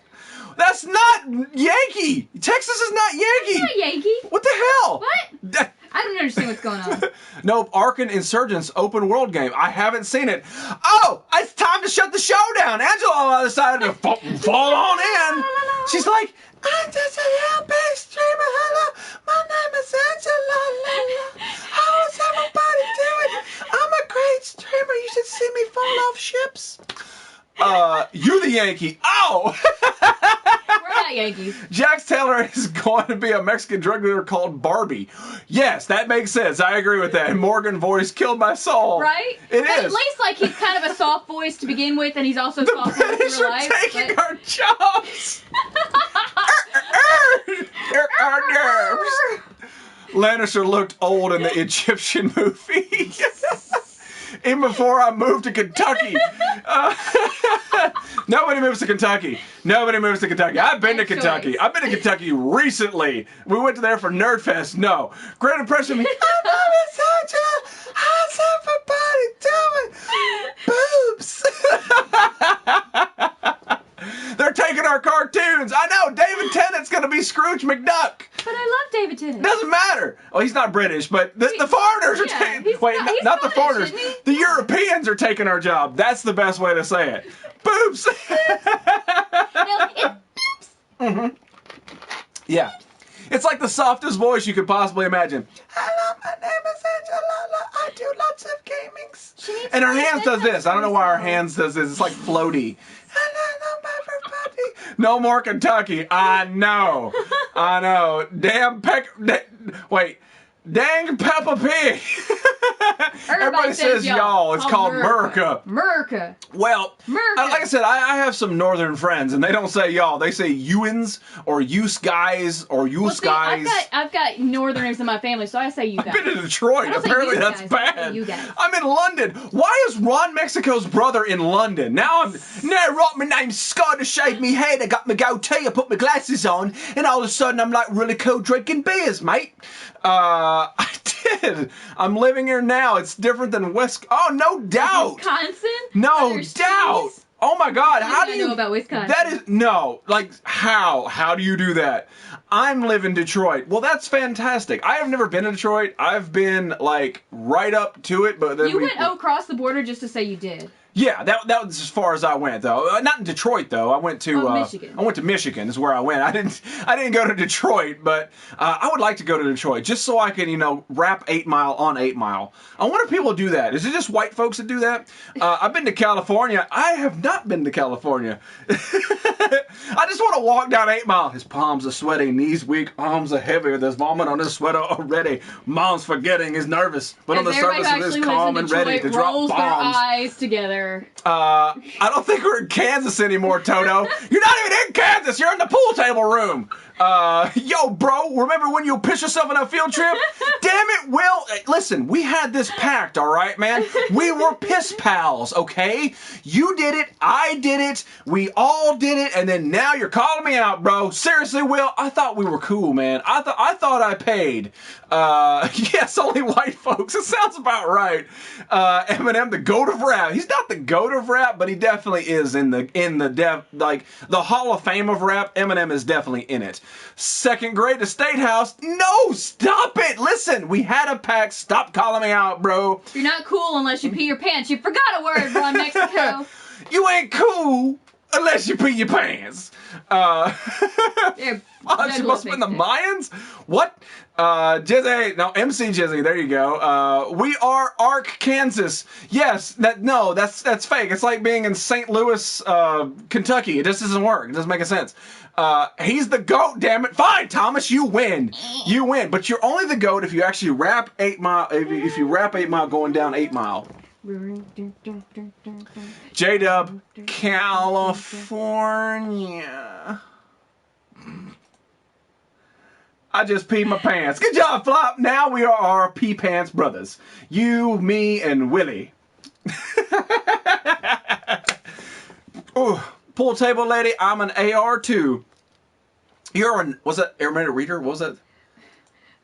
B: That's not Yankee! Texas is not Yankee!
C: It's not Yankee.
B: What the hell?
C: What? I don't understand what's going on.
B: Nope, Arkan Insurgents open world game. I haven't seen it. Oh, it's time to shut the show down. Angela decided to fall on in. She's like, I'm just a little big streamer. Hello, my name is Angela. How is everybody doing? I'm a great streamer. You should see me fall off ships. You're the Yankee. Oh!
C: We're not Yankees.
B: Jax Taylor is going to be a Mexican drug dealer called Barbie. Yes, that makes sense. I agree with that. And Morgan voice killed my soul.
C: Right?
B: It is.
C: At least, like, he's kind of a soft voice to begin with, and he's also soft voice in real life.
B: The British are taking our jobs. Our nerves. Lannister looked old in the Egyptian movie. even before I moved to Kentucky. Nobody moves to Kentucky. Nobody moves to Kentucky. I've been to Kentucky. I've been to Kentucky recently. We went to there for Nerdfest. No. Great impression of me. I love it such a how's everybody doing? Boobs. They're taking our cartoons. I know. David Tennant's going to be Scrooge McDuck.
C: But I love David Tennant.
B: Doesn't matter. Oh, he's not British, but the foreigners are taking... Wait, not the foreigners. The Europeans are taking our job. That's the best way to say it. Boobs. Mm-hmm. Yeah. It's like the softest voice you could possibly imagine. Hello, my name is Angela. I do lots of gamings. And her hands does this. I don't know why her hands does this. It's like floaty. Hello, everybody. No more Kentucky. I know. I know. Dang Peppa Pig. Everybody says y'all. It's called America.
C: America.
B: Well, like I said, I have some northern friends, and they don't say y'all. They say youins or use guys or use guys.
C: I've got northerners in my family, so I say you guys.
B: I've been to Detroit. Apparently that's bad. I'm in London. Why is Ron Mexico's brother in London? Now my name's Scott. I shaved me head. I got my goatee. I put my glasses on, and all of a sudden I'm like really cool drinking beers, mate. I did. I'm living here now. It's different than Oh, no doubt.
C: Wisconsin?
B: No doubt. Oh my God. How do you
C: know about Wisconsin?
B: That is how? How do you do that? I'm living Detroit. Well, that's fantastic. I have never been to Detroit. I've been like right up to it, but then
C: you went across the border just to say you did.
B: Yeah, that was as far as I went though. Not in Detroit though. I went to
C: Michigan.
B: I went to Michigan is where I went. I didn't go to Detroit, but I would like to go to Detroit just so I can wrap 8 Mile on 8 Mile. I wonder if people do that. Is it just white folks that do that? I've been to California. I have not been to California. I just want to walk down 8 Mile. His palms are sweaty, knees weak, arms are heavy. There's vomit on his sweater already. Mom's forgetting, he's nervous, but on the surface of his calm and ready to drop bombs.
C: Their eyes together.
B: I don't think we're in Kansas anymore, Toto. You're not even in Kansas. You're in the pool table room. Yo, bro, remember when you pissed yourself on a field trip? Damn it, Will. Listen, we had this pact, all right, man? We were piss pals, okay? You did it. I did it. We all did it. And then now you're calling me out, bro. Seriously, Will, I thought we were cool, man. I thought I paid. Yes, only white folks. It sounds about right. Eminem, the goat of rap. He's not the goat of rap, but he definitely is in the Hall of Fame of rap. Eminem is definitely in it. Second grade to State House. No, stop it. Listen, we had a pact. Stop calling me out, bro.
C: You're not cool unless you pee your pants. You forgot a word, Ron Mexico.
B: You ain't cool unless you pee your pants.
C: Yeah,
B: she must have been the Mayans? What? Jizzy. No, MC Jizzy. There you go. We are Ark, Kansas. Yes. That's fake. It's like being in St. Louis, Kentucky. It just doesn't work. It doesn't make a sense. He's the GOAT, damn it. Fine, Thomas, you win. You win. But you're only the GOAT if you actually rap 8 Mile, if you rap 8 Mile going down 8 Mile. J-Dub, California. I just peed my pants. Good job, Flop. Now we are our pee pants brothers. You, me, and Willie. Ooh, pool table lady, I'm an AR2. Was that Airmated Reader? What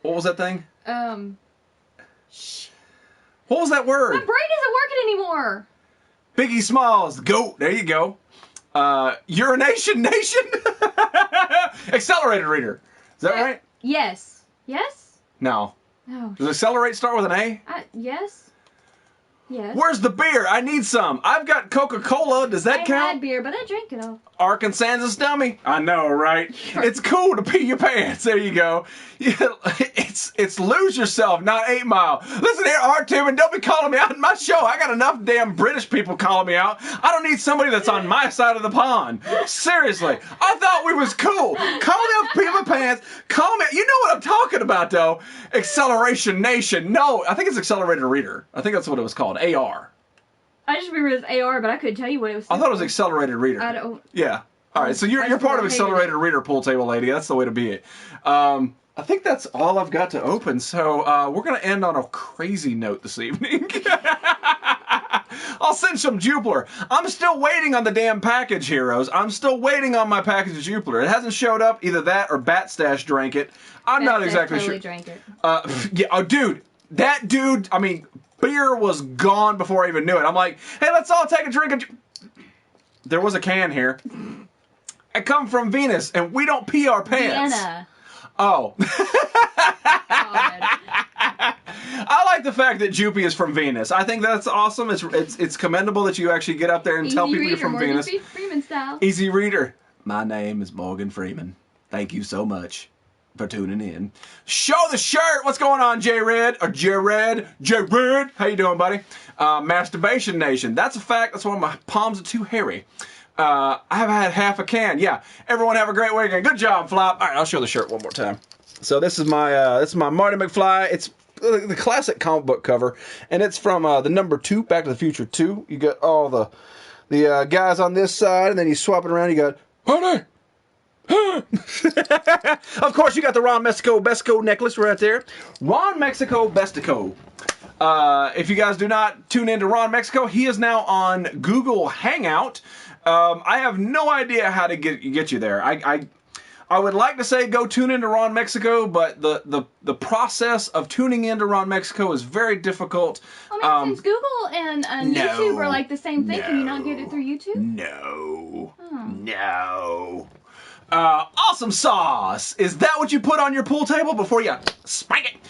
B: was that thing? What was that word?
C: My brain isn't working anymore.
B: Biggie Smalls, GOAT. There you go. Urination Nation. Accelerated Reader. Is that right?
C: Yes. Yes?
B: No.
C: No.
B: Does accelerate start with an A?
C: Yes. Yes.
B: Where's the beer? I need some. I've got Coca-Cola. Does that count?
C: I had beer, but I drank it all.
B: Arkansas's dummy. I know, right? Sure. It's cool to pee your pants. There you go. It's lose yourself, not 8 Mile. Listen here, R2, and don't be calling me out in my show. I got enough damn British people calling me out. I don't need somebody that's on my side of the pond. Seriously. I thought we was cool. Call me out, pee my pants. Call me. You know what I'm talking about, though. Acceleration Nation. No, I think it's Accelerated Reader. I think that's what it was called. AR.
C: I just remember it was AR, but I couldn't tell you what it was.
B: I thought it was Accelerated Reader.
C: I don't.
B: Yeah. All right. So you're part of Accelerated Reader, pool table lady. That's the way to be it. I think that's all I've got to open. So we're gonna end on a crazy note this evening. I'll send some Jupiler. I'm still waiting on the damn package, heroes. I'm still waiting on my package of Jupiler. It hasn't showed up. Either that or Bat Stash drank it. I'm not exactly
C: totally
B: sure.
C: Drank it.
B: Yeah, oh, dude. That dude, I mean, beer was gone before I even knew it. I'm like, hey, let's all take a drink of... There was a can here. I come from Venus, and we don't pee our pants.
C: Vienna.
B: Oh.
C: God.
B: I like the fact that Jupy is from Venus. I think that's awesome. It's commendable that you actually get up there and tell people you're from
C: Morgan
B: Venus.
C: Freeman style.
B: Easy reader. My name is Morgan Freeman. Thank you so much for tuning in. Show the shirt. What's going on, J-Red? Or J-Red? J-Red? How you doing, buddy? Masturbation Nation. That's a fact. That's why my palms are too hairy. I have had half a can. Yeah. Everyone have a great weekend. Good job, Flop. All right, I'll show the shirt one more time. So this is my Marty McFly. It's the classic comic book cover, and it's from the number 2, Back to the Future 2. You got all the guys on this side, and then you swap it around. You got Honey. Of course, you got the Ron Mexico Bestico necklace right there. Ron Mexico Bestico. If you guys do not tune into Ron Mexico, he is now on Google Hangout. I have no idea how to get you there. I would like to say go tune into Ron Mexico, but the process of tuning into Ron Mexico is very difficult.
C: I mean, since Google and YouTube are like the same thing, can you not get it through YouTube?
B: No. Oh. No. Awesome sauce. Is that what you put on your pool table before you spike it?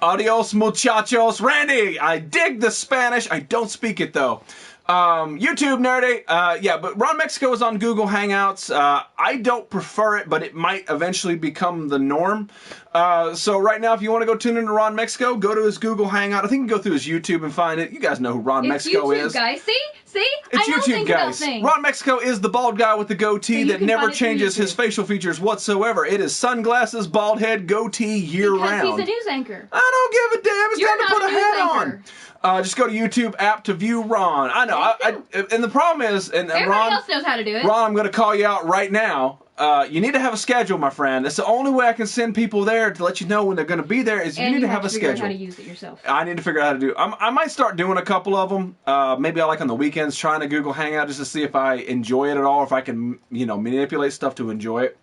B: Adios, muchachos. Randy, I dig the Spanish. I don't speak it, though. YouTube nerdy. Yeah, but Ron Mexico is on Google Hangouts. I don't prefer it, but it might eventually become the norm. So right now, if you want to go tune into Ron Mexico, go to his Google Hangout. I think you can go through his YouTube and find it. You guys know who Ron Mexico
C: YouTube,
B: is.
C: Guys. See?
B: It's
C: I know
B: YouTube, guys. Ron Mexico is the bald guy with the goatee that never changes his facial features whatsoever. It is sunglasses, bald head, goatee year-round.
C: Because he's a news anchor.
B: I don't give a damn. It's time to put a hat on. Just go to YouTube app to view Ron. I know. And the problem is, and
C: everybody
B: Ron
C: else knows how to do it.
B: Ron, I'm going to call you out right now. You need to have a schedule, my friend. That's the only way I can send people there to let you know when they're going to be there. Is you need to have a schedule.
C: Figure out how to use it yourself.
B: I need to figure out how to do it. I might start doing a couple of them. Maybe I like on the weekends trying to Google Hangout just to see if I enjoy it at all, or if I can, manipulate stuff to enjoy it.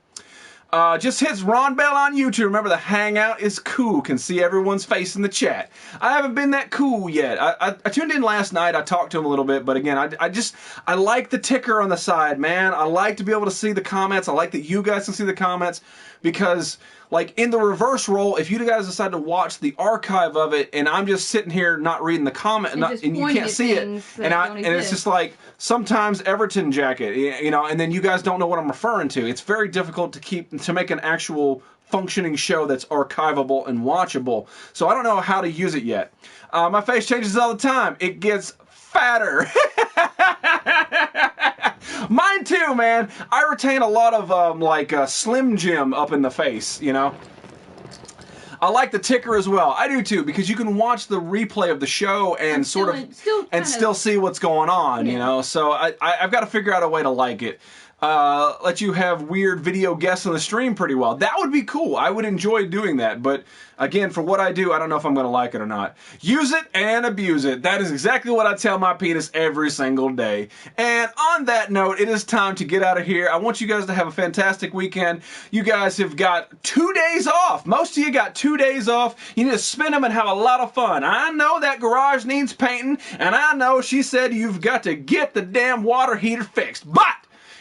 B: Just hits Ron Bell on YouTube. Remember, the Hangout is cool. Can see everyone's face in the chat. I haven't been that cool yet. I tuned in last night. I talked to him a little bit, but again, I like the ticker on the side, man. I like to be able to see the comments. I like that you guys can see the comments because, like, in the reverse role, if you guys decide to watch the archive of it, and I'm just sitting here not reading the comment, and you can't see it, and it's just like sometimes Everton jacket, and then you guys don't know what I'm referring to. It's very difficult to make an actual functioning show that's archivable and watchable. So I don't know how to use it yet. My face changes all the time. It gets fatter. Mine too, man. I retain a lot of Slim Jim up in the face, I like the ticker as well. I do too, because you can watch the replay of the show and still see what's going on, So I've got to figure out a way to like it. Let you have weird video guests on the stream pretty well. That would be cool. I would enjoy doing that. But again, for what I do, I don't know if I'm going to like it or not. Use it and abuse it. That is exactly what I tell my penis every single day. And on that note, it is time to get out of here. I want you guys to have a fantastic weekend. You guys have got 2 days off. Most of you got 2 days off. You need to spend them and have a lot of fun. I know that garage needs painting, and I know she said you've got to get the damn water heater fixed. But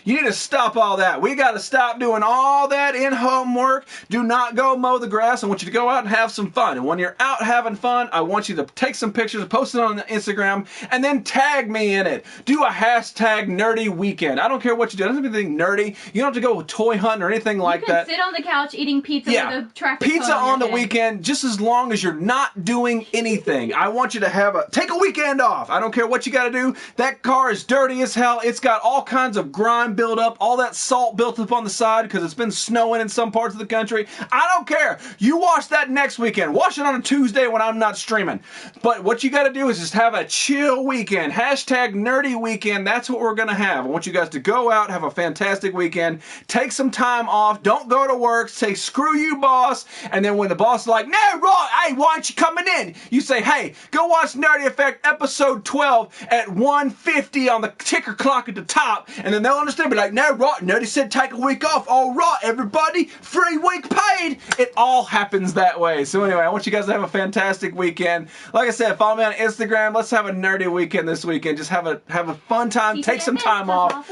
B: you need to stop all that. We got to stop doing all that in-home work. Do not go mow the grass. I want you to go out and have some fun. And when you're out having fun, I want you to take some pictures, post it on Instagram, and then tag me in it. Do a hashtag nerdy weekend. I don't care what you do. It doesn't have to be anything nerdy. You don't have to go toy hunting or anything like that.
C: Sit on the couch eating pizza with a traffic
B: pizza on the weekend, just as long as you're not doing anything. I want you to take a weekend off. I don't care what you got to do. That car is dirty as hell. It's got all kinds of grime sand build up, all that salt built up on the side because it's been snowing in some parts of the country. I don't care. You watch that next weekend. Watch it on a Tuesday when I'm not streaming. But what you got to do is just have a chill weekend. Hashtag nerdy weekend. That's what we're going to have. I want you guys to go out, have a fantastic weekend, take some time off, don't go to work, say screw you boss, and then when the boss is like, no, Roy, hey, why aren't you coming in? You say, hey, go watch Nerdy Effect episode 12 at 1:50 on the ticker clock at the top, and then they'll understand, be like, no, right, Nerdy said take a week off. All right, everybody, free week paid. It all happens that way. So anyway, I want you guys to have a fantastic weekend. Like I said, follow me on Instagram. Let's have a nerdy weekend this weekend. Just have a fun time. Take some time off.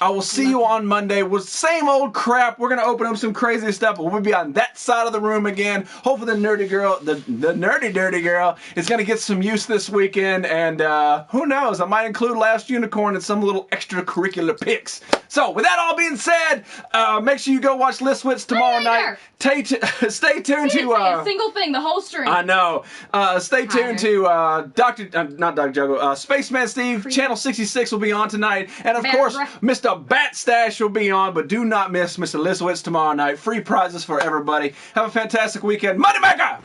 B: I will see you on Monday with same old crap. We're going to open up some crazy stuff, but we'll be on that side of the room again. Hopefully the nerdy girl, the nerdy dirty girl, is going to get some use this weekend, and who knows, I might include Last Unicorn in some little extracurricular pics. So with that all being said, make sure you go watch Listwitz tomorrow night. Stay tuned to
C: a single thing, the whole stream.
B: I know. Stay tuned to not Dr. Juggle, Spaceman Steve, Channel 66 will be on tonight, and of course, Mr. Bat Stash will be on, but do not miss Mr. Listwitz tomorrow night. Free prizes for everybody. Have a fantastic weekend. Moneymaker!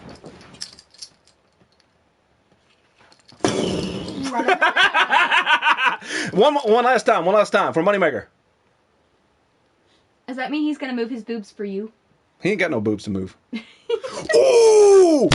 B: one last time for Moneymaker.
C: Does that mean he's gonna move his boobs for you?
B: He ain't got no boobs to move. Ooh!